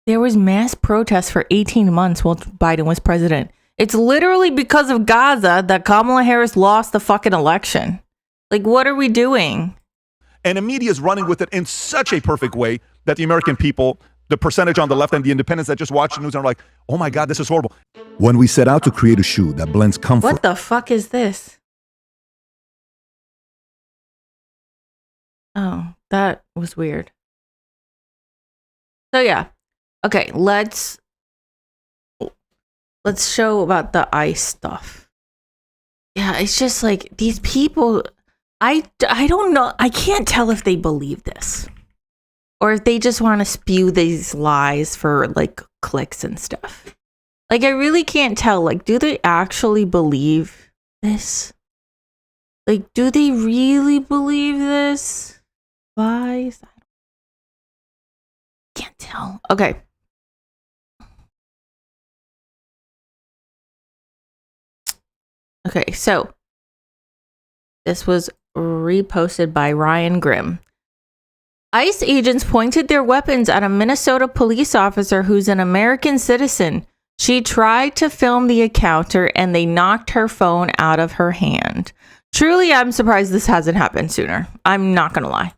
There was mass protests for 18 months while Biden was president. It's literally because of Gaza that Kamala Harris lost the fucking election. Like, what are we doing? And the media is running with it in such a perfect way that the American people, the percentage on the left and the independents that just watch the news are like, oh my God, this is horrible. When we set out to create a shoe that blends comfort. What the fuck is this? Oh, that was weird. So yeah. Okay, let's show about the ICE stuff. Yeah, it's just like these people, I don't know. I can't tell if they believe this or if they just want to spew these lies for like clicks and stuff. Like, I really can't tell. Like, do they actually believe this? Like, do they really believe this? Lies? I can't tell. Okay. Okay, so this was reposted by Ryan Grimm. ICE agents pointed their weapons at a Minnesota police officer who's an American citizen She tried to film the encounter and they knocked her phone out of her hand. Truly, I'm surprised this hasn't happened sooner. I'm not going to lie.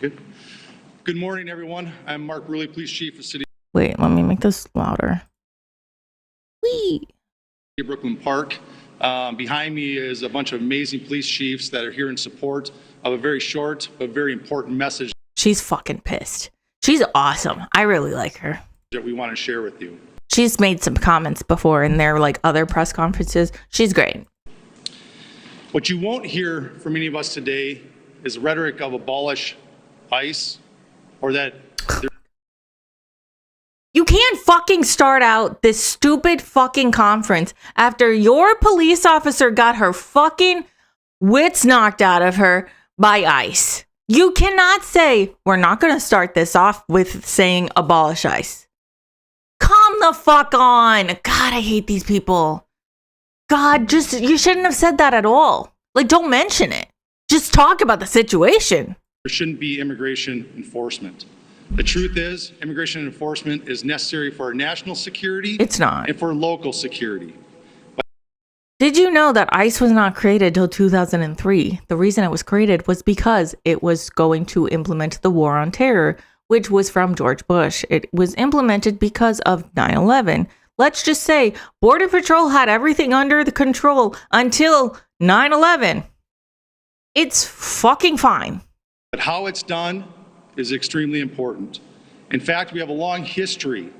Good morning, everyone. I'm Mark Ruley, Police Chief of City Wait, let me make this louder. Whee! of Brooklyn Park. Behind me is a bunch of amazing police chiefs that are here in support of a very short but very important message She's fucking pissed. She's awesome. I really like her. that we want to share with you. She's made some comments before in their like other press conferences. She's great. What you won't hear from any of us today is rhetoric of abolish ICE or that You can't fucking start out this stupid fucking conference after your police officer got her fucking wits knocked out of her by ICE. You cannot say, we're not going to start this off with saying abolish ICE. Come the fuck on. God, I hate these people. God, you shouldn't have said that at all. Like, don't mention it. Just talk about the situation. there shouldn't be immigration enforcement. The truth is, immigration enforcement is necessary for our national security. It's not. And for local security. Did you know that ICE was not created till 2003? The reason it was created was because it was going to implement the war on terror, which was from George Bush. It was implemented because of 9/11. Let's just say Border Patrol had everything under the control until 9/11. It's fucking fine. But how it's done is extremely important. In fact, we have a long history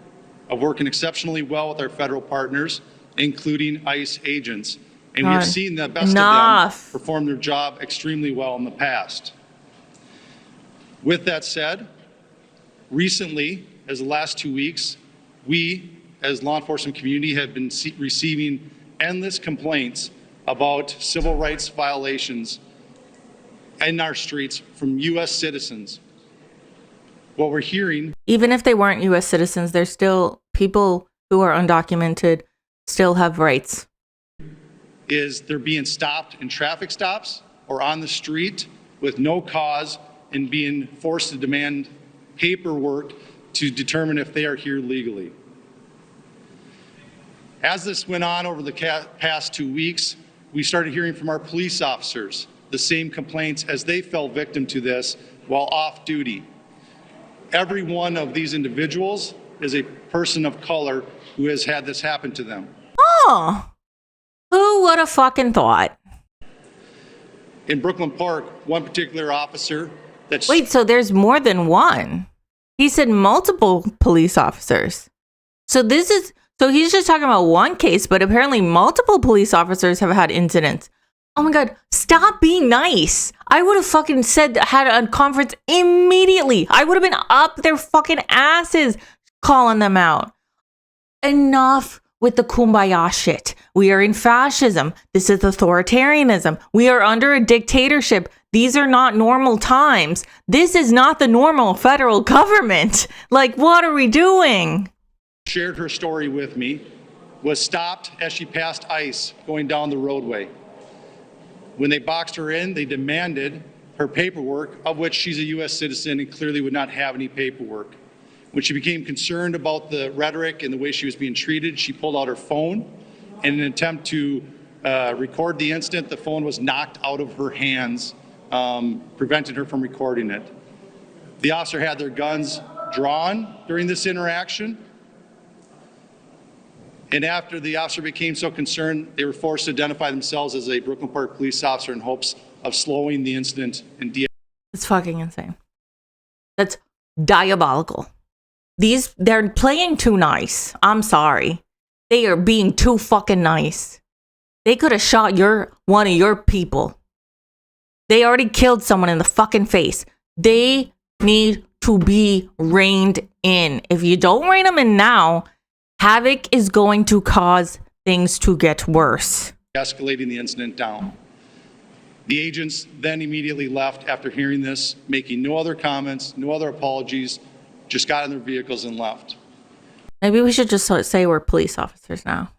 of working exceptionally well with our federal partners, including ICE agents. And we have seen the best of them perform their job extremely well in the past. With that said, recently, as the last 2 weeks, we, as law enforcement community, have been receiving endless complaints about civil rights violations in our streets from U.S. citizens. What we're hearing, even if they weren't U.S. citizens, they're still people who are undocumented, still have rights. is they're being stopped in traffic stops or on the street with no cause and being forced to demand paperwork to determine if they are here legally. As this went on over the past 2 weeks, we started hearing from our police officers the same complaints as they fell victim to this while off duty. Every one of these individuals is a person of color who has had this happen to them. Oh, who would have fucking thought? In Brooklyn Park, one particular officer that's... Wait, so there's more than one? He said multiple police officers. So he's just talking about one case, but apparently multiple police officers have had incidents. Oh my God, stop being nice. I would have fucking had a conference immediately. I would have been up their fucking asses calling them out. Enough with the kumbaya shit. We are in fascism. This is authoritarianism. We are under a dictatorship. These are not normal times. This is not the normal federal government. Like, what are we doing? shared her story with me, was stopped as she passed ICE going down the roadway. When they boxed her in, they demanded her paperwork, of which she's a U.S. citizen and clearly would not have any paperwork. When she became concerned about the rhetoric and the way she was being treated, she pulled out her phone. In an attempt to record the incident, the phone was knocked out of her hands, prevented her from recording it. The officer had their guns drawn during this interaction. And after the officer became so concerned, they were forced to identify themselves as a Brooklyn Park police officer in hopes of slowing the incident and It's fucking insane. That's diabolical. They're playing too nice. I'm sorry. They are being too fucking nice. They could have shot one of your people. They already killed someone in the fucking face. They need to be reined in. If you don't rein them in now, havoc is going to cause things to get worse. escalating the incident down. The agents then immediately left after hearing this, making no other comments, no other apologies, just got in their vehicles and left. Maybe we should just say we're police officers now.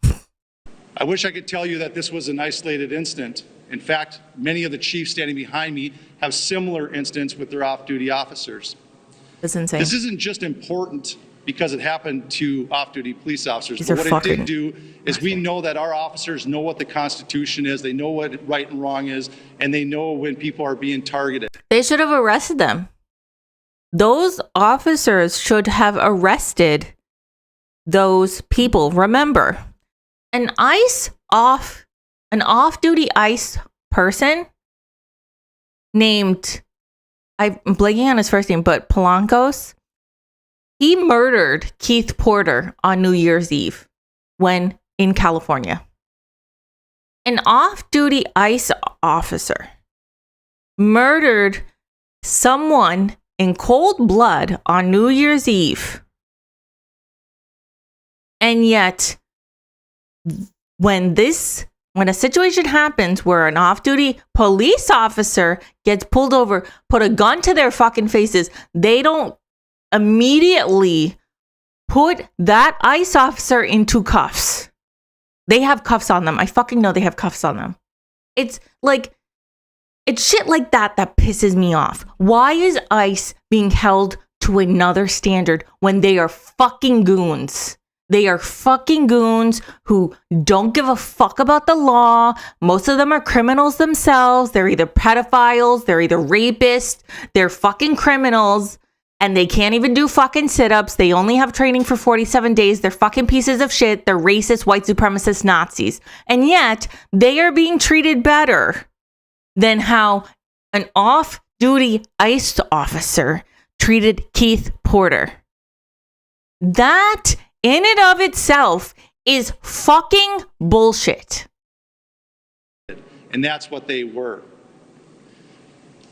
I wish I could tell you that this was an isolated incident. In fact, many of the chiefs standing behind me have similar incidents with their off-duty officers. That's insane. This isn't just important because it happened to off-duty police officers. These But are what it fucking- did do is we know that our officers know what the Constitution is, they know what right and wrong is, and they know when people are being targeted. They should have arrested them. Those officers should have arrested those people. Remember, an off-duty ICE person named, I'm blanking on his first name, but Palancos, he murdered Keith Porter on New Year's Eve when in California. An off-duty ICE officer murdered someone in cold blood on New Year's Eve. And yet, when a situation happens where an off-duty police officer gets pulled over, put a gun to their fucking faces, they don't immediately put that ICE officer into cuffs. They have cuffs on them. I fucking know they have cuffs on them. It's shit like that pisses me off. Why is ICE being held to another standard when they are fucking goons? They are fucking goons who don't give a fuck about the law. Most of them are criminals themselves. They're either pedophiles, they're either rapists, they're fucking criminals, and they can't even do fucking sit-ups. They only have training for 47 days. They're fucking pieces of shit. They're racist, white supremacist Nazis. And yet, they are being treated better than how an off-duty ICE officer treated Keith Porter. That in and of itself is fucking bullshit. And that's what they were.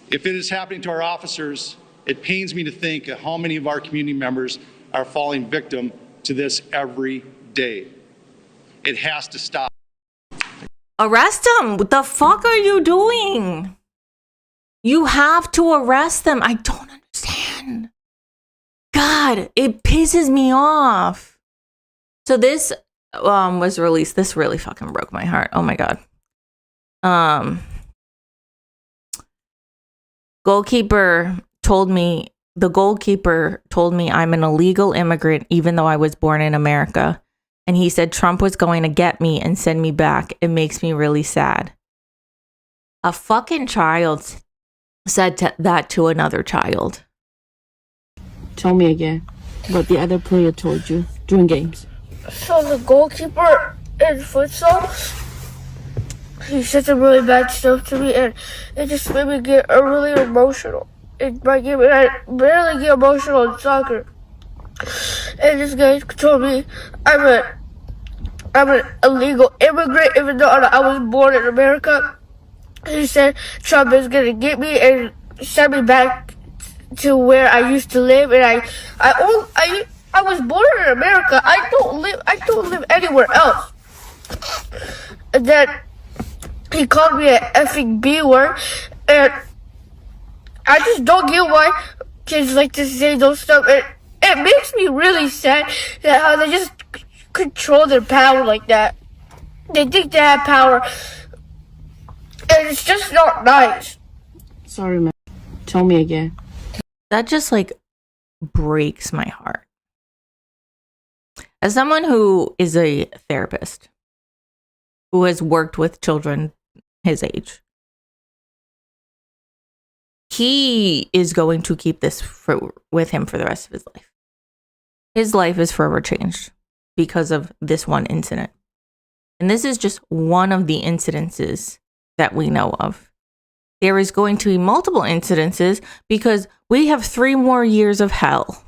If it is happening to our officers, it pains me to think of how many of our community members are falling victim to this every day. It has to stop. Arrest them. What the fuck are you doing? You have to arrest them. I don't understand. God, it pisses me off. So this was released. This really fucking broke my heart. Oh my God. The goalkeeper told me I'm an illegal immigrant even though I was born in America. And he said Trump was going to get me and send me back. It makes me really sad. A fucking child said that to another child. Tell me again what the other player told you during games. So the goalkeeper in futsal, he said some really bad stuff to me, and it just made me get really emotional. In my game, and I barely get emotional in soccer. And this guy told me I'm an illegal immigrant, even though I was born in America. He said Trump is gonna get me and send me back to where I used to live, and I was born in America. I don't live anywhere else. And then he called me an effing B word, and I just don't get why kids like to say those stuff. It makes me really sad that how they just control their power like that. They think they have power, and it's just not nice. Sorry, man. Tell me again. That just breaks my heart. As someone who is a therapist, who has worked with children his age, he is going to keep this with him for the rest of his life. His life is forever changed because of this one incident. And this is just one of the incidences that we know of. There is going to be multiple incidences because we have 3 more years of hell.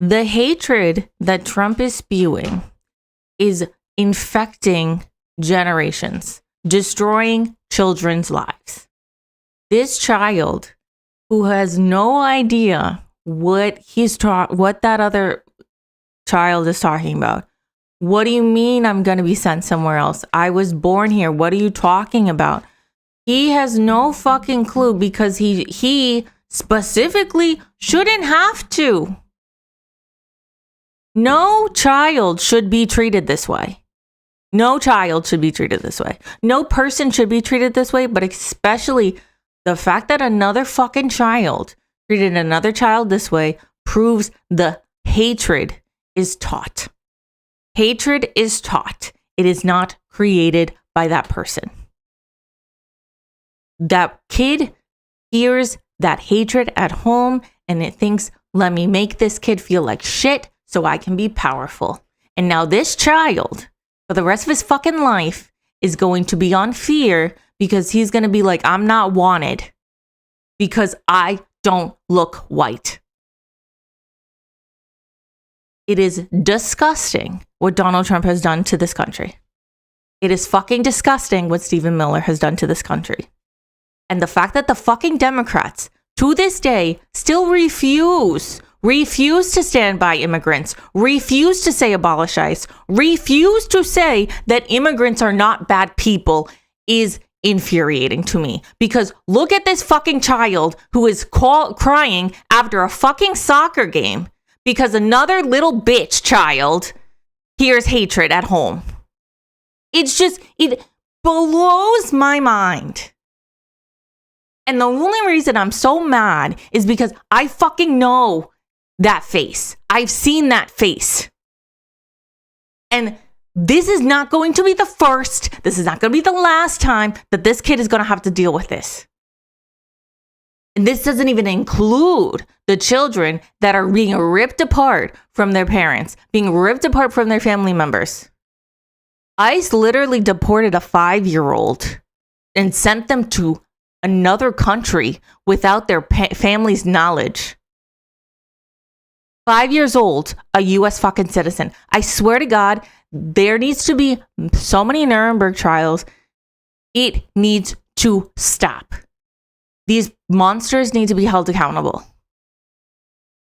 The hatred that Trump is spewing is infecting generations, destroying children's lives. This child who has no idea what that other child is talking about. What do you mean I'm going to be sent somewhere else? I was born here. What are you talking about? He has no fucking clue because he specifically shouldn't have to. No child should be treated this way. No child should be treated this way. No person should be treated this way, but especially the fact that another fucking child treated another child this way proves the hatred is taught. Hatred is taught. It is not created by that person. That kid hears that hatred at home and it thinks, let me make this kid feel like shit so I can be powerful. And now this child, for the rest of his fucking life, is going to be on fear because he's going to be like, I'm not wanted because I don't look white. It is disgusting what Donald Trump has done to this country. It is fucking disgusting what Stephen Miller has done to this country. And the fact that the fucking Democrats, to this day, still refuse to stand by immigrants, refuse to say abolish ICE, refuse to say that immigrants are not bad people is infuriating to me. Because look at this fucking child who is crying after a fucking soccer game because another little bitch child hears hatred at home. It blows my mind. And the only reason I'm so mad is because I fucking know that face. I've seen that face. And this is not going to be the first, this is not going to be the last time that this kid is going to have to deal with this. And this doesn't even include the children that are being ripped apart from their parents, being ripped apart from their family members. ICE literally deported a 5-year-old and sent them to another country without their family's knowledge. 5 years old, a U.S. fucking citizen. I swear to God, there needs to be so many Nuremberg trials. It needs to stop. These monsters need to be held accountable.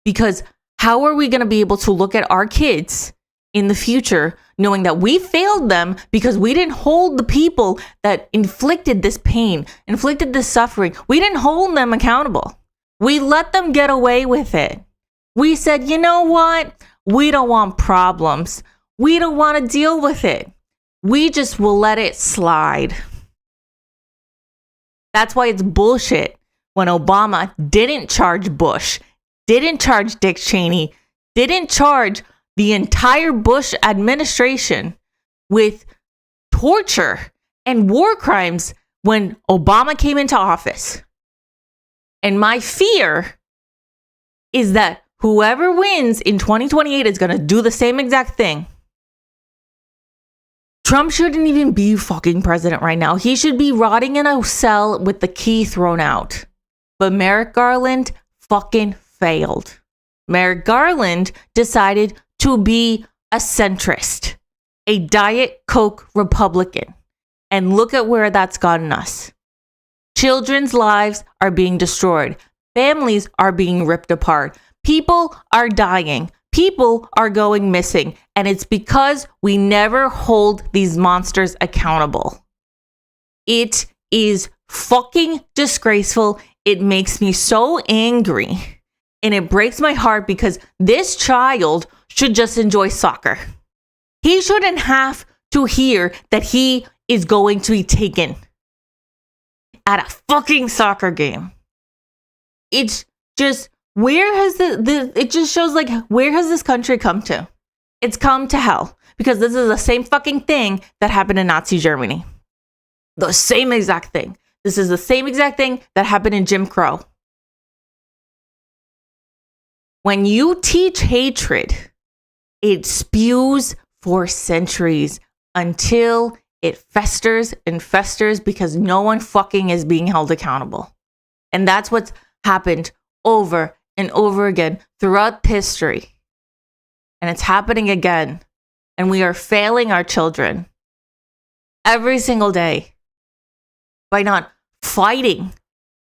Because how are we going to be able to look at our kids in the future knowing that we failed them because we didn't hold the people that inflicted this pain, inflicted this suffering? We didn't hold them accountable. We let them get away with it. We said, you know what? We don't want problems. We don't want to deal with it. We just will let it slide. That's why it's bullshit when Obama didn't charge Bush, didn't charge Dick Cheney, didn't charge the entire Bush administration with torture and war crimes when Obama came into office. And my fear is that whoever wins in 2028 is going to do the same exact thing. Trump shouldn't even be fucking president right now. He should be rotting in a cell with the key thrown out. But Merrick Garland fucking failed. Merrick Garland decided to be a centrist, a Diet Coke Republican. And look at where that's gotten us. Children's lives are being destroyed. Families are being ripped apart. People are dying. People are going missing. And it's because we never hold these monsters accountable. It is fucking disgraceful. It makes me so angry. And it breaks my heart because this child should just enjoy soccer. He shouldn't have to hear that he is going to be taken at a fucking soccer game. It's just, where has it just shows like, where has this country come to? It's come to hell because this is the same fucking thing that happened in Nazi Germany. The same exact thing. This is the same exact thing that happened in Jim Crow. When you teach hatred, it spews for centuries until it festers and festers because no one fucking is being held accountable. And that's what's happened over and over again throughout history. And it's happening again. And we are failing our children every single day by not fighting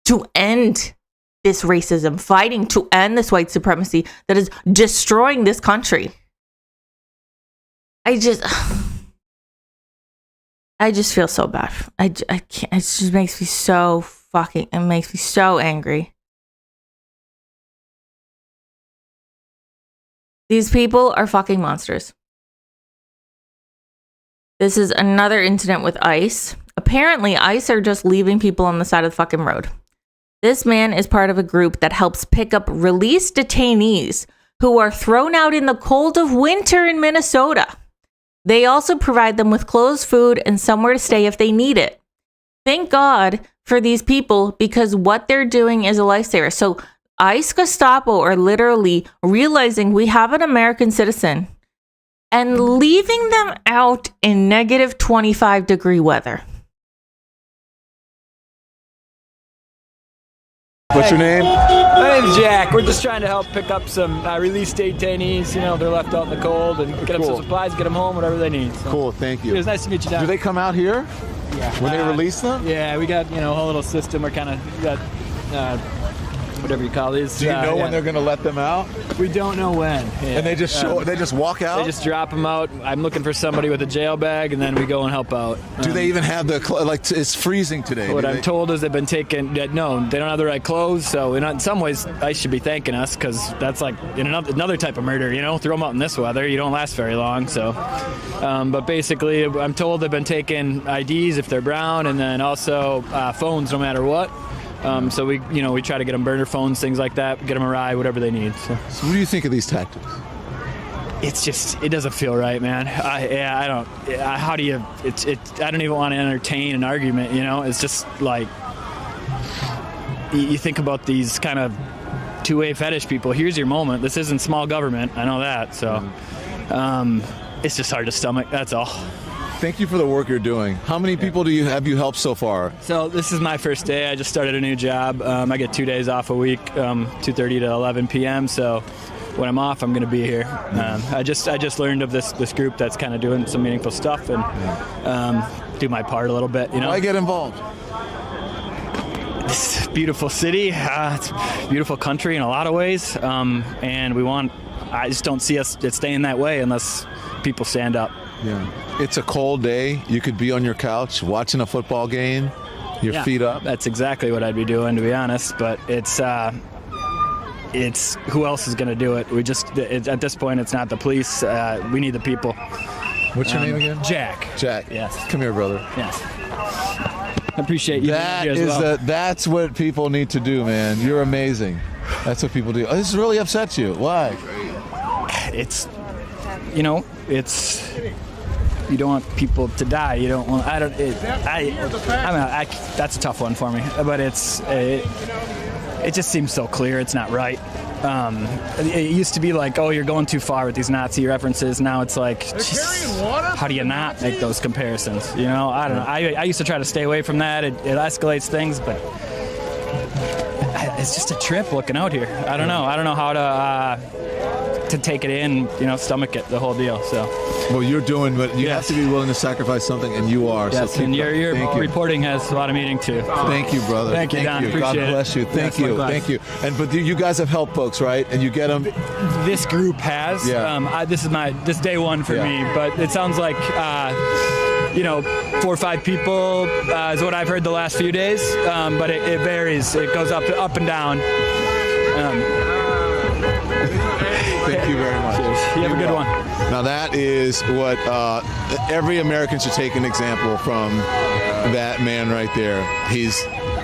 to end this racism, fighting to end this white supremacy that is destroying this country. I just feel so bad. I can't. It just makes me so fucking. It makes me so angry. These people are fucking monsters. This is another incident with ICE. Apparently, ICE are just leaving people on the side of the fucking road. This man is part of a group that helps pick up released detainees who are thrown out in the cold of winter in Minnesota. They also provide them with clothes, food, and somewhere to stay if they need it. Thank God for these people, because what they're doing is a lifesaver. So ICE Gestapo are literally realizing we have an American citizen and leaving them out in negative 25-degree weather. What's your name? My name's Jack. We're just trying to help pick up some released detainees. You know, they're left out in the cold, and get them some supplies, get them home, whatever they need. So. Cool, thank you. It was nice to meet you, Don. Do they come out here? Yeah. When they release them? Yeah, we got, a whole little system. We're kind of got whatever you call these. Do you know when they're going to let them out? We don't know when. Yeah. And they just they just walk out? They just drop them out. I'm looking for somebody with a jail bag, and then we go and help out. Do they even have the it's freezing today? What I'm told is they've been taken. No, they don't have the right clothes. So in some ways, ICE should be thanking us, because that's like another type of murder. Throw them out in this weather, you don't last very long. So, but basically, I'm told they've been taking IDs if they're brown, and then also phones, no matter what. So we try to get them burner phones, things like that, get them a ride, whatever they need. So what do you think of these tactics? It doesn't feel right, man. I don't. How do you? I don't even want to entertain an argument. It's just like you think about these kind of two-way fetish people. Here's your moment. This isn't small government. I know that. So it's just hard to stomach. That's all. Thank you for the work you're doing. How many people have you helped so far? So this is my first day. I just started a new job. I get 2 days off a week, 2:30 to 11 p.m. So when I'm off, I'm going to be here. I just learned of this group that's kind of doing some meaningful stuff, and do my part a little bit. Why get involved? This beautiful city. It's a beautiful country in a lot of ways, and I just don't see us staying that way unless people stand up. Yeah. It's a cold day. You could be on your couch watching a football game, your feet up. That's exactly what I'd be doing, to be honest. But it's who else is going to do it? At this point, it's not the police. We need the people. What's your name again? Jack. Jack. Yes. Come here, brother. Yes. I appreciate you. That's what people need to do, man. You're amazing. That's what people do. Oh, this really upsets you. Why? It's you don't want people to die. You don't want. That's a tough one for me. But it just seems so clear. It's not right. It used to be like, oh, you're going too far with these Nazi references. Now it's like, how do you not make those comparisons? I don't know. I used to try to stay away from that. It escalates things, but it's just a trip looking out here. I don't know. I don't know how to take it in, stomach it, the whole deal. So. Well, you're doing, but you have to be willing to sacrifice something, and you are. Yes, so and your reporting has a lot of meaning too. Thank you, brother. Thank you, Don. God bless you. Thank you. Thank you. And you guys have helped folks, right? And you get them. This group has. Yeah. This is day one for me, but it sounds like 4 or 5 people is what I've heard the last few days. But it varies. It goes up and down. Thank you very much. You have a good one. Now that is what every American should take an example from that man right there.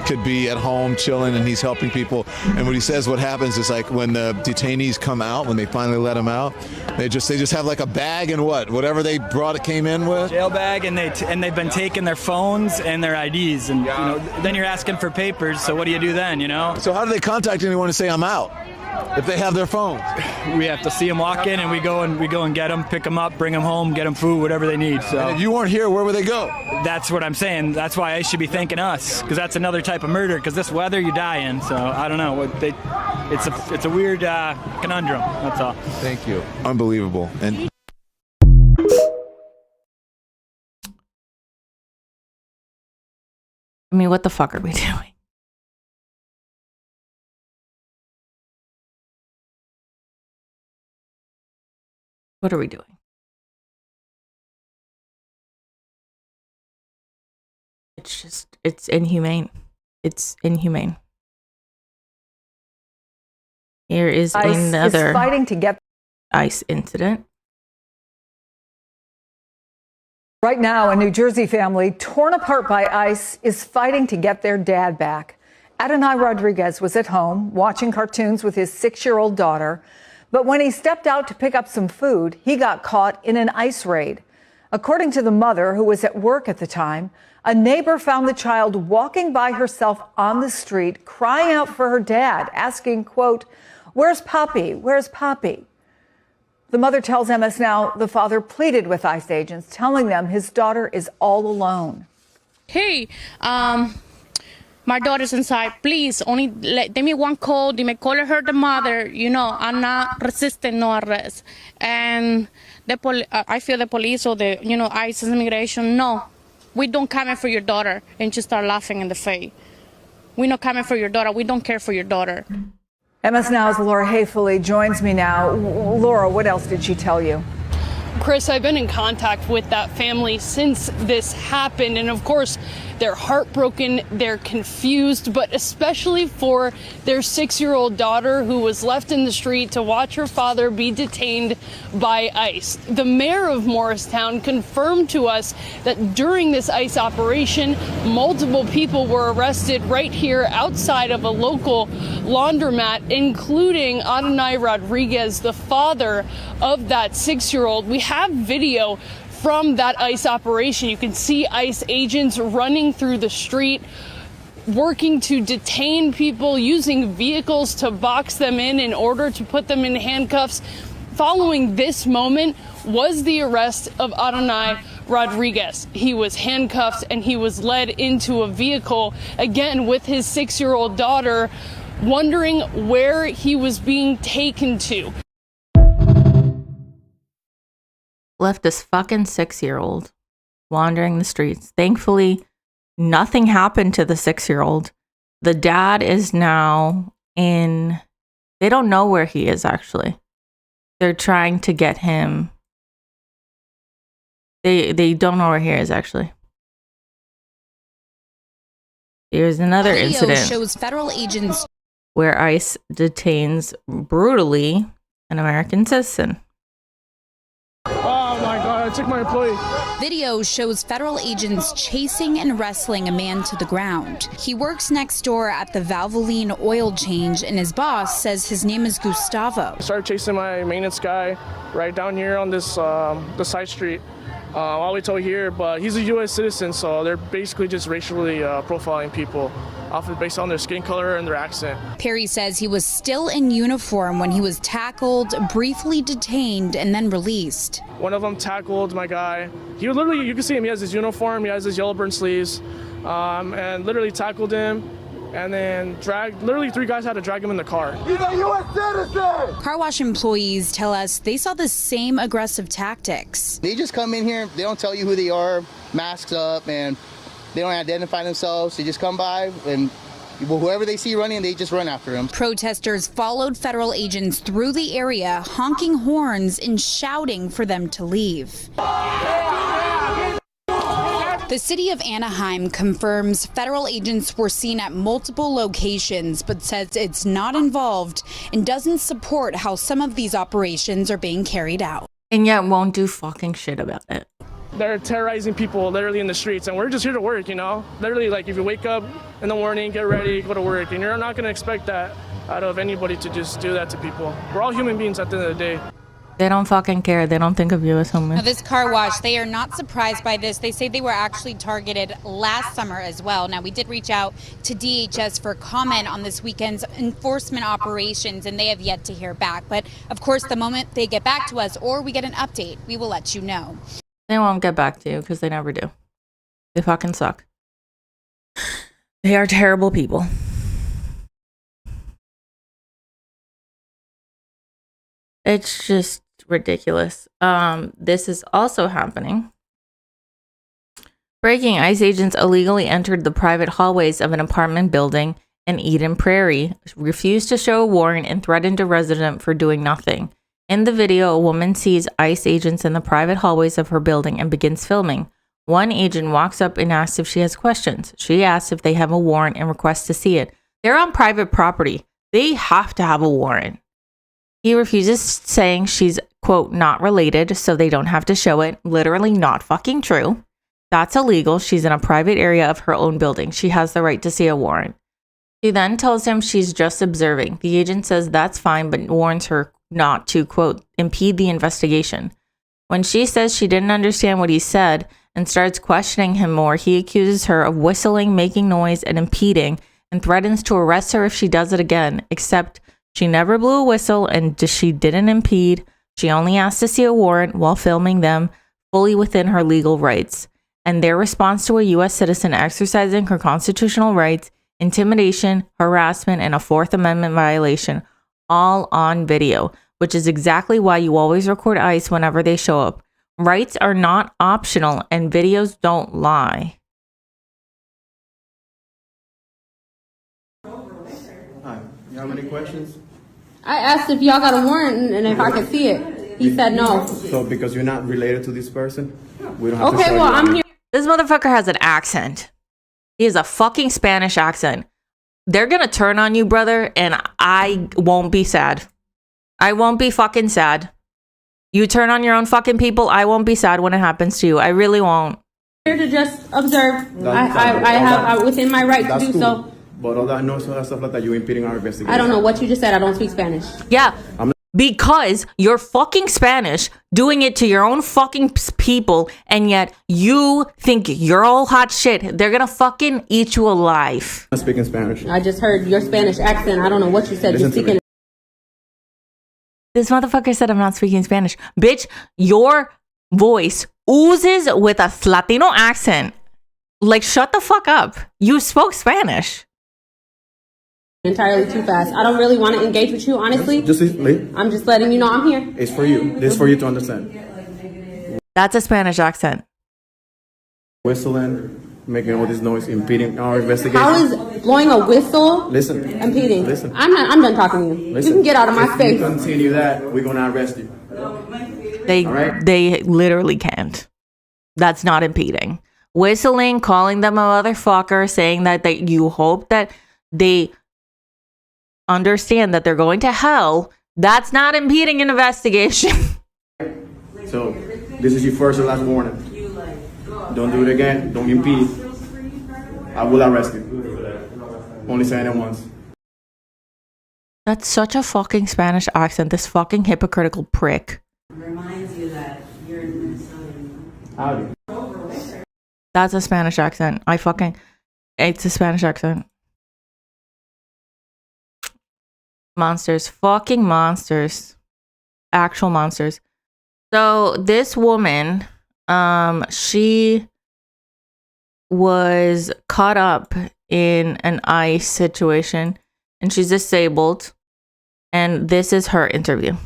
Could be at home chilling, and he's helping people. And what he says, what happens is, like, when the detainees come out, when they finally let them out, they just have like a bag and whatever they came in with. Jail bag, and they've been taking their phones and their IDs, and then you're asking for papers. So what do you do then? So how do they contact anyone to say I'm out? If they have their phones, we have to see them walk in, and we go and get them, pick them up, bring them home, get them food, whatever they need. So and if you weren't here, where would they go? That's what I'm saying. That's why I should be thanking us, because that's another type of murder. Because this weather, you die in. So I don't know. It's a weird conundrum. That's all. Thank you. Unbelievable. And I mean, what the fuck are we doing? What are we doing? It's inhumane. It's inhumane. Here is another fighting to get ICE incident. Right now, a New Jersey family torn apart by ICE is fighting to get their dad back. Adonai Rodriguez was at home watching cartoons with his 6-year-old daughter. But when he stepped out to pick up some food, he got caught in an ICE raid. According to the mother, who was at work at the time, a neighbor found the child walking by herself on the street, crying out for her dad, asking, quote, "Where's Poppy? Where's Poppy?" The mother tells MS Now the father pleaded with ICE agents, telling them his daughter is all alone. Hey, my daughter's inside. Please, only give me one call. They may call her the mother. You know, I'm not resisting no arrest. And I feel the police or the, ICE immigration. No, we don't come in for your daughter. And she start laughing in the face. We're not coming for your daughter. We don't care for your daughter. MS Now's Laura Hayfully joins me now. Laura, what else did she tell you? Chris, I've been in contact with that family since this happened, and of course, they're heartbroken, they're confused, but especially for their 6-year-old daughter who was left in the street to watch her father be detained by ICE. The mayor of Morristown confirmed to us that during this ICE operation, multiple people were arrested right here outside of a local laundromat, including Adonai Rodriguez, the father of that 6-year-old. We have video from that ICE operation. You can see ICE agents running through the street, working to detain people, using vehicles to box them in order to put them in handcuffs. Following this moment was the arrest of Adonai Rodriguez. He was handcuffed and he was led into a vehicle, again with his 6-year-old daughter, wondering where he was being taken to. Left this fucking 6-year-old wandering the streets. Thankfully, nothing happened to the 6-year-old. The dad is now in, they don't know where he is actually. They're trying to get him. They don't know where he is actually. Here's another incident shows federal agents where ICE detains brutally an American citizen. Oh my God, I took my employee. Video shows federal agents chasing and wrestling a man to the ground. He works next door at the Valvoline oil change, and his boss says his name is Gustavo. I started chasing my maintenance guy right down here on this the side street. All the way till here, but he's a U.S. citizen, so they're basically just racially profiling people based on their skin color and their accent. Perry says he was still in uniform when he was tackled, briefly detained, and then released. One of them tackled my guy. He literally, you can see him, he has his uniform, he has his yellow burn sleeves, and literally tackled him. And then literally 3 guys had to drag him in the car. He's a U.S. citizen! Car wash employees tell us they saw the same aggressive tactics. They just come in here, they don't tell you who they are, masks up, and they don't identify themselves. They just come by, and whoever they see running, they just run after them. Protesters followed federal agents through the area, honking horns and shouting for them to leave. The city of Anaheim confirms federal agents were seen at multiple locations, but says it's not involved and doesn't support how some of these operations are being carried out. And yet won't do fucking shit about it. They're terrorizing people literally in the streets, and we're just here to work, Literally, like, if you wake up in the morning, get ready, go to work, and you're not going to expect that out of anybody to just do that to people. We're all human beings at the end of the day. They don't fucking care. They don't think of you as homeless. Now, this car wash, they are not surprised by this. They say they were actually targeted last summer as well. Now, we did reach out to DHS for comment on this weekend's enforcement operations, and they have yet to hear back. But, of course, the moment they get back to us or we get an update, we will let you know. They won't get back to you because they never do. They fucking suck. They are terrible people. It's just ridiculous. This is also happening. Breaking: ICE agents illegally entered the private hallways of an apartment building in Eden Prairie, refused to show a warrant, and threatened a resident for doing nothing. In the video, a woman sees ICE agents in the private hallways of her building and begins filming. One agent walks up and asks if she has questions. She asks if they have a warrant and requests to see it. They're on private property. They have to have a warrant. He refuses, saying she's, quote, not related, so they don't have to show it. Literally not fucking true. That's illegal. She's in a private area of her own building. She has the right to see a warrant. She then tells him she's just observing. The agent says that's fine, but warns her, not to, quote, impede the investigation. When she says she didn't understand what he said and starts questioning him more, he accuses her of whistling, making noise, and impeding, and threatens to arrest her if she does it again, except she never blew a whistle and she didn't impede. She only asked to see a warrant while filming them, fully within her legal rights. And their response to a U.S. citizen exercising her constitutional rights, intimidation, harassment, and a Fourth Amendment violation, all on video, which is exactly why you always record ICE whenever they show up. Rights are not optional, and videos don't lie. Hi, you have any questions? I asked if y'all got a warrant and if I could see it. He said no. So because you're not related to this person, we don't have to Okay, show well, you I'm here. This motherfucker has an accent. He has a fucking Spanish accent. They're gonna turn on you, brother, and I won't be sad. I won't be fucking sad. You turn on your own fucking people, I won't be sad when it happens to you. I really won't. Here to just observe. I have within my right to do so. But all that noise, all that stuff like that, you're impeding our investigation. I don't know what you just said. I don't speak Spanish. Yeah, because you're fucking Spanish, doing it to your own fucking people, and yet you think you're all hot shit. They're gonna fucking eat you alive. I'm speaking Spanish. I just heard your Spanish accent. I don't know what you said. You're speaking. This motherfucker said I'm not speaking Spanish. Bitch, your voice oozes with a Latino accent. Like, shut the fuck up. You spoke Spanish. Entirely too fast. I don't really want to engage with you, honestly. Just leave. I'm just letting you know I'm here. It's for you. This is for you to understand. That's a Spanish accent. Whistling, making all this noise, impeding our investigation. How is blowing a whistle Listen. impeding? Listen. I'm done talking to you. Listen. You can get out of my If space. you continue that, we're gonna arrest you. They literally can't. That's not impeding. Whistling, calling them a motherfucker, saying that you hope that they understand that they're going to hell, that's not impeding an investigation. So, this is your first and last warning. Don't do it again. Don't impede. I will arrest you. Only saying it once. That's such a fucking Spanish accent, this fucking hypocritical prick. Reminds you that you're in Minnesota. Howdy. That's a Spanish accent. It's a Spanish accent. Monsters. Fucking monsters. Actual monsters. So this woman, she was caught up in an ICE situation and she's disabled. And this is her interview.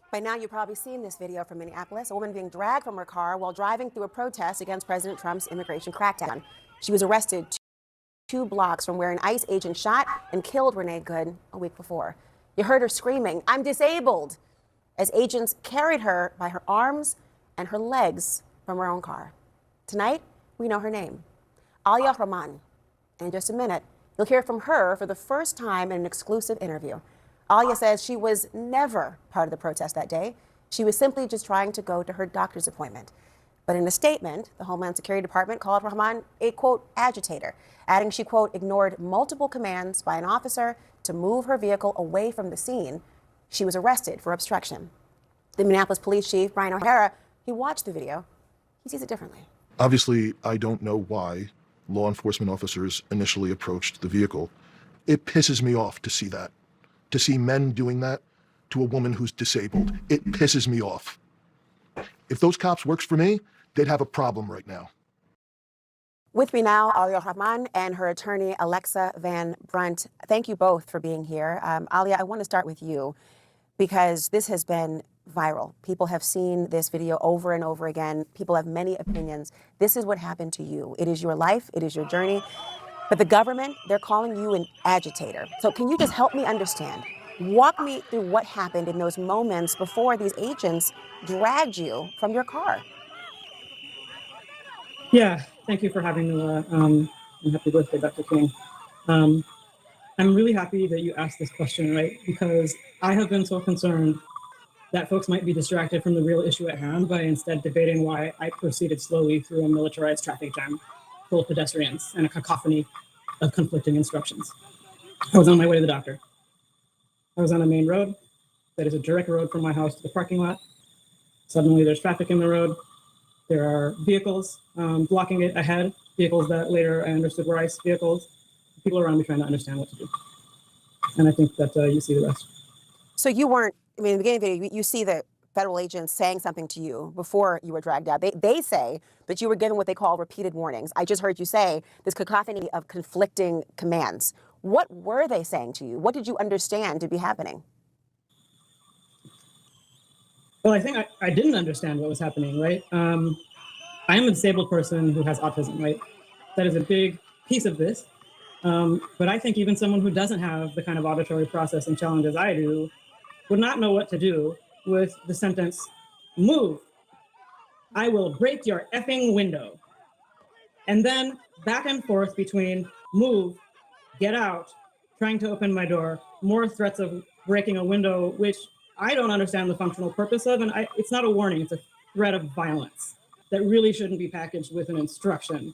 By now, you've probably seen this video from Minneapolis, a woman being dragged from her car while driving through a protest against President Trump's immigration crackdown. She was arrested 2 blocks from where an ICE agent shot and killed Renee Good a week before. You heard her screaming, "I'm disabled," as agents carried her by her arms and her legs from her own car. Tonight, we know her name, Alia Rahman. In just a minute, you'll hear from her for the first time in an exclusive interview. Alia says she was never part of the protest that day. She was simply just trying to go to her doctor's appointment. But in a statement, the Homeland Security Department called Rahman a, quote, agitator, adding she, quote, ignored multiple commands by an officer to move her vehicle away from the scene. She was arrested for obstruction. The Minneapolis Police Chief, Brian O'Hara, he watched the video. He sees it differently. Obviously, I don't know why law enforcement officers initially approached the vehicle. It pisses me off to see that. To see men doing that to a woman who's disabled. It pisses me off. If those cops works for me, they'd have a problem right now. With me now, Alia Rahman and her attorney, Alexa Van Brunt. Thank you both for being here. Alia, I want to start with you because this has been viral. People have seen this video over and over again. People have many opinions. This is what happened to you. It is your life. It is your journey. But the government, they're calling you an agitator. So can you just help me understand? Walk me through what happened in those moments before these agents dragged you from your car. Yeah, thank you for having me, and happy birthday, Dr. King. I'm really happy that you asked this question, right? Because I have been so concerned that folks might be distracted from the real issue at hand by instead debating why I proceeded slowly through a militarized traffic jam full of pedestrians and a cacophony of conflicting instructions. I was on my way to the doctor. I was on a main road that is a direct road from my house to the parking lot. Suddenly there's traffic in the road. There are vehicles blocking it ahead, vehicles that later I understood were ICE vehicles. People around me trying to understand what to do. And I think that you see the rest. So you weren't, I mean, in the beginning of the video, you see the federal agents saying something to you before you were dragged out. They say that you were given what they call repeated warnings. I just heard you say this cacophony of conflicting commands. What were they saying to you? What did you understand to be happening? Well, I think I didn't understand what was happening, right? I am a disabled person who has autism, right? That is a big piece of this. But I think even someone who doesn't have the kind of auditory processing challenges I do would not know what to do with the sentence, move, I will break your effing window. And then back and forth between move, get out, trying to open my door, more threats of breaking a window, which I don't understand the functional purpose of, and it's not a warning, it's a threat of violence that really shouldn't be packaged with an instruction.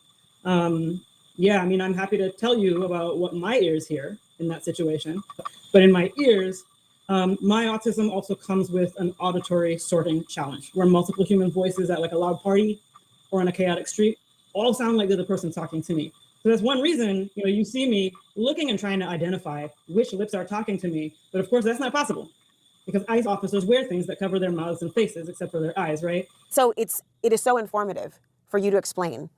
Yeah, I mean, I'm happy to tell you about what my ears hear in that situation, but in my ears, my autism also comes with an auditory sorting challenge, where multiple human voices at like a loud party or on a chaotic street all sound like they're the person talking to me. So that's one reason, you see me looking and trying to identify which lips are talking to me, but of course that's not possible because ICE officers wear things that cover their mouths and faces except for their eyes, right? So it is so informative for you to explain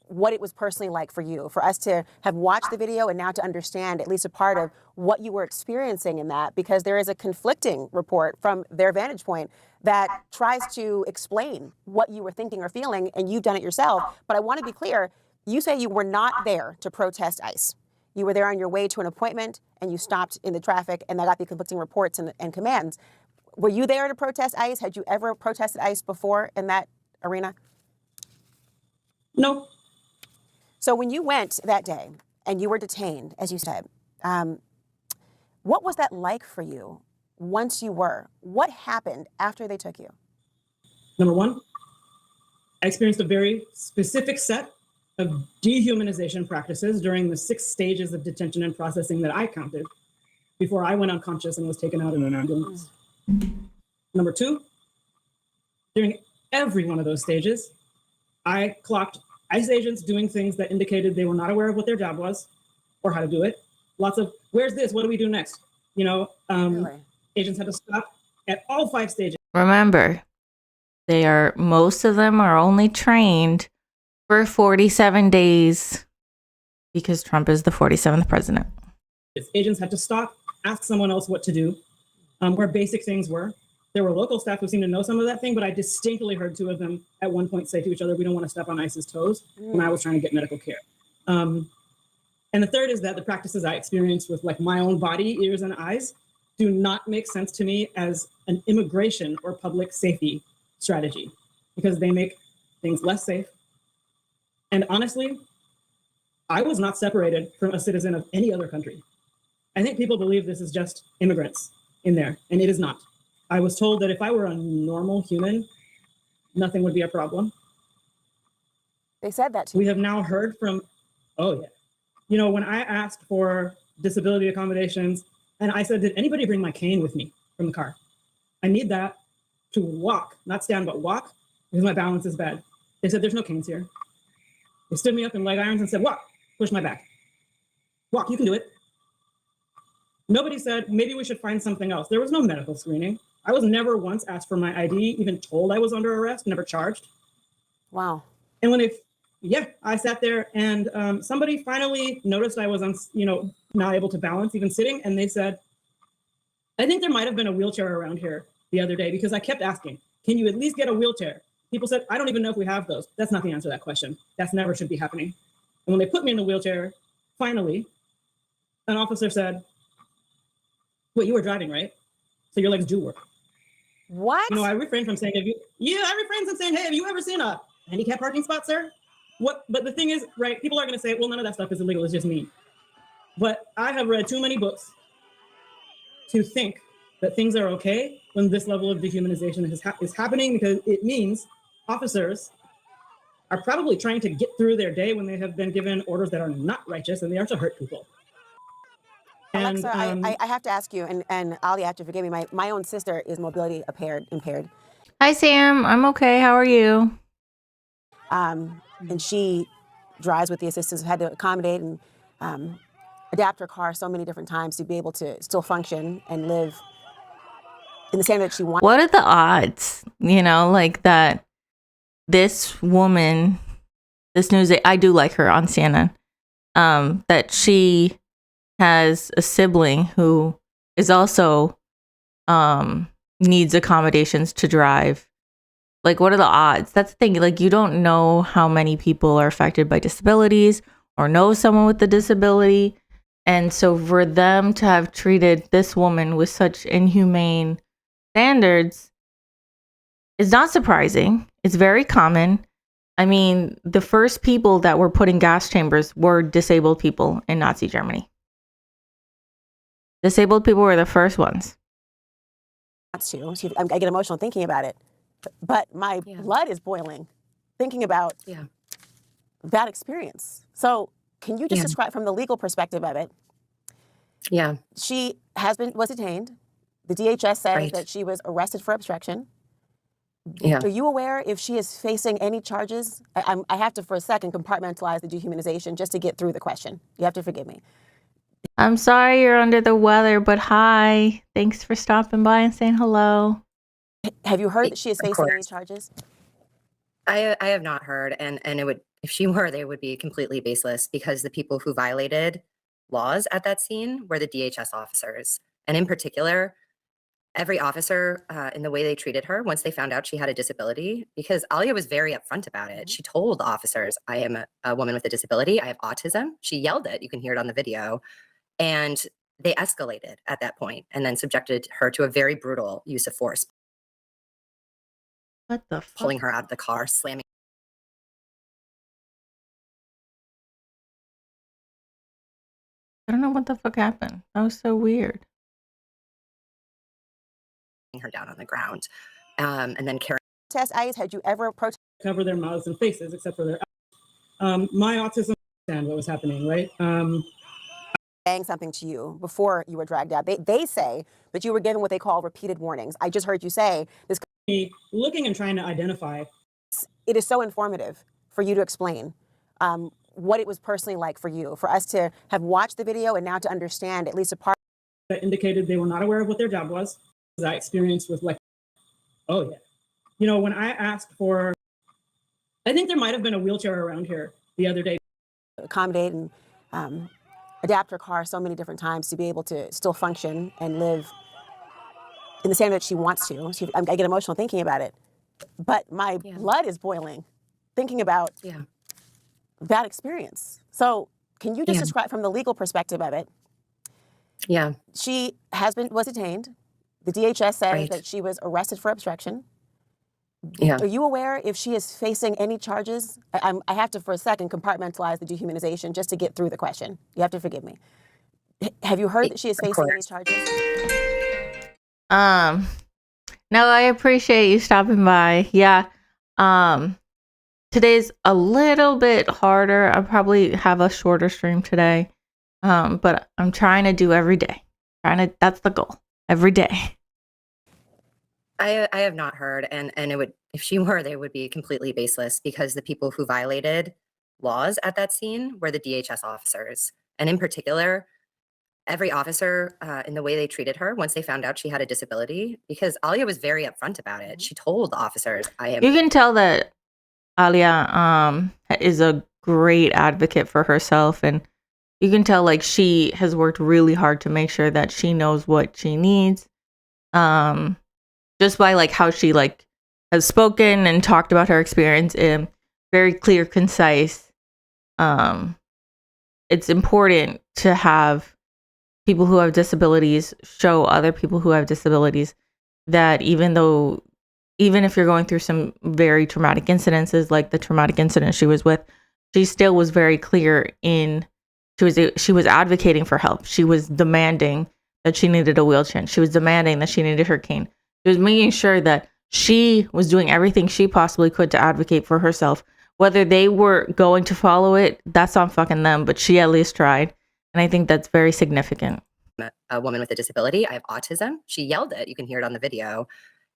what it was personally like for you, for us to have watched the video and now to understand at least a part of what you were experiencing in that, because there is a conflicting report from their vantage point that tries to explain what you were thinking or feeling, and you've done it yourself. But I want to be clear, you say you were not there to protest ICE. You were there on your way to an appointment and you stopped in the traffic and that got the conflicting reports and commands. Were you there to protest ICE? Had you ever protested ICE before in that arena? No. So when you went that day and you were detained, as you said, what was that like for you once you were? What happened after they took you? Number one, I experienced a very specific set of dehumanization practices during the 6 stages of detention and processing that I counted before I went unconscious and was taken out in an ambulance. Number two, during every one of those stages, I clocked ICE agents doing things that indicated they were not aware of what their job was or how to do it. Lots of, where's this? What do we do next? Really? Agents had to stop at all 5 stages. Remember, most of them are only trained for 47 days because Trump is the 47th president. Agents had to stop, ask someone else what to do, where basic things were. There were local staff who seemed to know some of that thing, but I distinctly heard 2 of them at one point say to each other, we don't want to step on ICE's toes, when I was trying to get medical care. And the third is that the practices I experienced with like my own body, ears, and eyes do not make sense to me as an immigration or public safety strategy, because they make things less safe. And honestly, I was not separated from a citizen of any other country. I think people believe this is just immigrants in there, and it is not. I was told that if I were a normal human, nothing would be a problem. They said that to me. We have now heard from, oh yeah. When I asked for disability accommodations, and I said, did anybody bring my cane with me from the car? I need that to walk, not stand, but walk, because my balance is bad. They said, there's no canes here. They stood me up in leg irons and said, walk, push my back. Walk, you can do it. Nobody said, maybe we should find something else. There was no medical screening. I was never once asked for my ID, even told I was under arrest, never charged. Wow. And when I sat there and somebody finally noticed I was, not able to balance, even sitting. And they said, I think there might've been a wheelchair around here the other day, because I kept asking, can you at least get a wheelchair? People said, I don't even know if we have those. That's not the answer to that question. That's never should be happening. And when they put me in the wheelchair, finally, an officer said, wait, you were driving, right? So your legs do work. What? I refrained from saying, hey, have you ever seen a handicap parking spot, sir? But the thing is, right, people are going to say, well, none of that stuff is illegal, it's just me. But I have read too many books to think that things are okay when this level of dehumanization is happening, because it means officers are probably trying to get through their day when they have been given orders that are not righteous and they are to hurt people. Alexa, I have to ask you, and Ali, you have to forgive me, my own sister is mobility impaired. Hi, Sam. I'm okay. How are you? And she drives with the assistance, had to accommodate and adapt her car so many different times to be able to still function and live in the standard that she wants. What are the odds, like that this woman, this news, I do like her on CNN, that she has a sibling who is also needs accommodations to drive. Like, what are the odds? That's the thing. Like, you don't know how many people are affected by disabilities or know someone with a disability. And so for them to have treated this woman with such inhumane standards is not surprising. It's very common. I mean, the first people that were put in gas chambers were disabled people in Nazi Germany. Disabled people were the first ones. I get emotional thinking about it. But my blood is boiling thinking about that experience. So can you just describe from the legal perspective of it? Yeah. She was detained. The DHS says that she was arrested for obstruction. Yeah. Are you aware if she is facing any charges? I have to, for a second, compartmentalize the dehumanization just to get through the question. You have to forgive me. I'm sorry you're under the weather, but hi. Thanks for stopping by and saying hello. Have you heard that she is facing any charges? I have not heard, and it would, if she were, they would be completely baseless, because the people who violated laws at that scene were the DHS officers. And in particular, every officer in the way they treated her once they found out she had a disability, because Alia was very upfront about it. She told the officers, I am a woman with a disability. I have autism. She yelled it. You can hear it on the video. And they escalated at that point and then subjected her to a very brutal use of force. What the fuck? Pulling her out of the car, slamming I don't know what the fuck happened. That was so weird. her down on the ground. And then carrying. Test ICE, had you ever approached? Cover their mouths and faces except for their eyes. My autism understand what was happening, right? Saying something to you before you were dragged out. They say that you were given what they call repeated warnings. I just heard you say this. Looking and trying to identify. It is so informative for you to explain what it was personally like for you, for us to have watched the video and now to understand at least a part. That indicated they were not aware of what their job was. I experienced with oh yeah. When I asked for, I think there might have been a wheelchair around here the other day. Accommodate and adapt her car so many different times to be able to still function and live in the standard that she wants to. I get emotional thinking about it. But my blood is boiling thinking about that experience. So can you just describe from the legal perspective of it? Yeah. She was detained. The DHS says that she was arrested for obstruction. Yeah. Are you aware if she is facing any charges? I have to, for a second, compartmentalize the dehumanization just to get through the question. You have to forgive me. Have you heard that she is facing any charges? No, I appreciate you stopping by. Yeah. Today's a little bit harder. I'll probably have a shorter stream today. But I'm trying to do every day. That's the goal. Every day. I have not heard, and it would, if she were, they would be completely baseless, because the people who violated laws at that scene were the DHS officers. And in particular, every officer in the way they treated her once they found out she had a disability, because Alia was very upfront about it. She told the officers, You can tell that Alia is a great advocate for herself, and you can tell she has worked really hard to make sure that she knows what she needs. Just by how she has spoken and talked about her experience in very clear, concise. It's important to have people who have disabilities show other people who have disabilities that even if you're going through some very traumatic incidences, like the traumatic incident she was with, she still was very clear she was advocating for help. She was demanding that she needed a wheelchair. She was demanding that she needed her cane. She was making sure that she was doing everything she possibly could to advocate for herself. Whether they were going to follow it, that's on fucking them, but she at least tried. And I think that's very significant. A woman with a disability. I have autism. She yelled it. You can hear it on the video.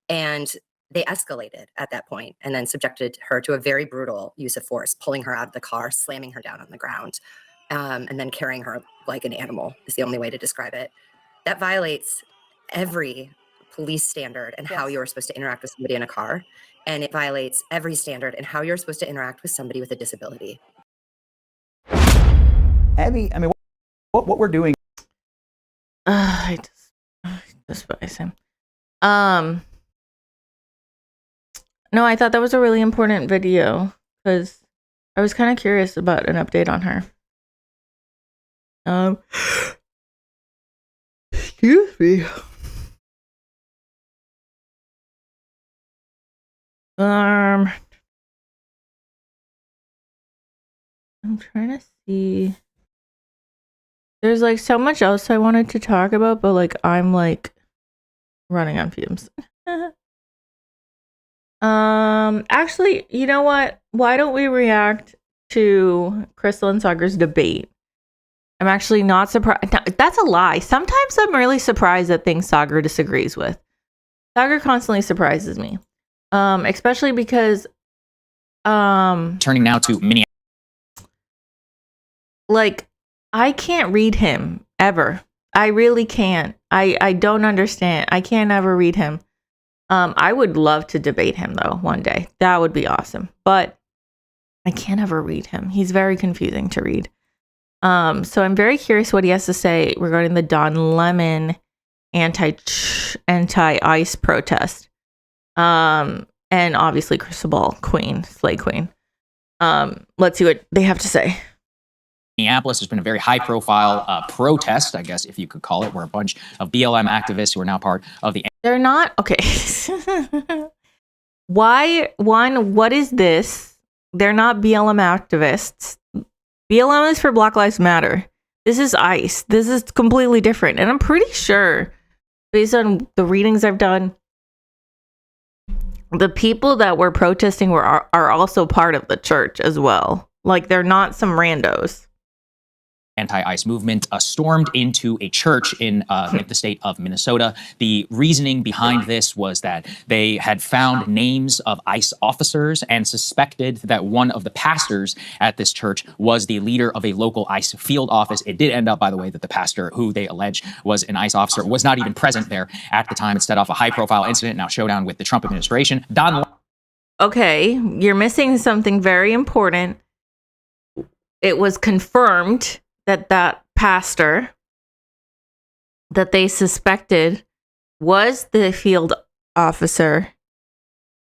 And they escalated at that point and then subjected her to a very brutal use of force, pulling her out of the car, slamming her down on the ground, and then carrying her like an animal is the only way to describe it. That violates every police standard and how you're supposed to interact with somebody in a car. And it violates every standard and how you're supposed to interact with somebody with a disability. Abby, I mean, what we're doing. I despise him. No, I thought that was a really important video because I was kind of curious about an update on her. Excuse me. I'm trying to see. There's like so much else I wanted to talk about, but like I'm like running on fumes. Actually, you know what? Why don't we react to Crystal and Sagar's debate? I'm actually not surprised. That's a lie. Sometimes I'm really surprised at things Sagar disagrees with. Sagar constantly surprises me. Especially because turning now to Minneapolis. Like, I can't read him ever. I really can't. I don't understand. I can't ever read him. I would love to debate him though one day. That would be awesome. But I can't ever read him. He's very confusing to read. So I'm very curious what he has to say regarding the Don Lemon anti-ICE protest. And obviously Cristobal Queen, Slay Queen. Let's see what they have to say. Minneapolis, there's been a very high-profile protest, I guess, if you could call it, where a bunch of BLM activists who are now part of the... They're not... Okay. Why? One, what is this? They're not BLM activists. BLM is for Black Lives Matter. This is ICE. This is completely different. And I'm pretty sure, based on the readings I've done, the people that were protesting are also part of the church as well. Like, they're not some randos. Anti-ICE movement stormed into a church in the state of Minnesota. The reasoning behind this was that they had found names of ICE officers and suspected that one of the pastors at this church was the leader of a local ICE field office. It did end up, by the way, that the pastor, who they allege was an ICE officer, was not even present there at the time. It set off a high-profile incident, now showdown with the Trump administration. Okay, you're missing something very important. It was confirmed that pastor that they suspected was the field officer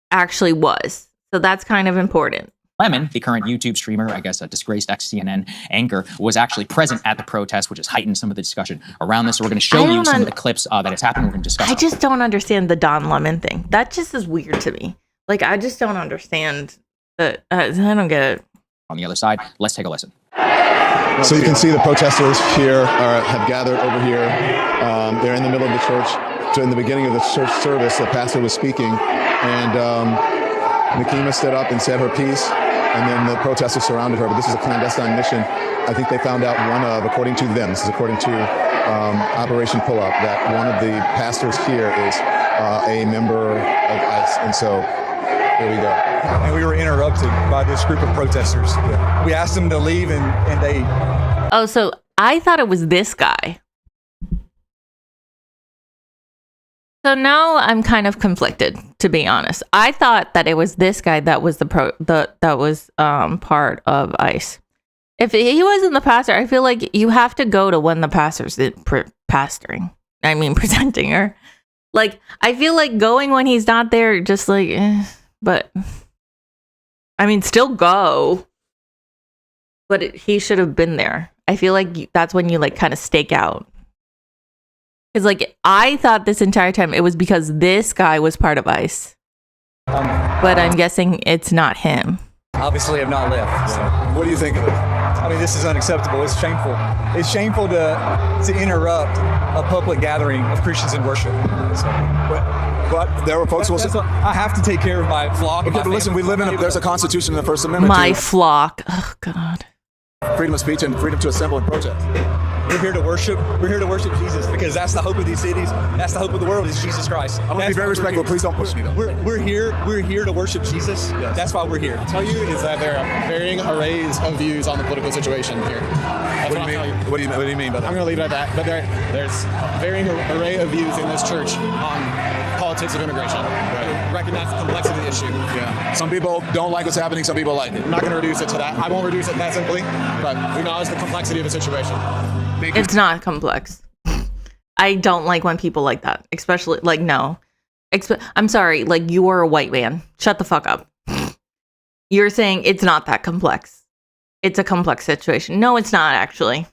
actually was. So that's kind of important. Lemon, the current YouTube streamer, I guess a disgraced ex-CNN anchor, was actually present at the protest, which has heightened some of the discussion around this. So we're going to show you some of the clips that has happened. We're going to discuss. I just don't understand the Don Lemon thing. That just is weird to me. Like, I just don't understand that. I don't get it. On the other side, let's take a listen. So you can see the protesters here have gathered over here. They're in the middle of the church. So in the beginning of the church service, the pastor was speaking, and Nikema stood up and said her piece, and then the protesters surrounded her. But this is a clandestine mission. I think they found out according to them, this is according to Operation Pull Up, that one of the pastors here is a member of ICE, and so here we go. And we were interrupted by this group of protesters. Yeah. We asked them to leave, and they... Oh, so I thought it was this guy. So now I'm kind of conflicted, to be honest. I thought that it was this guy that was part of ICE. If he wasn't the pastor, I feel like you have to go to when the pastor's pastoring. I mean, presenting her. Like, I feel like going when he's not there, just like... But, I mean, still go. But he should have been there. I feel like that's when you, like, kind of stake out. Because, like, I thought this entire time it was because this guy was part of ICE. But I'm guessing it's not him. obviously have not left. So. What do you think of it? I mean, this is unacceptable. It's shameful. It's shameful to interrupt a public gathering of Christians in worship. So, but there were folks who will say, I have to take care of my flock. Okay, but listen, we live in there's a constitution in the First Amendment. My flock. Oh, God. Freedom of speech and freedom to assemble and protest. We're here to worship. We're here to worship Jesus because that's the hope of these cities. That's the hope of the world is Jesus Christ. I'm going to be very respectful. Please don't push me, though. We're here to worship Jesus. Yes. That's why we're here. I'll tell you is that there are varying arrays of views on the political situation here. What do you mean? What do you mean by that? I'm going to leave it at that. But there's a varying array of views in this church on politics of immigration. Right. Recognize the complexity of the issue. Yeah. Some people don't like what's happening. Some people like it. I'm not going to reduce it to that. I won't reduce it that simply, but we acknowledge the complexity of the situation. It's not complex. I don't like when people like that, especially like no. I'm sorry, like you are a white man. Shut the fuck up. You're saying it's not that complex. It's a complex situation. No, it's not actually.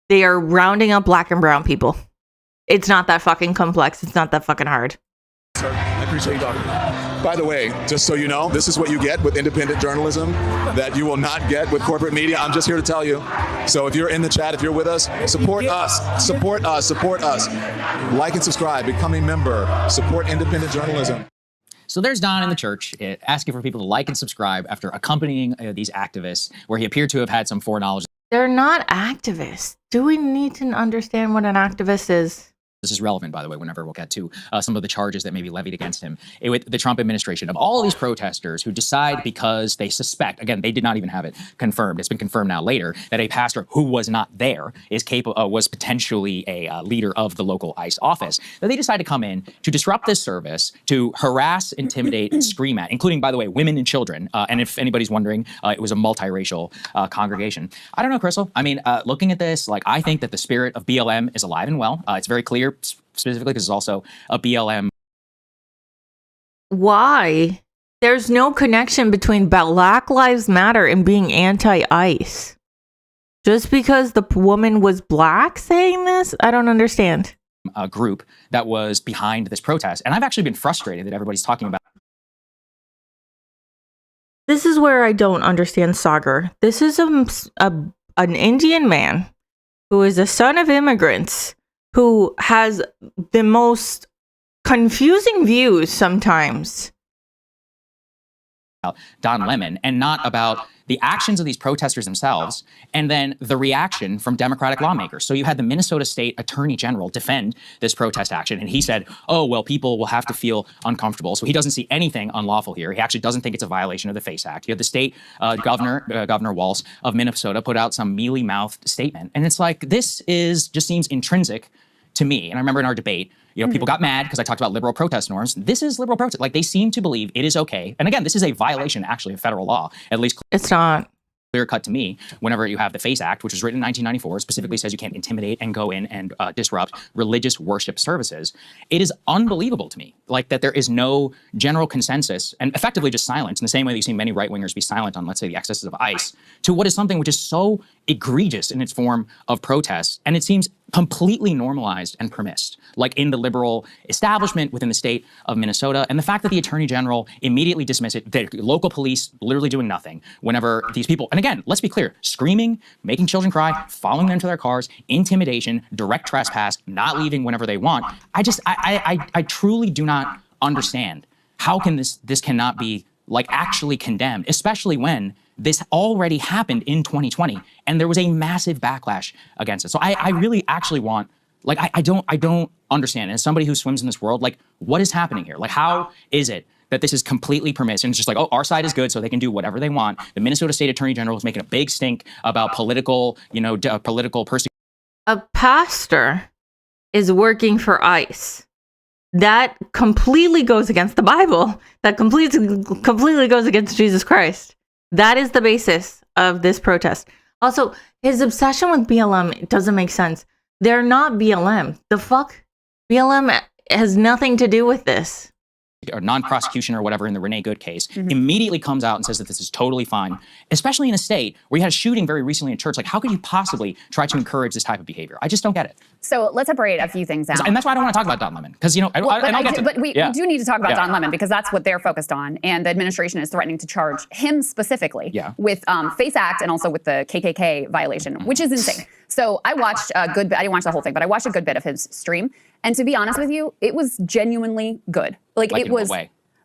They are rounding up black and brown people. It's not that fucking complex. It's not that fucking hard. Sir, I appreciate you talking. By the way, just so you know, this is what you get with independent journalism that you will not get with corporate media. I'm just here to tell you. So if you're in the chat, if you're with us, support us. Support us. Support us. Like and subscribe. Become a member. Support independent journalism. So there's Don in the church asking for people to like and subscribe after accompanying these activists where he appeared to have had some foreknowledge. They're not activists. Do we need to understand what an activist is? This is relevant, by the way, whenever we'll get to some of the charges that may be levied against him with the Trump administration of all of these protesters who decide because they suspect, again, they did not even have it confirmed. It's been confirmed now later that a pastor who was not there is capable, was potentially a leader of the local ICE office, that they decide to come in to disrupt this service, to harass, intimidate, and scream at, including, by the way, women and children. And if anybody's wondering, it was a multiracial congregation. I don't know, Crystal. I mean, looking at this, like, I think that the spirit of BLM is alive and well. It's very clear, specifically because it's also a BLM. Why? There's no connection between Black Lives Matter and being anti-ICE. Just because the woman was black saying this? I don't understand. A group that was behind this protest. And I've actually been frustrated that everybody's talking about. This is where I don't understand Sagar. This is an Indian man who is a son of immigrants who has the most confusing views sometimes. Don Lemon, and not about the actions of these protesters themselves, and then the reaction from Democratic lawmakers. So you had the Minnesota State Attorney General defend this protest action, and he said, oh, well, people will have to feel uncomfortable. So he doesn't see anything unlawful here. He actually doesn't think it's a violation of the FACE Act. You have the state Governor Walz of Minnesota put out some mealy-mouthed statement, and it's like, this just seems intrinsic to me. And I remember in our debate, people got mad because I talked about liberal protest norms. This is liberal protest. Like, they seem to believe it is okay. And again, this is a violation, actually, of federal law. At least it's not clear cut to me. Whenever you have the FACE Act, which was written in 1994, specifically says you can't intimidate and go in and disrupt religious worship services. It is unbelievable to me, like, that there is no general consensus and effectively just silence, in the same way that you see many right-wingers be silent on, let's say, the excesses of ICE, to what is something which is so egregious in its form of protest. And it seems completely normalized and permissed, like in the liberal establishment within the state of Minnesota. And the fact that the Attorney General immediately dismissed it, the local police literally doing nothing whenever these people, and again, let's be clear, screaming, making children cry, following them to their cars, intimidation, direct trespass, not leaving whenever they want. I truly do not understand how can this cannot be, like, actually condemned, especially when this already happened in 2020, and there was a massive backlash against it. So I really actually want, like, I don't understand. As somebody who swims in this world, like, what is happening here? Like, how is it that this is completely permissive? And it's just like, oh, our side is good, so they can do whatever they want. The Minnesota State Attorney General is making a big stink about political persecution. A pastor is working for ICE. That completely goes against the Bible. That completely goes against Jesus Christ. That is the basis of this protest. Also, his obsession with BLM doesn't make sense. They're not BLM. The fuck? BLM has nothing to do with this. non-prosecution or whatever in the Renee Good case, immediately comes out and says that this is totally fine, especially in a state where you had a shooting very recently in church. Like, how could you possibly try to encourage this type of behavior? I just don't get it. So let's separate a few things out. And that's why I don't want to talk about Don Lemon, because, you know, we do need to talk about Don Lemon, because that's what they're focused on, and the administration is threatening to charge him specifically with FACE Act and also with the KKK violation, which is insane. So I watched a good bit. I didn't watch the whole thing, but I watched a good bit of his stream. And to be honest with you, it was genuinely good. Like it was,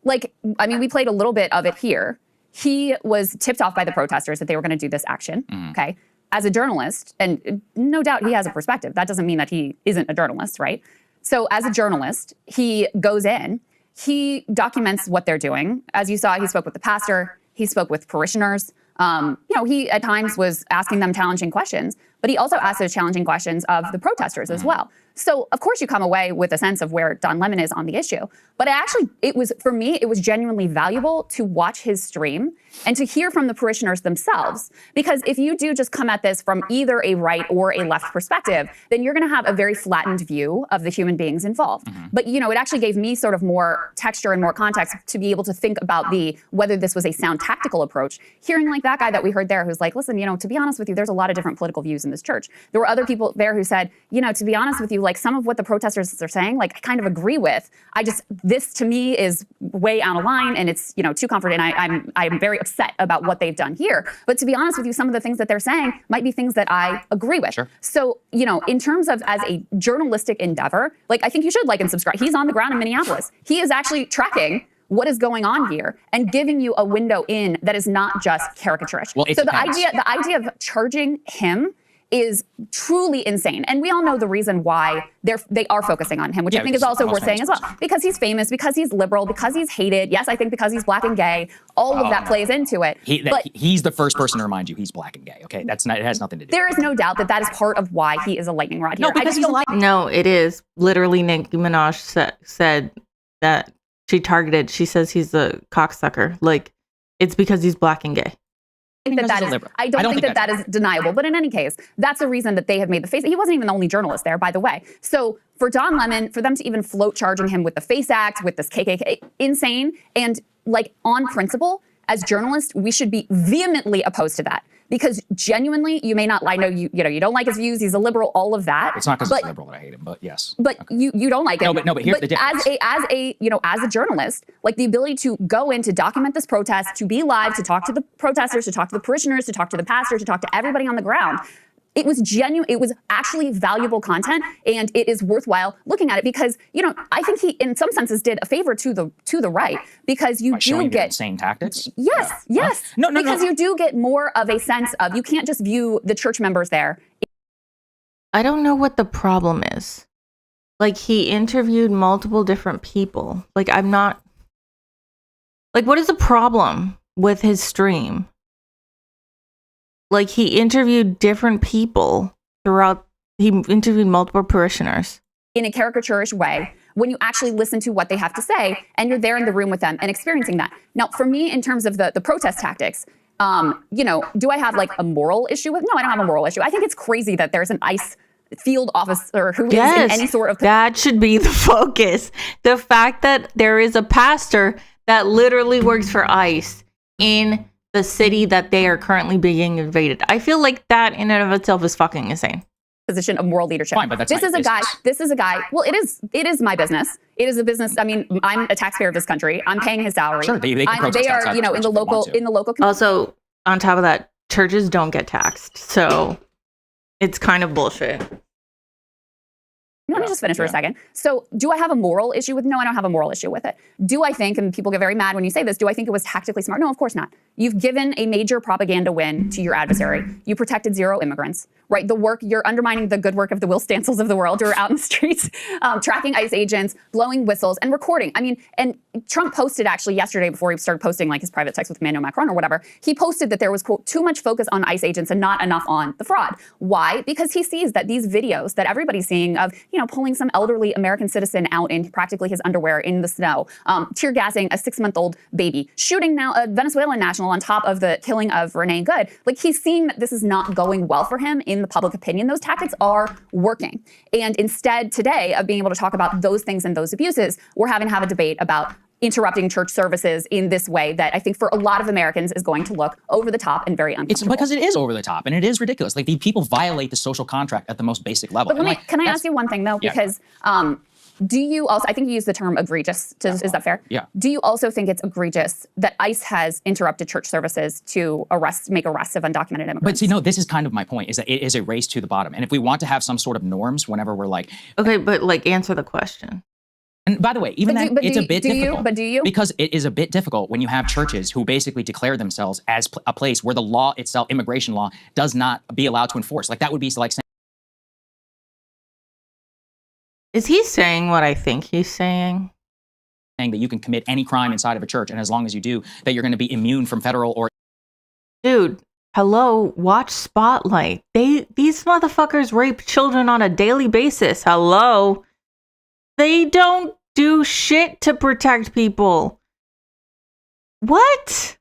like, I mean, we played a little bit of it here. He was tipped off by the protesters that they were going to do this action. Okay. As a journalist, and no doubt he has a perspective. That doesn't mean that he isn't a journalist, right? So as a journalist, he goes in, he documents what they're doing. As you saw, he spoke with the pastor, he spoke with parishioners. You know, he at times was asking them challenging questions, but he also asked those challenging questions of the protesters as well. So of course you come away with a sense of where Don Lemon is on the issue. But for me, it was genuinely valuable to watch his stream and to hear from the parishioners themselves. Because if you do just come at this from either a right or a left perspective, then you're going to have a very flattened view of the human beings involved. But, you know, it actually gave me sort of more texture and more context to be able to think about whether this was a sound tactical approach. Hearing like that guy that we heard there who's like, listen, you know, to be honest with you, there's a lot of different political views in this church. There were other people there who said, you know, to be honest with you, like some of what the protesters are saying, like I kind of agree with. This to me is way out of line, and it's, you know, too comforting. I'm very upset about what they've done here. But to be honest with you, some of the things that they're saying might be things that I agree with. So, you know, in terms of as a journalistic endeavor, like I think you should like and subscribe. He's on the ground in Minneapolis. He is actually tracking what is going on here and giving you a window in that is not just caricaturish. Well, so the idea of charging him is truly insane. And we all know the reason why they are focusing on him, which I think is also worth saying as well. Because he's famous, because he's liberal, because he's hated. Yes, I think because he's black and gay. All of that plays into it. He's the first person to remind you he's black and gay. Okay, it has nothing to do. There is no doubt that is part of why he is a lightning rod here. No, because no, it is. Literally, Nicki Minaj said that she says he's a cocksucker. Like, it's because he's black and gay. I don't think that is deniable. But in any case, that's the reason that they have made the face. He wasn't even the only journalist there, by the way. So for Don Lemon, for them to even float charging him with the FACE Act, with this KKK, insane. And like on principle, as journalists, we should be vehemently opposed to that. Because genuinely, you may not, I know you don't like his views, he's a liberal, all of that. It's not because he's liberal that I hate him, but yes. But you don't like him. No, but here's the difference. As a journalist, like the ability to go in to document this protest, to be live, to talk to the protesters, to talk to the parishioners, to talk to the pastor, to talk to everybody on the ground. It was genuine. It was actually valuable content, and it is worthwhile looking at it because, you know, I think he, in some senses, did a favor to the right because you do get insane tactics. Yes. Because you do get more of a sense of you can't just view the church members there. I don't know what the problem is. Like he interviewed multiple different people. Like I'm not. Like what is the problem with his stream? Like he interviewed different people throughout. He interviewed multiple parishioners in a caricaturish way. When you actually listen to what they have to say, and you're there in the room with them and experiencing that. Now, for me, in terms of the protest tactics, you know, do I have like a moral issue with? No, I don't have a moral issue. I think it's crazy that there's an ICE field officer who is in any sort of. That should be the focus. The fact that there is a pastor that literally works for ICE in the city that they are currently being invaded. I feel like that in and of itself is fucking insane. Position of moral leadership. Fine, but that's this is a guy. Well, it is my business. It is a business. I mean, I'm a taxpayer of this country. I'm paying his salary. Sure, they are, you know, in the local community. Also, on top of that, churches don't get taxed, so it's kind of bullshit. Let me just finish for a second. So do I have a moral issue with? No, I don't have a moral issue with it. Do I think, and people get very mad when you say this, do I think it was tactically smart? No, of course not. You've given a major propaganda win to your adversary. You protected 0 immigrants, right? You're undermining the good work of the Will Stancils of the world who are out in the streets, tracking ICE agents, blowing whistles, and recording. I mean, and Trump posted actually yesterday before he started posting like his private text with Emmanuel Macron or whatever, he posted that there was, quote, too much focus on ICE agents and not enough on the fraud. Why? Because he sees that these videos that everybody's seeing of, you know, pulling some elderly American citizen out in practically his underwear in the snow, tear gassing a 6-month-old baby, shooting now a Venezuelan national on top of the killing of Renee Good. Like he's seeing that this is not going well for him in the public opinion. Those tactics are working. And instead today of being able to talk about those things and those abuses, we're having to have a debate about interrupting church services in this way that I think for a lot of Americans is going to look over the top and very uncomfortable. It's because it is over the top and it is ridiculous. Like, these people violate the social contract at the most basic level. But can I ask you one thing though? Because do you also, I think you used the term egregious, is that fair? Yeah. Do you also think it's egregious that ICE has interrupted church services to make arrests of undocumented immigrants? But see, no, this is kind of my point, is that it is a race to the bottom. And if we want to have some sort of norms whenever we're like... Okay, but like, answer the question. And by the way, even then, it's a bit difficult. But do you? Because it is a bit difficult when you have churches who basically declare themselves as a place where the law itself, immigration law, does not be allowed to enforce. Like, that would be like saying... Is he saying what I think he's saying? Saying that you can commit any crime inside of a church, and as long as you do, that you're going to be immune from federal or... Dude, hello, watch Spotlight. These motherfuckers rape children on a daily basis. Hello. They don't do shit to protect people. What?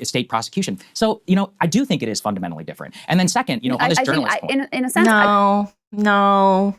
State prosecution. So, you know, I do think it is fundamentally different. And then second, you know, on this journalist point. In a sense... No.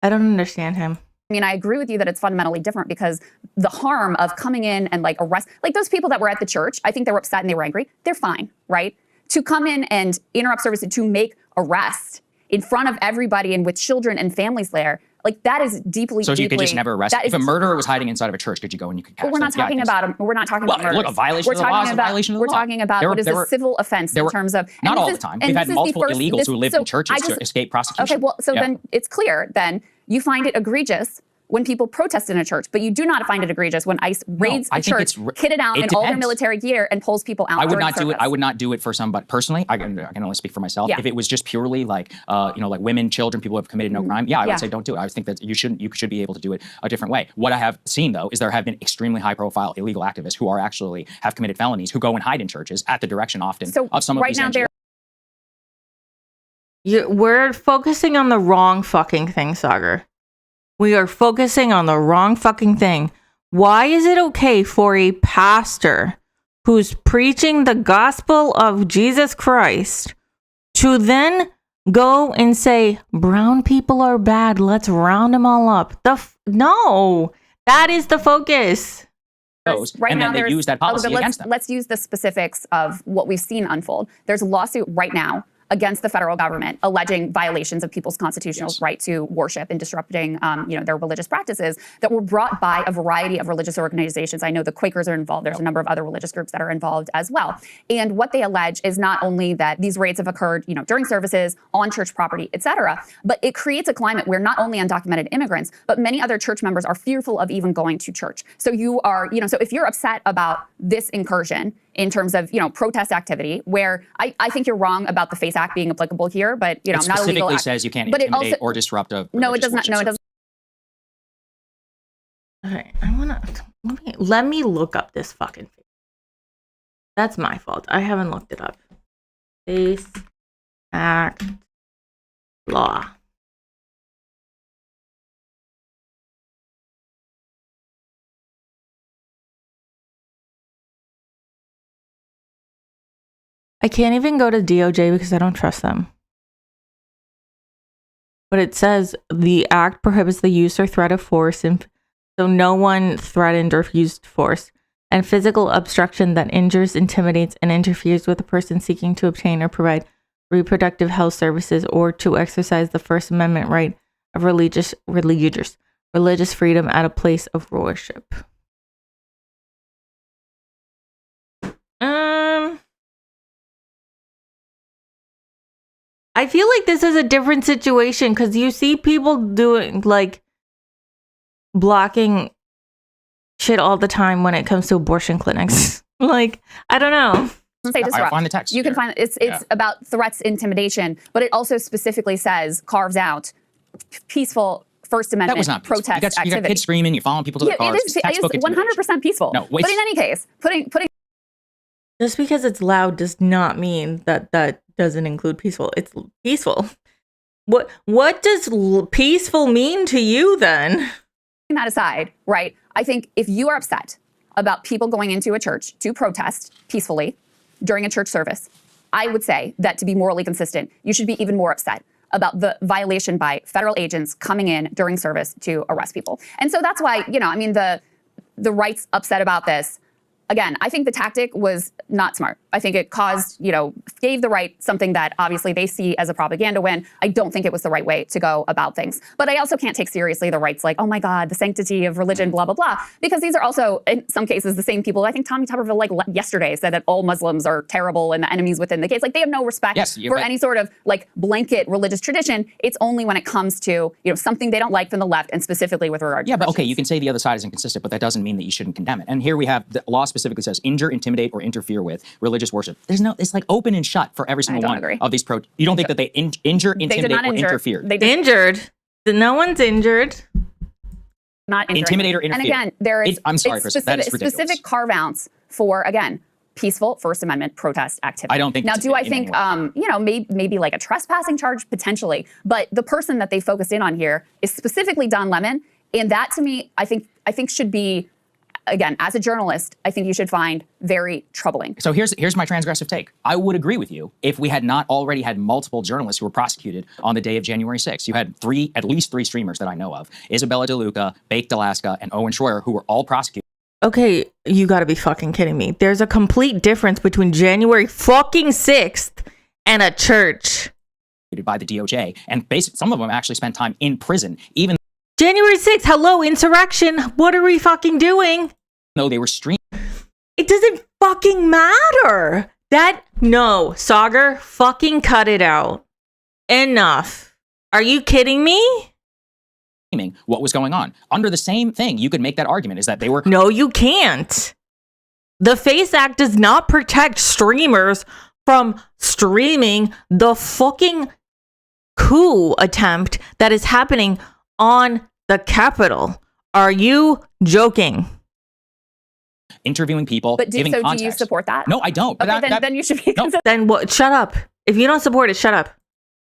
I don't understand him. I mean, I agree with you that it's fundamentally different because the harm of coming in and like arrest, like those people that were at the church, I think they were upset and they were angry. They're fine, right? To come in and interrupt services, to make arrests in front of everybody and with children and families there, like that is deeply, so you could just never arrest. If a murderer was hiding inside of a church, could you go and you could catch them? We're not talking about them. We're not talking about murders. Look, a violation of the law is a violation of the law. We're talking about what is a civil offense in terms of... Not all the time. We've had multiple illegals who lived in churches to escape prosecution. Okay, well, so then it's clear then you find it egregious when people protest in a church, but you do not find it egregious when ICE raids a church, kitted out in all their military gear, and pulls people out. I would not do it. I would not do it for somebody personally. I can only speak for myself. Yeah. If it was just purely like, you know, like women, children, people who have committed no crime, I would say don't do it. I think that you should be able to do it a different way. What I have seen though is there have been extremely high-profile illegal activists who are actually have committed felonies who go and hide in churches at the direction often of some of these NGOs. We're focusing on the wrong fucking thing, Sagar. We are focusing on the wrong fucking thing. Why is it okay for a pastor who's preaching the gospel of Jesus Christ to then go and say, brown people are bad, let's round them all up? No, that is the focus. Right and now, then they use that policy against them. Let's use the specifics of what we've seen unfold. There's a lawsuit right now against the federal government alleging violations of people's constitutional right to worship and disrupting their religious practices that were brought by a variety of religious organizations. I know the Quakers are involved. There's a number of other religious groups that are involved as well. And what they allege is not only that these raids have occurred, during services, on church property, et cetera, but it creates a climate where not only undocumented immigrants, but many other church members are fearful of even going to church. So you are, so if you're upset about this incursion in terms of, protest activity, where I think you're wrong about the FACE Act being applicable here, but, it not a legal act. specifically says you can't intimidate or disrupt a No, it does not. No, it doesn't. Okay, let me look up this fucking thing. That's my fault. I haven't looked it up. FACE Act law. I can't even go to DOJ because I don't trust them. But it says the act prohibits the use or threat of force, and so no one threatened or used force, and physical obstruction that injures, intimidates, and interferes with a person seeking to obtain or provide reproductive health services or to exercise the First Amendment right of religious freedom at a place of worship. I feel like this is a different situation because you see people doing blocking shit all the time when it comes to abortion clinics. I don't know. Say disrupt. I'll find the text. You can find it's about threats, intimidation, but it also specifically carves out peaceful First Amendment that was not protest activity. You got kids screaming, you're following people to their cars. It is 100% peaceful. No, but in any case, putting just because it's loud does not mean that doesn't include peaceful. It's peaceful. What does peaceful mean to you then? That aside, right? I think if you are upset about people going into a church to protest peacefully during a church service, I would say that to be morally consistent, you should be even more upset about the violation by federal agents coming in during service to arrest people. And so that's why, you know, I mean, the right's upset about this. Again, I think the tactic was not smart. I think it caused, you know, gave the right something that obviously they see as a propaganda win. I don't think it was the right way to go about things. But I also can't take seriously the right's like, oh my God, the sanctity of religion, blah, blah, blah. Because these are also, in some cases, the same people. I think Tommy Tuberville, like yesterday, said that all Muslims are terrible and the enemies within the case. Like they have no respect for any sort of like blanket religious tradition. It's only when it comes to, you know, something they don't like from the left and specifically with regard to but okay, you can say the other side is inconsistent, but that doesn't mean that you shouldn't condemn it. And here we have the law specifically says injure, intimidate, or interfere with religious worship. There's no, it's like open and shut for every single one of these You don't think that they injure, intimidate, or interfere? They injured. No one's injured. Not intimidate or interfere. And again, there is I'm sorry, Chris, that is ridiculous. Specific carve-outs for, again, peaceful First Amendment protest activity. I don't think. Now, do I think, you know, maybe like a trespassing charge potentially, but the person that they focused in on here is specifically Don Lemon, and that to me, I think should be. Again, as a journalist, I think you should find very troubling. So here's my transgressive take. I would agree with you if we had not already had multiple journalists who were prosecuted on the day of January 6th. You had at least three streamers that I know of, Isabella DeLuca, Baked Alaska, and Owen Schroyer, who were all prosecuted. Okay, you gotta be fucking kidding me. There's a complete difference between January fucking 6th and a church. By the DOJ, and some of them actually spent time in prison, even January 6th, hello, insurrection. What are we fucking doing? though they were streaming. It doesn't fucking matter. No, Sagar, fucking cut it out. Enough. Are you kidding me? What was going on. Under the same thing, you could make that argument is that they were. No, you can't. The FACE Act does not protect streamers from streaming the fucking coup attempt that is happening on the Capitol. Are you joking? Interviewing people, but giving context. Do you support that? No, I don't. Okay, then you should be. No. Then what? Shut up. If you don't support it, shut up.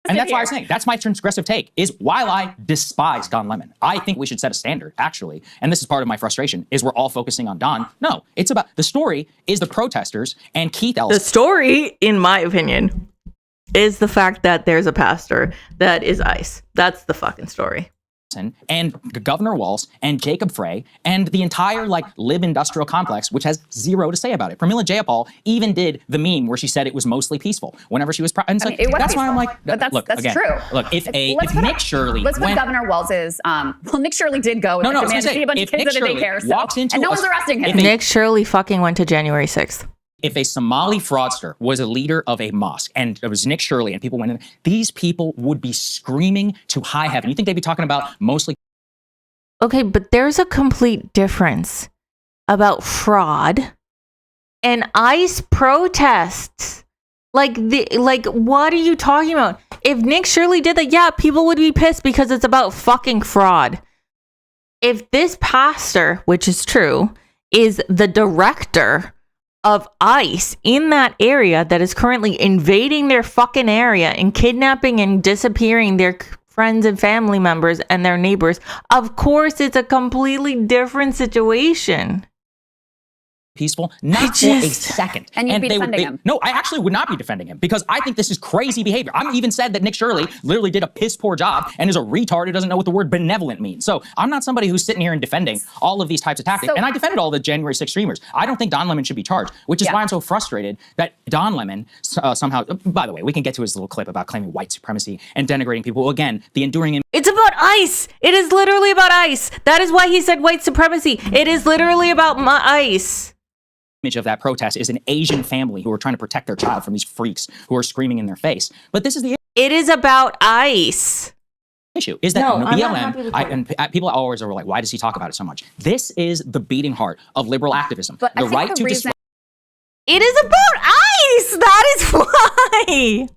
And that's why I was saying, that's my transgressive take, is while I despise Don Lemon, I think we should set a standard, actually. And this is part of my frustration, is we're all focusing on Don. No, it's about, the story is the protesters and Keith Ellison. The story, in my opinion, is the fact that there's a pastor that is ICE. That's the fucking story. And Governor Walz and Jacob Frey and the entire Lib industrial complex, which has zero to say about it. Pramila Jayapal even did the meme where she said it was mostly peaceful whenever she was. And it was that's peaceful. why I'm like, but look, that's again, true. Look, if Nick Shirley, let's put Governor Walz's. Well, Nick Shirley did go and demand to see a bunch of kids at a daycare, and no one's arresting him. Nick Shirley fucking went to January 6th. If a Somali fraudster was a leader of a mosque and it was Nick Shirley and people went in, these people would be screaming to high heaven. You think they'd be talking about mostly? Okay, but there's a complete difference about fraud and ICE protests. What are you talking about? If Nick Shirley did that, yeah, people would be pissed because it's about fucking fraud. If this pastor, which is true, is the director of ICE in that area that is currently invading their fucking area and kidnapping and disappearing their friends and family members and their neighbors, of course it's a completely different situation. Peaceful, not for a second. And you'd be defending him. No, I actually would not be defending him because I think this is crazy behavior. I'm even said that Nick Shirley literally did a piss poor job and is a retard who doesn't know what the word benevolent means. So I'm not somebody who's sitting here and defending all of these types of tactics. And I defended all the January 6th streamers. I don't think Don Lemon should be charged, which is why I'm so frustrated that Don Lemon somehow, by the way, we can get to his little clip about claiming white supremacy and denigrating people. Again, the enduring. It's about ICE. It is literally about ICE. That is why he said white supremacy. It is literally about ICE. Image of that protest is an Asian family who are trying to protect their child from these freaks who are screaming in their face. But this is the It is about ICE. issue is that BLM, and people always are like, why does he talk about it so much? This is the beating heart of liberal activism. But the right to reason- It is about ICE. That is why.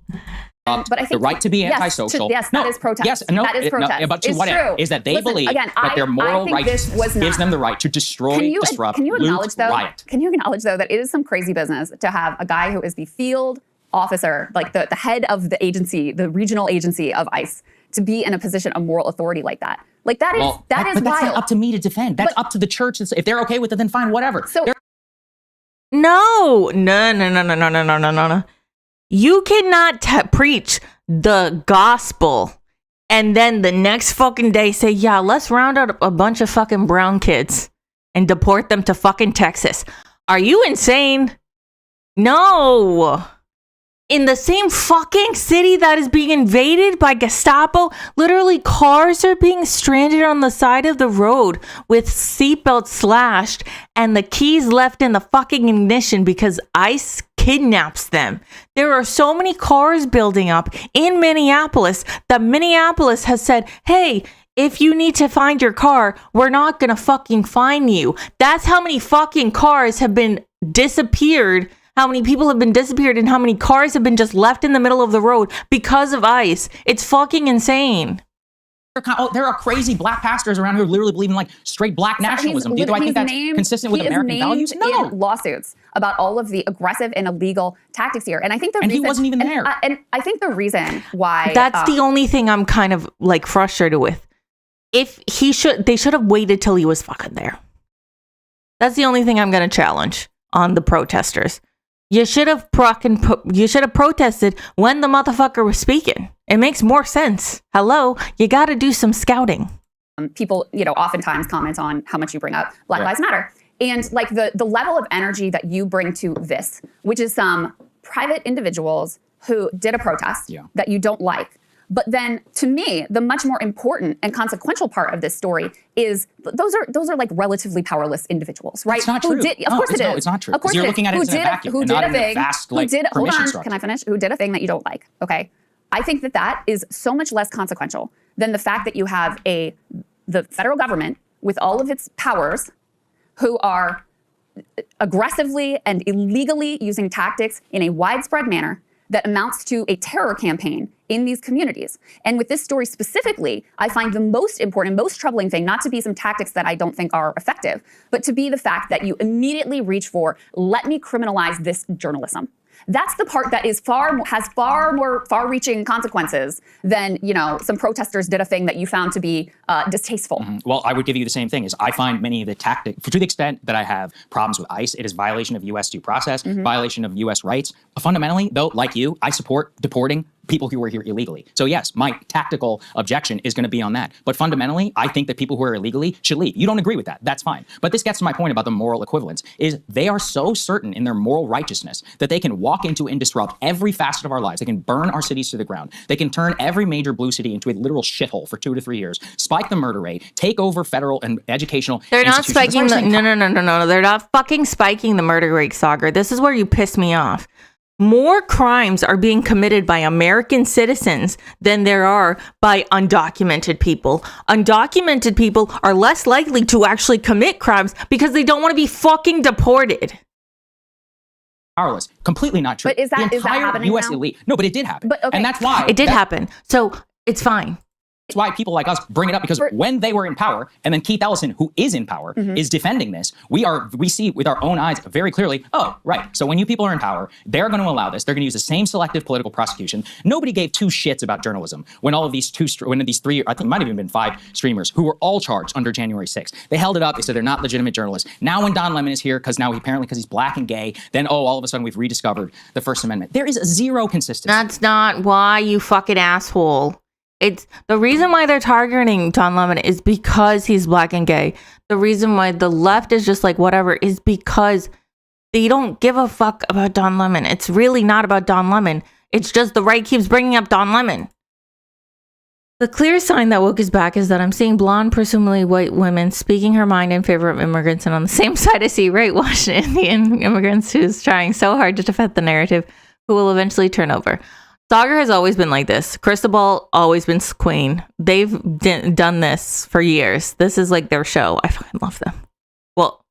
But I think the right to be antisocial. That is protest. Yes, that is protest. No, but to what end? Is that they believe that their moral righteousness gives them the right to destroy, disrupt, loot, riot. Can you acknowledge, though, that it is some crazy business to have a guy who is the field officer, like the head of the agency, the regional agency of ICE, to be in a position of moral authority like that? Like that is wild. But that's not up to me to defend. That's up to the church. If they're okay with it, then fine, whatever. No. You cannot preach the gospel and then the next fucking day say, yeah, let's round up a bunch of fucking brown kids and deport them to fucking Texas. Are you insane? No. In the same fucking city that is being invaded by Gestapo, literally cars are being stranded on the side of the road with seatbelts slashed and the keys left in the fucking ignition because ICE kidnaps them. There are so many cars building up in Minneapolis that Minneapolis has said, hey, if you need to find your car, we're not gonna fucking find you. That's how many fucking cars have been disappeared. How many people have been disappeared and how many cars have been just left in the middle of the road because of ICE. It's fucking insane. There are crazy black pastors around here who literally believe in like straight black nationalism. Do I think that's consistent with American values? No. In lawsuits about all of the aggressive and illegal tactics here. And I think the reason, he wasn't even there. And I think the reason why that's the only thing I'm kind of like frustrated with. If they should have waited till he was fucking there. That's the only thing I'm going to challenge on the protesters. You should have protested when the motherfucker was speaking. It makes more sense. Hello, you got to do some scouting. People, oftentimes comment on how much you bring up Black Lives Matter. And like the level of energy that you bring to this, which is some private individuals who did a protest that you don't like. But then, to me, the much more important and consequential part of this story is those are like relatively powerless individuals, right? It's not true. Of course it is. No, it's not true. Of course you're looking at it as a vacuum and not in a vast permission structure. Can I finish? Who did a thing that you don't like? Okay, I think that is so much less consequential than the fact that you have the federal government with all of its powers, who are aggressively and illegally using tactics in a widespread manner that amounts to a terror campaign in these communities. And with this story specifically, I find the most important, most troubling thing not to be some tactics that I don't think are effective, but to be the fact that you immediately reach for, let me criminalize this journalism. That's the part that has far more far-reaching consequences than, some protesters did a thing that you found to be distasteful. Mm-hmm. Well, I would give you the same thing. Is I find many of the tactics, to the extent that I have problems with ICE, it is violation of U.S. due process, violation of U.S. rights. Fundamentally, though, like you, I support deporting people who are here illegally. So yes, my tactical objection is going to be on that. But fundamentally, I think that people who are illegally should leave. You don't agree with that. That's fine. But this gets to my point about the moral equivalence, is they are so certain in their moral righteousness that they can walk into and disrupt every facet of our lives. They can burn our cities to the ground. They can turn every major blue city into a literal shithole for 2 to 3 years, spike the murder rate, take over federal and educational They're not spiking no. They're not fucking spiking the murder rate, Sagar. This is where you piss me off. More crimes are being committed by American citizens than there are by undocumented people. Undocumented people are less likely to actually commit crimes because they don't want to be fucking deported. Powerless. Completely not true. But is that happening U.S. now? elite. No, but it did happen. But, okay. And that's why. It did happen. So it's fine. That's why people like us bring it up, because when they were in power, and then Keith Ellison, who is in power, is defending this, we see with our own eyes very clearly, oh, right. So when you people are in power, they're going to allow this. They're going to use the same selective political prosecution. Nobody gave 2 shits about journalism when all of these 3, I think it might have even been 5 streamers who were all charged under January 6th. They held it up. They said they're not legitimate journalists. Now when Don Lemon is here, because he's black and gay, then all of a sudden we've rediscovered the First Amendment. There is zero consistency. That's not why, you fucking asshole. It's the reason why they're targeting Don Lemon is because he's black and gay. The reason why the left is just like whatever is because they don't give a fuck about Don Lemon. It's really not about Don Lemon. It's just the right keeps bringing up Don Lemon. The clear sign that woke is back is that I'm seeing blonde, presumably white women speaking her mind in favor of immigrants, and on the same side I see right-washed Indian immigrants who's trying so hard to defend the narrative who will eventually turn over. Sagar has always been like this. Cristobal always been queen. They've done this for years. This is like their show. I fucking love them. Well,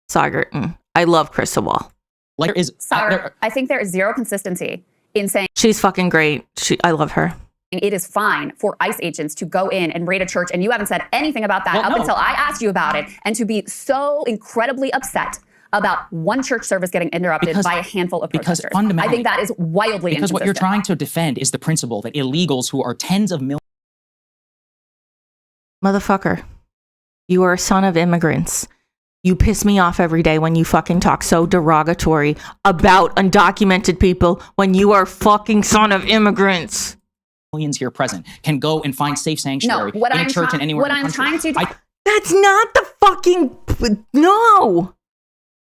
Sagar, I love Cristobal. Like Sagar, I think there is zero consistency in saying she's fucking great. I love her. It is fine for ICE agents to go in and raid a church, and you haven't said anything about that until I asked you about it, and to be so incredibly upset about one church service getting interrupted by a handful of protesters. Because fundamentally, I think that is wildly inconsistent. What you're trying to defend is the principle that illegals who are tens of millions... Motherfucker, you are a son of immigrants. You piss me off every day when you fucking talk so derogatory about undocumented people when you are fucking son of immigrants. Millions here present can go and find safe sanctuary in a church and anywhere in the country. That's not the fucking... No.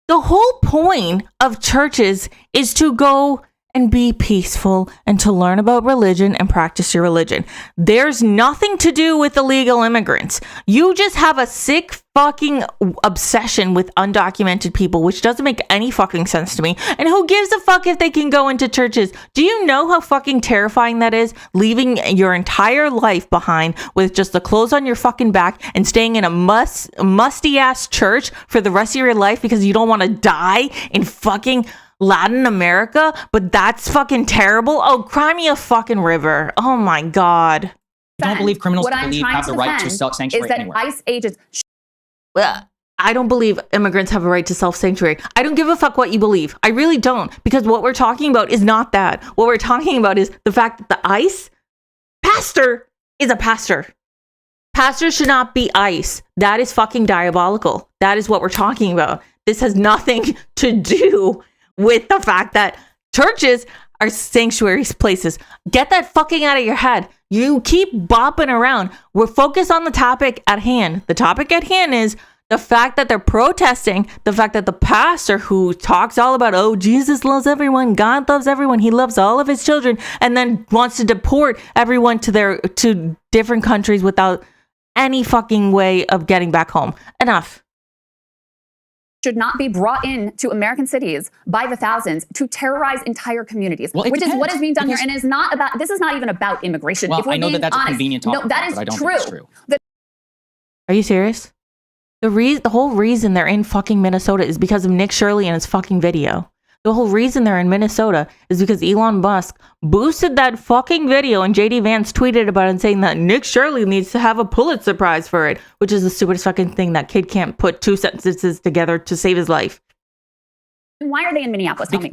The whole point of churches is to go and be peaceful and to learn about religion and practice your religion. There's nothing to do with illegal immigrants. You just have a sick fucking obsession with undocumented people, which doesn't make any fucking sense to me. And who gives a fuck if they can go into churches? Do you know how fucking terrifying that is? Leaving your entire life behind with just the clothes on your fucking back and staying in a musty ass church for the rest of your life because you don't want to die in fucking Latin America, but that's fucking terrible. Oh, cry me a fucking river. Oh my God. I don't believe criminals have the right to self-sanctuary anywhere. ICE agents. Well, I don't believe immigrants have a right to self-sanctuary. I don't give a fuck what you believe. I really don't, because what we're talking about is not that. What we're talking about is the fact that the ICE pastor is a pastor. Pastors should not be ICE. That is fucking diabolical. That is what we're talking about. This has nothing to do with the fact that churches are sanctuary places. Get that fucking out of your head. You keep bopping around. We're focused on the topic at hand. The topic at hand is the fact that they're protesting, the fact that the pastor who talks all about, oh, Jesus loves everyone, God loves everyone, he loves all of his children, and then wants to deport everyone to different countries without any fucking way of getting back home. Enough. Should not be brought into American cities by the thousands to terrorize entire communities, which is what is being done here. And is not about, this is not even about immigration. Well, if we're I know being that's honest. a convenient topic, No, that is but I don't true. think it's true. Are you serious? The whole reason they're in fucking Minnesota is because of Nick Shirley and his fucking video. The whole reason they're in Minnesota is because Elon Musk boosted that fucking video and JD Vance tweeted about it and saying that Nick Shirley needs to have a Pulitzer Prize for it, which is the stupidest fucking thing. That kid can't put two sentences together to save his life. Why are they in Minneapolis? Tell me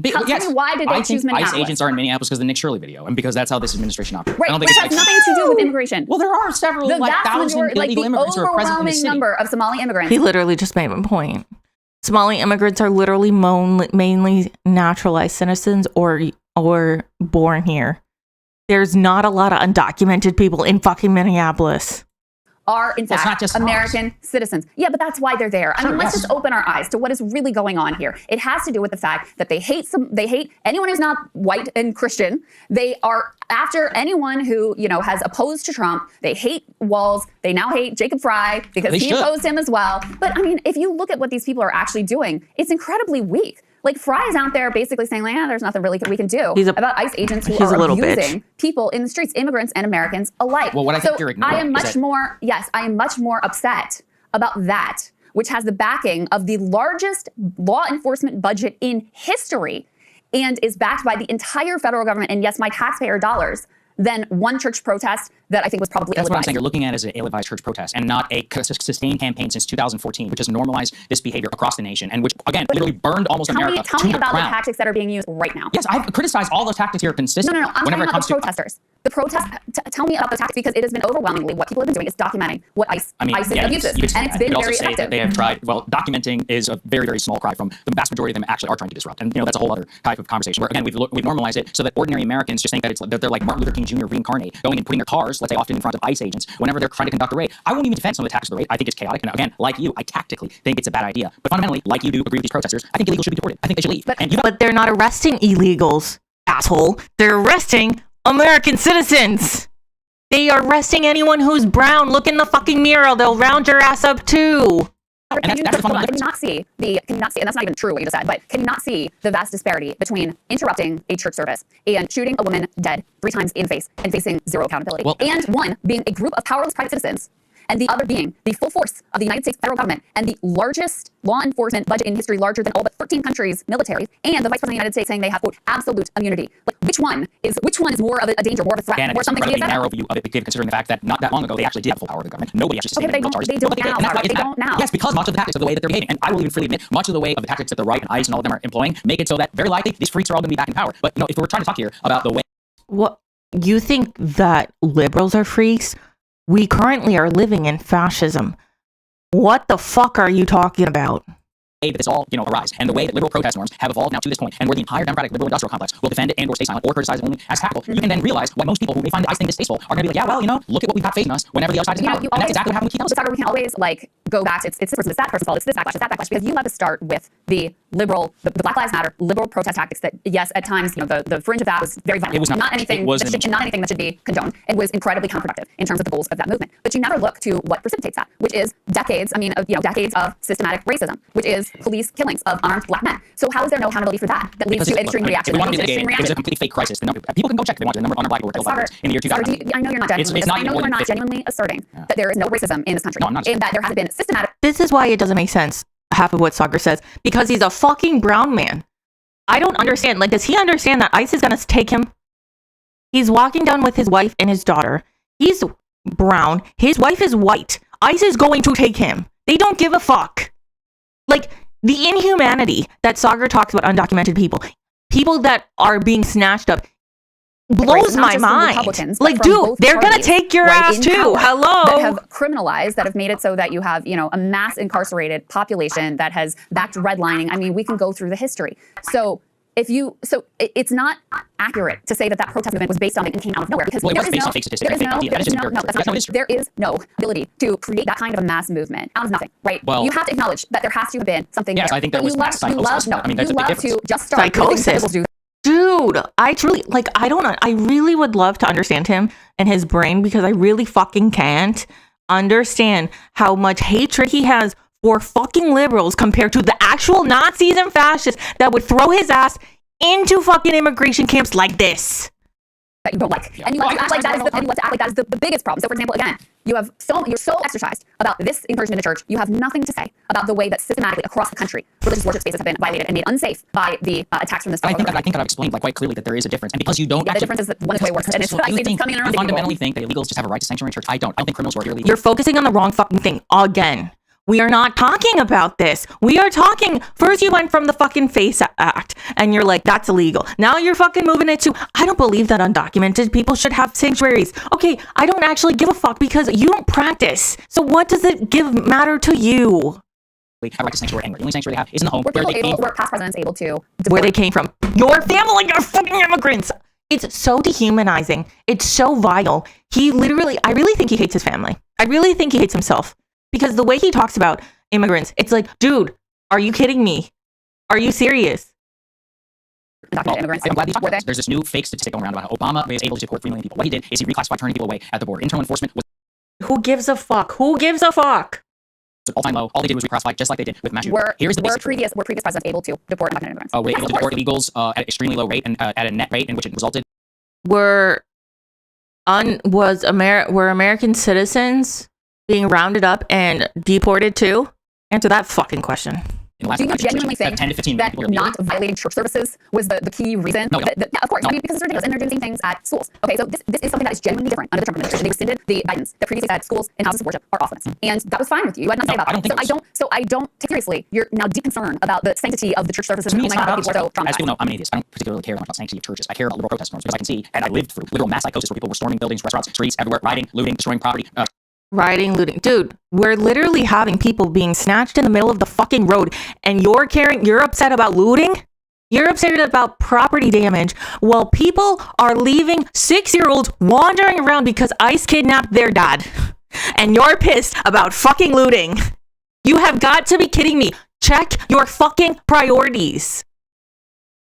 why did they choose Minneapolis? ICE agents are in Minneapolis because of the Nick Shirley video, and because that's how this administration operates. Right, which has nothing to do with immigration. Well, there are several thousand illegal immigrants who are present in the city. The overwhelming number of Somali immigrants. He literally just made a point. Somali immigrants are literally mainly naturalized citizens or born here. There's not a lot of undocumented people in fucking Minneapolis. Are in fact American citizens. Yeah, but that's why they're there. I mean, let's just open our eyes to what is really going on here. It has to do with the fact that they hate anyone who's not white and Christian. They are after anyone who, has opposed to Trump. They hate Walz. They now hate Jacob Fry because he opposed him as well. But I mean, if you look at what these people are actually doing, it's incredibly weak. Like Fry's out there basically saying, there's nothing really we can do about ICE agents who are abusing people in the streets, immigrants and Americans alike. Well, what I think you're ignoring I am much more upset about that, which has the backing of the largest law enforcement budget in history and is backed by the entire federal government and yes, my taxpayer dollars, than one church protest that I think was probably That's what I'm saying. You're looking at it as an ill-advised church protest and not a sustained campaign since 2014, which has normalized this behavior across the nation and which, again, literally burned almost America Tell me about the tactics that are being used right now. Yes, I've criticized all those tactics here consistently. No. I'm talking about the protesters. The protest, tell me about the tactics because it has been overwhelmingly what people have been doing is documenting what ICE abuses. And it's been very effective. That they have tried, documenting is a very, very small cry from the vast majority of them actually are trying to disrupt. And, that's a whole other type of conversation where, again, we've normalized it so that ordinary Americans just think that they're like Martin Luther King Jr. reincarnate, going and putting their cars, let's say often in front of ICE agents, whenever they're trying to conduct a raid. I won't even defend some of the tactics of the raid. I think it's chaotic. And again, like you, I tactically think it's a bad idea. But fundamentally, like you do agree with these protesters, I think illegals should be deported. I think they should leave. But they're not arresting illegals, asshole. They're arresting American citizens. They are arresting anyone who's brown. Look in the fucking mirror. They'll round your ass up too. Cannot see, and that's not even true what you just said, but cannot see the vast disparity between interrupting a church service and shooting a woman dead 3 times in the face and facing zero accountability. And one being a group of powerless private citizens, and the other being the full force of the United States federal government and the largest law enforcement budget in history, larger than all but 13 countries' militaries, and the Vice President of the United States saying they have, quote, absolute immunity. Like, which one is more of a danger, more of a threat, more something to be a narrow view of it, considering the fact that not that long ago they actually did have full power of the government. Nobody actually sustained they don't now. Yes, because much of the tactics of the way that they're behaving, and I will even freely admit, much of the way of the tactics that the right and ICE and all of them are employing make it so that very likely these freaks are all going to be back in power. But if we're trying to talk here about the way, what you think that liberals are freaks? We currently are living in fascism. What the fuck are you talking about? that this all, arise, and the way that liberal protest norms have evolved now to this point, and where the entire democratic liberal industrial complex will defend it and or stay silent or criticize it only as tactical, you can then realize why most people who may find the ICE thing distasteful are going to be like, yeah, well, look at what we've got facing us whenever the other side is in power. And that's exactly what happened with Keith Ellison. We can always go back to it's this person, it's that person's fault, it's this backlash, because you love to start with the liberal, the Black Lives Matter, liberal protest tactics that, yes, at times, the fringe of that was very violent. It was not anything that should be condoned. It was incredibly counterproductive in terms of the goals of that movement. But you never look to what precipitates that, which is decades of systematic racism, which is police killings of unarmed Black men. So how is there no accountability for that leads to extreme reaction? It was a complete fake crisis. People can go check if they want the number of unarmed Black people were killed in the year 2000. I know you're not genuinely asserting that there is no racism in this country, and that there has been systematic. This is why it doesn't make sense, half of what Sagar says, because he's a fucking brown man. I don't understand. Like, does he understand that ICE is going to take him? He's walking down with his wife and his daughter. He's brown. His wife is white. ICE is going to take him. They don't give a fuck. Like, the inhumanity that Sagar talks about undocumented people that are being snatched up, blows my mind. Like, dude, they're going to take your ass too. Hello. That have criminalized, that have made it so that you have, a mass incarcerated population that has backed redlining. I mean, we can go through the history. So it's not accurate to say that protest movement was based on and came out of nowhere, because there is no ability to create that kind of a mass movement out of nothing, right? Well, you have to acknowledge that there has to have been something there. I think there was mass psychosis. You love to just start psychosis. Dude, I truly, I don't know. I really would love to understand him and his brain, because I really fucking can't understand how much hatred he has for fucking liberals compared to the actual Nazis and fascists that would throw his ass into fucking immigration camps like this. That you don't like. And you like to act like that is the biggest problem. So, for example, again, you're so exercised about this incursion into church, you have nothing to say about the way that systematically across the country religious worship spaces have been violated and made unsafe by the attacks from this. I think that I've explained quite clearly that there is a difference, and because you don't. Yeah, the difference is that one is way worse, and it's coming around. You fundamentally think that illegals just have a right to sanctuary church. I don't think criminals who are illegal. You're focusing on the wrong fucking thing again. We are not talking about this. We are talking, first you went from the fucking FACE Act and you're like, that's illegal. Now you're fucking moving it to, I don't believe that undocumented people should have sanctuaries. Okay, I don't actually give a fuck because you don't practice. So what does it matter to you? Have a right to sanctuary anywhere. The only sanctuary they have is in the home where past presidents able to where they came from. Your family are fucking immigrants. It's so dehumanizing. It's so vile. I really think he hates his family. I really think he hates himself. Because the way he talks about immigrants, it's like, dude, are you kidding me? Are you serious? I'm glad these talk. There's this new fake statistic going around about how Obama was able to deport 3 million people. What he did is he reclassified turning people away at the border. Internal enforcement was... Who gives a fuck? Who gives a fuck? It's an all-time low. All they did was reclassify, just like they did with mass shootings. Here's the basic previous presidents able to deport undocumented immigrants? Were they able to deport illegals at an extremely low rate and at a net rate in which it resulted? Were American citizens being rounded up and deported too? Answer that fucking question. Do you genuinely think 10 to 15 that not violating church services was the key reason? No. Of course, I mean, because it's ridiculous, and they're doing these things at schools. Okay, so this is something that is genuinely different under the Trump administration. They rescinded the guidance that previously said schools and houses of worship are off limits, and that was fine with you. You had nothing to say about that. So I don't take seriously. You're now deep concern about the sanctity of the church services. To me, it's not about people so traumatized. As people know, I'm an atheist. I don't particularly care much about sanctity of churches. I care about liberal protest norms because I can see, and I lived through literal mass psychosis where people were storming buildings, restaurants, streets, everywhere, rioting, looting, destroying property. Rioting, looting. Dude, we're literally having people being snatched in the middle of the fucking road, and you're upset about looting? You're upset about property damage while people are leaving 6-year-olds wandering around because ICE kidnapped their dad. And you're pissed about fucking looting. You have got to be kidding me. Check your fucking priorities.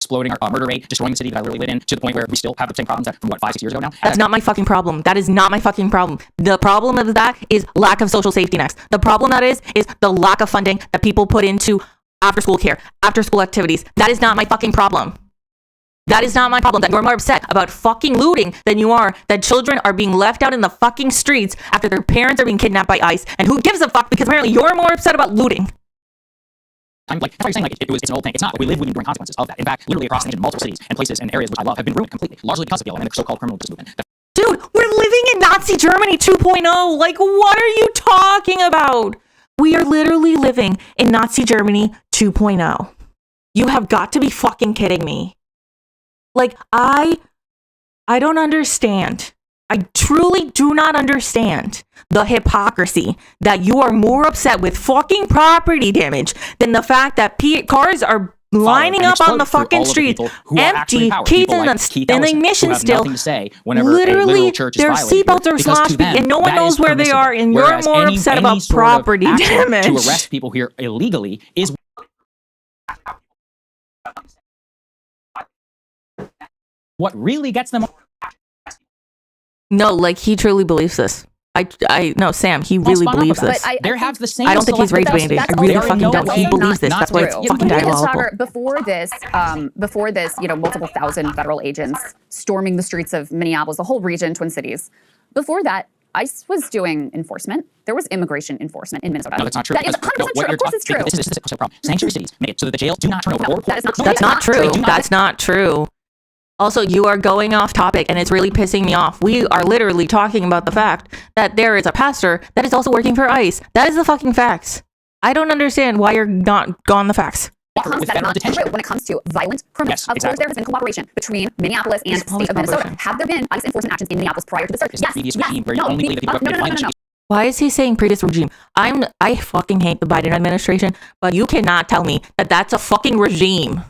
Exploding our murder rate, destroying the city that I literally live in, to the point where we still have the same problems from 5-6 years ago now. That's not my fucking problem. That is not my fucking problem. The problem of that is lack of social safety nets. The problem that is the lack of funding that people put into after school care, after school activities. That is not my fucking problem. That is not my problem. That you're more upset about fucking looting than you are that children are being left out in the fucking streets after their parents are being kidnapped by ICE. And who gives a fuck, because apparently you're more upset about looting. I'm like, that's why you're saying it's an old thing. It's not. We live with the enduring consequences of that. In fact, literally across the nation, multiple cities and places and areas which I love have been ruined completely, largely because of BLM and the so-called criminal justice movement. Dude, we're living in Nazi Germany 2.0. Like, what are you talking about? We are literally living in Nazi Germany 2.0. You have got to be fucking kidding me. Like, I don't understand. I truly do not understand the hypocrisy that you are more upset with fucking property damage than the fact that cars are lining up on the fucking street, empty, keys in the ignition still. Literally, their seatbelts are slashed and no one knows where they are, and you're more upset about property damage. To arrest people here illegally is what really gets them. No, like he truly believes this. I no, Sam, he really believes this. There have the same. I don't think he's rage baiting. I really fucking don't. He believes this. That's why it's fucking diabolical. Before this, multiple thousand federal agents storming the streets of Minneapolis, the whole region, Twin Cities. Before that, ICE was doing enforcement. There was immigration enforcement in Minnesota. No, that's not true. That is 100% true. Of course it's true. This is the problem. Sanctuary cities make it so that the jails do not turn over. That's not true. That's not true. Also, you are going off topic and it's really pissing me off. We are literally talking about the fact that there is a pastor that is also working for ICE. That is the fucking facts. I don't understand why you're not gone the facts. That is not true when it comes to violent criminals. Of course, there has been cooperation between Minneapolis and the state of Minnesota. Have there been ICE enforcement actions in Minneapolis prior to the search? Yes. No. Why is he saying previous regime? I fucking hate the Biden administration, but you cannot tell me that that's a fucking regime.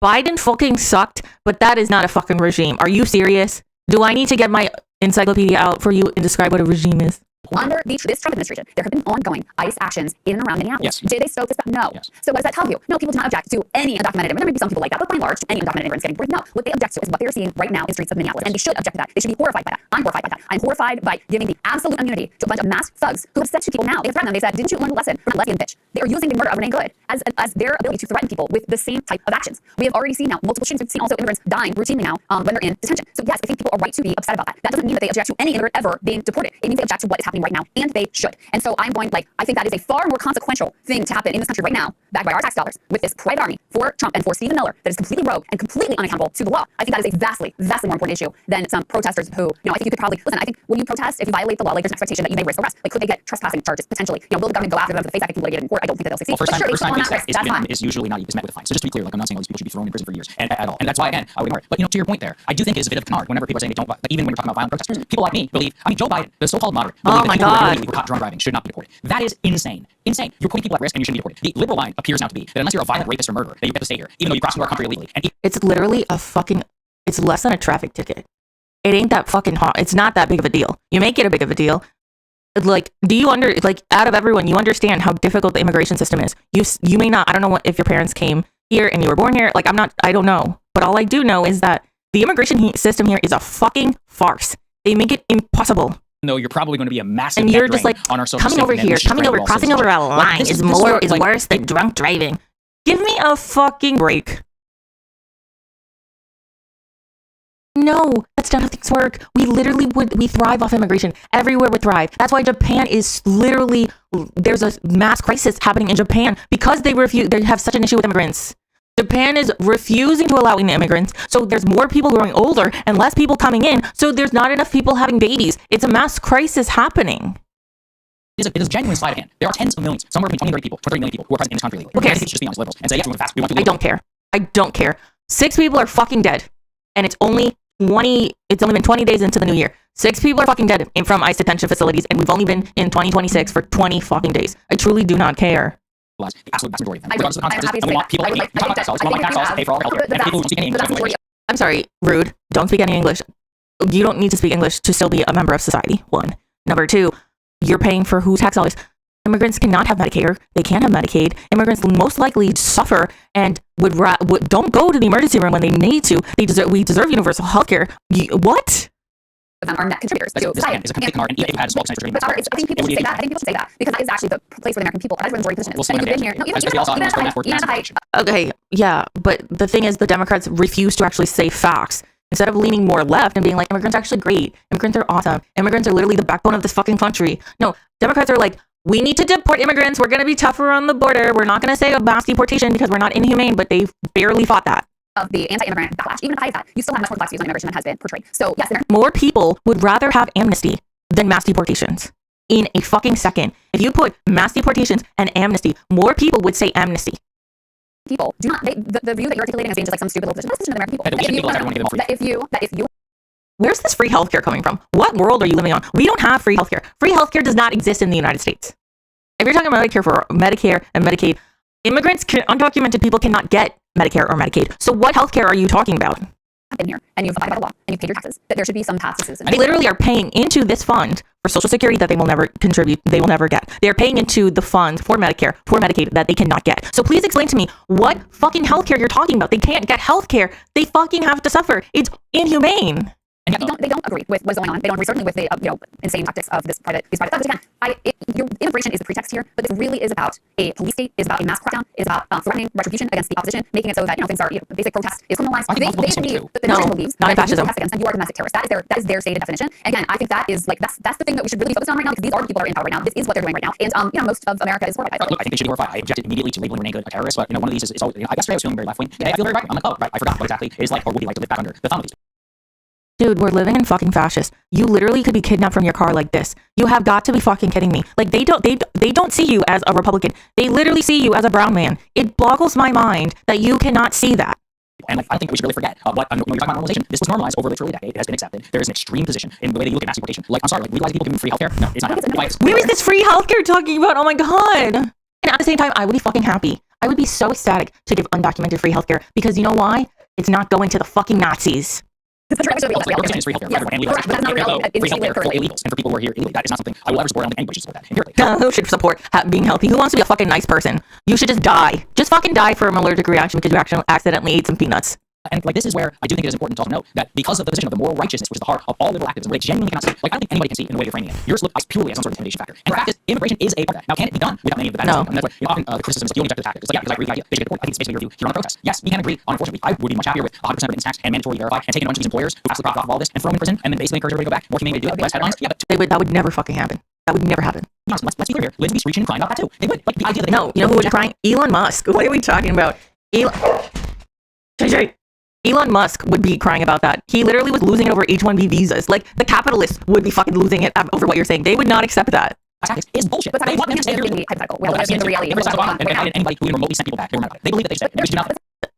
Biden fucking sucked, but that is not a fucking regime. Are you serious? Do I need to get my encyclopedia out for you and describe what a regime is? Under this Trump administration, there have been ongoing ICE actions in and around Minneapolis. Yes. Did they stoke this? No. Yes. So what does that tell you? No, people do not object to any undocumented immigrants. There may be some people like that, but by and large, any undocumented immigrants getting deported. No, what they object to is what they're seeing right now in the streets of Minneapolis, and they should object to that. They should be horrified by that. I'm horrified by that. I'm horrified by giving the absolute immunity to a bunch of masked thugs who have said to people now, they have threatened them. They said, "Didn't you learn a lesson from that lesbian bitch?" They are using the murder of Renee Good as their ability to threaten people with the same type of actions. We have already seen now multiple shootings. We've seen also immigrants dying routinely now when they're in detention. So yes, I think people are right to be upset about that. That doesn't mean that they object to any immigrant ever being deported. It means they object to what is happening right now, and they should. And so I'm going, I think that is a far more consequential thing to happen in this country right now, backed by our tax dollars, with this private army for Trump and for Stephen Miller that is completely rogue and completely unaccountable to the law. I think that is a vastly more important issue than some protesters who, I think you could probably, listen, I think when you protest, if you violate the law, there's an expectation that you may risk arrest. Could they get trespassing charges, potentially? Will the government go after them for the face act if litigated in court? I don't think that they'll succeed. Well, first time is usually not met with a fine. So just to be clear, I'm not saying all these people should be thrown in prison for years at all. And that's why, again, I would ignore it. But, to your point there, I do think it is a bit of a canard whenever people are saying they don't, even when you're talking about violent protesters. People like me believe, Joe Biden, the so-called moderate, believe that people who caught drunk driving should not be deported. That is insane. You're putting people at risk and you shouldn't be deported. The liberal line appears now to be that unless you're a violent rapist or murderer, that you get to stay here, even though you crossed into our country illegally. It's literally it's less than a traffic ticket. It ain't that fucking hot. It's not that big of a deal. You make it a big of a deal. Do you out of everyone, you understand how difficult the immigration system is. You may not, I don't know if your parents came here and you were born here. I don't know. But all I do know is that the immigration system here is a fucking farce. They make it impossible. No, you're probably going to be a massive. And you're just on our social coming over here, crossing over a line is worse than drunk driving. Give me a fucking break. No, that's not how things work. We thrive off immigration. Everywhere would thrive. That's why Japan is literally, there's a mass crisis happening in Japan because they have such an issue with immigrants. Japan is refusing to allow in immigrants, so there's more people growing older and less people coming in, so there's not enough people having babies. It's a mass crisis happening. It is a genuine sleight of hand. There are tens of millions, somewhere between 20 and 30 million people who are present in this country legally. Who cares? I think just be honest, liberals, and say, yes, we want fast. We want to I don't care. 6 people are fucking dead, and it's only been 20 days into the new year. 6 people are fucking dead from ICE detention facilities, and we've only been in 2026 for 20 fucking days. I truly do not care. The absolute vast majority of them. Regardless of the consequences, and we want people like me. You talk about tax dollars, we want tax dollars to pay for all healthcare. And people who don't speak any English. I'm sorry, rude. Don't speak any English. You don't need to speak English to still be a member of society. 1. Number 2, you're paying for whose tax dollars? Immigrants cannot have Medicare. They can't have Medicaid. Immigrants most likely suffer and don't go to the emergency room when they need to. We deserve universal healthcare. What? Are net contributors to society. Is a complete canard, and if you had a small percentage of I think people should say that. Because that is actually the place where the American people, that is where the majority position is. And you've been here. Okay, yeah, but the thing is, the Democrats refuse to actually say facts. Instead of leaning more left and being like, immigrants are actually great. Immigrants are awesome. Immigrants are literally the backbone of this fucking country. No, Democrats are like, we need to deport immigrants. We're going to be tougher on the border. We're not going to say a mass deportation because we're not inhumane, but they've barely fought that. Of the anti-immigrant backlash, even if that, you still have much more complex views on immigration than has been portrayed. So yes, more people would rather have amnesty than mass deportations. In a fucking second, if you put mass deportations and amnesty, more people would say amnesty. People do not. The view that you're articulating is being just like some stupid little position. That's the American people. That if you where's this free healthcare coming from? What world are you living on? We don't have free healthcare. Free healthcare does not exist in the United States. If you're talking about Medicare and Medicaid, immigrants, undocumented people cannot get Medicare or Medicaid. So what healthcare are you talking about? Been here and you've abided by the law and you've paid your taxes, that there should be some path to citizenship. They literally are paying into this fund for Social Security that they will never contribute, they will never get. They're paying into the fund for Medicare, for Medicaid that they cannot get. So please explain to me what fucking healthcare you're talking about. They can't get healthcare. They fucking have to suffer. It's inhumane. And they don't agree with what's going on. They don't agree certainly with the insane tactics of these private thugs. Again, your immigration is the pretext here, but this really is about a police state, is about a mass crackdown, is about threatening retribution against the opposition, making it so that things are basic protest is criminalized. They believe that the nation believes that if you protest against them, you are a domestic terrorist. That is their stated definition. And again, I think that is that's the thing that we should really focus on right now, because these are the people that are in power right now. This is what they're doing right now, and most of America is horrified. Look, I think they should be horrified. I objected immediately to labeling Renee Good a terrorist, but one of these is always, I guess today I was feeling very left wing. I feel very right. I'm like, oh, right, I forgot what exactly it is like or would be like to live back under the thumb of these. Dude, we're living in fucking fascist. You literally could be kidnapped from your car like this. You have got to be fucking kidding me. Like they don't see you as a Republican. They literally see you as a brown man. It boggles my mind that you cannot see that. And I don't think we should really forget when you're talking about normalization, this was normalized over literally a decade. It has been accepted. There is an extreme position in the way that you look at mass deportation. Like, I'm sorry, like legalizing people giving free healthcare? No, it's not happening. Where is this free healthcare talking about? Oh my god. And at the same time, I would be fucking happy. I would be so ecstatic to give undocumented free healthcare, because you know why? It's not going to the fucking Nazis. Free healthcare for illegals and for people who are here illegally. That is not something I will ever support. I don't think anybody should support that. Empirically. Who should support being healthy? Who wants to be a fucking nice person? You should just die. Just fucking die from an allergic reaction because you accidentally ate some peanuts. And this is where I do think it is important to also note that because of the position of the moral righteousness, which is the heart of all liberal activism, what they genuinely cannot see, I don't think anybody can see in the way you're framing it. Yours look purely as some sort of intimidation factor. And the fact is, immigration is a part of that. Now, can it be done without many of the bad stuff? And that's why often the criticism is that you only object to the tactics. It's like, yeah, because I agree with the idea. They should get the point. I think it's basically your view here on the protest. Yes, we can agree on enforcement. I would be much happier with 100% written tax and mandatory verify and taking a bunch of these employers who absolutely profit off of all this and throw them in prison and then basically encourage everybody to go back. More humane to do it. Less headlines. Yeah, but that would never fucking happen. That would never happen. Let's be clear here. Liz would be screeching and crying about that too. They would. Like the idea that no, you know who would be crying? Elon Musk. What are we talking about? Elon Musk would be crying about that. He literally was losing it over H-1B visas. Like, the capitalists would be fucking losing it over what you're saying. They would not accept that. Tactics is bullshit. But they want them to stay here. Anybody who remotely sent people back, they were mad about it. They believe that they should do.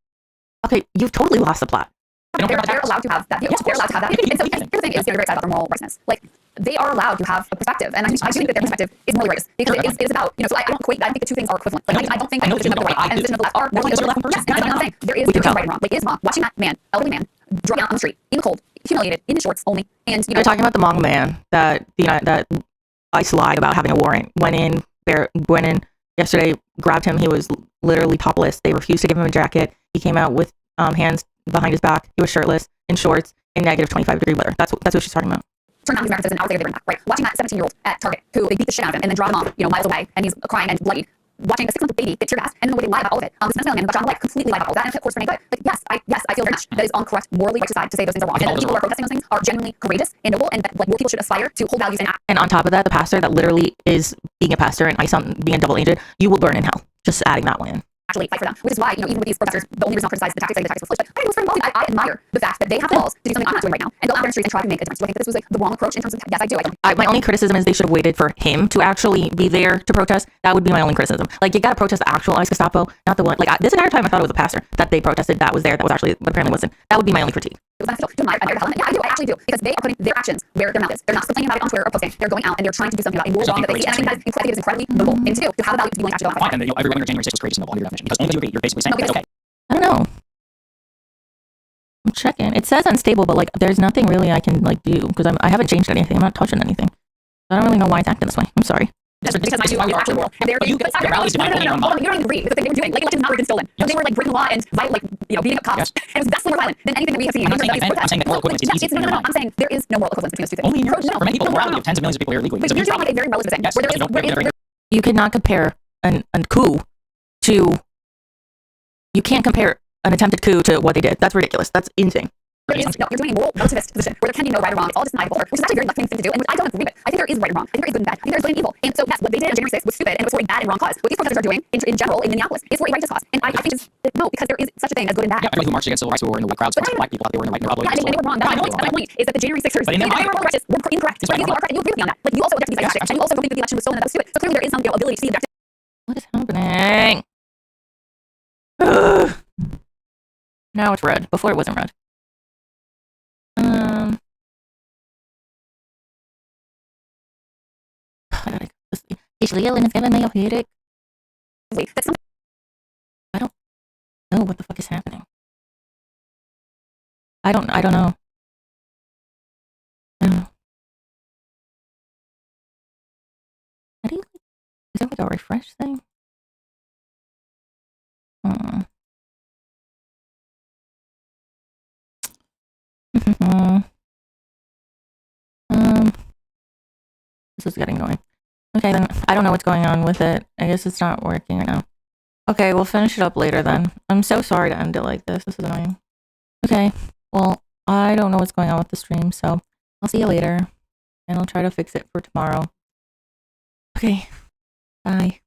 Okay, you've totally lost the plot. They're allowed to have that. They're allowed to have that. And so here's the thing is, they're very excited about their moral rightness. Like, they are allowed to have a perspective, and I think that their perspective is morally righteous, because it is about, so I don't equate. I think the two things are equivalent. Like, I don't think that the position of the right and the position of the left are morally equivalent. Yes, and I'm saying there is right and wrong. Like, it is wrong watching that man, elderly man, drug out on the street in the cold, humiliated in his shorts only, and you're talking about the Mong man that ICE lied about having a warrant. Went in yesterday, grabbed him. He was literally topless. They refused to give him a jacket. He came out with hands behind his back. He was shirtless, in shorts, in negative 25-degree weather. That's what she's talking about. Turn on these American citizens, I would say they were in that, right? Watching that 17-year-old at Target, who they beat the shit out of him and then drive him off, miles away, and he's crying and bloodied. Watching a 6-month baby get tear gas, and then the way they lie about all of it. This Venezuelan man, John White, completely lied about all that, and of course, Renee Good. Like, yes, I feel very much that is on correct, morally righteous side to say those things are wrong, and that the people who are protesting those things are genuinely courageous and noble, and that more people should aspire to hold values and act. And on top of that, the pastor that literally is being a pastor and ICE on being a double agent, you will burn in hell. Just adding that one in. Actually fight for them, which is why, even with these protesters, the only reason I'll criticize the tactics were foolish, but I was very well. I admire the fact that they have the balls to do something I'm not doing right now and go out there in the streets and try to make a difference. Do I think that this was like the wrong approach in terms of, yes, I do. My only criticism is they should have waited for him to actually be there to protest. That would be my only criticism. Like, you gotta protest the actual ICE Gestapo, not the one, like, this entire time I thought it was a pastor that they protested that was there, that was actually, but apparently wasn't. That would be my only critique. I admire the element. Yeah, I actually do, because they are putting their actions where their mouth is. They're not complaining about it on Twitter or posting. They're going out and they're trying to do something about a moral wrong that they see. And I think that is incredibly noble thing to do, to have a value to be willing to actually go out and fight. And every woman January 6th was courageous and noble under your definition, because only because you're basically saying it's okay. I don't know. I'm checking. It says unstable, but like, there's nothing really I can like do, because I haven't changed anything. I'm not touching anything. I don't really know why it's acting this way. I'm sorry. That's because I do why we are actually moral. And they're you don't even agree with the thing they were doing. Like, elections not rigged and stolen. They were like breaking the law and beating up cops. And it was vastly more violent than anything that we have seen. I'm saying that moral equivalence is easy. No. I'm saying there is no moral equivalence between those two things. Only in Europe. For many people, morality of tens of millions of people here illegally. But you're doing like a very relative thing. Where you cannot compare a coup to. You can't compare an attempted coup to what they did. That's ridiculous. That's insane. You're doing a moral relativist position where there can be no right or wrong. It's all just deniable, which is actually a very left-wing thing to do, and I don't agree with. I think there is right and wrong. I think there is good and bad. I think there is good and evil. And so, yes, what they did on January 6th was stupid, and it was for a bad and wrong cause. What these protesters are doing in general in Minneapolis is for a righteous cause. And I think it's no, because there is such a thing as good and bad. Yeah, everybody who marched against civil rights who were in the white crowds, black people thought they were in the right. And they were wrong. My point is that the January 6ers, they were righteous, were incorrect. But you agree with me on that. Like, you also object to these tactics, and you also don't think that the election was stolen and that was stupid. So clearly there is some ability to see objective. What is happening? Now it's red. Before it wasn't red. Is Leolyn is giving me a headache? That's not I don't know what the fuck is happening. I don't know. I don't know. How do you, is there like a refresh thing? This is getting annoying. Okay, then I don't know what's going on with it. I guess it's not working right now. Okay, we'll finish it up later then. I'm so sorry to end it like this. This is annoying. Okay, well, I don't know what's going on with the stream, so I'll see you later. And I'll try to fix it for tomorrow. Okay, bye.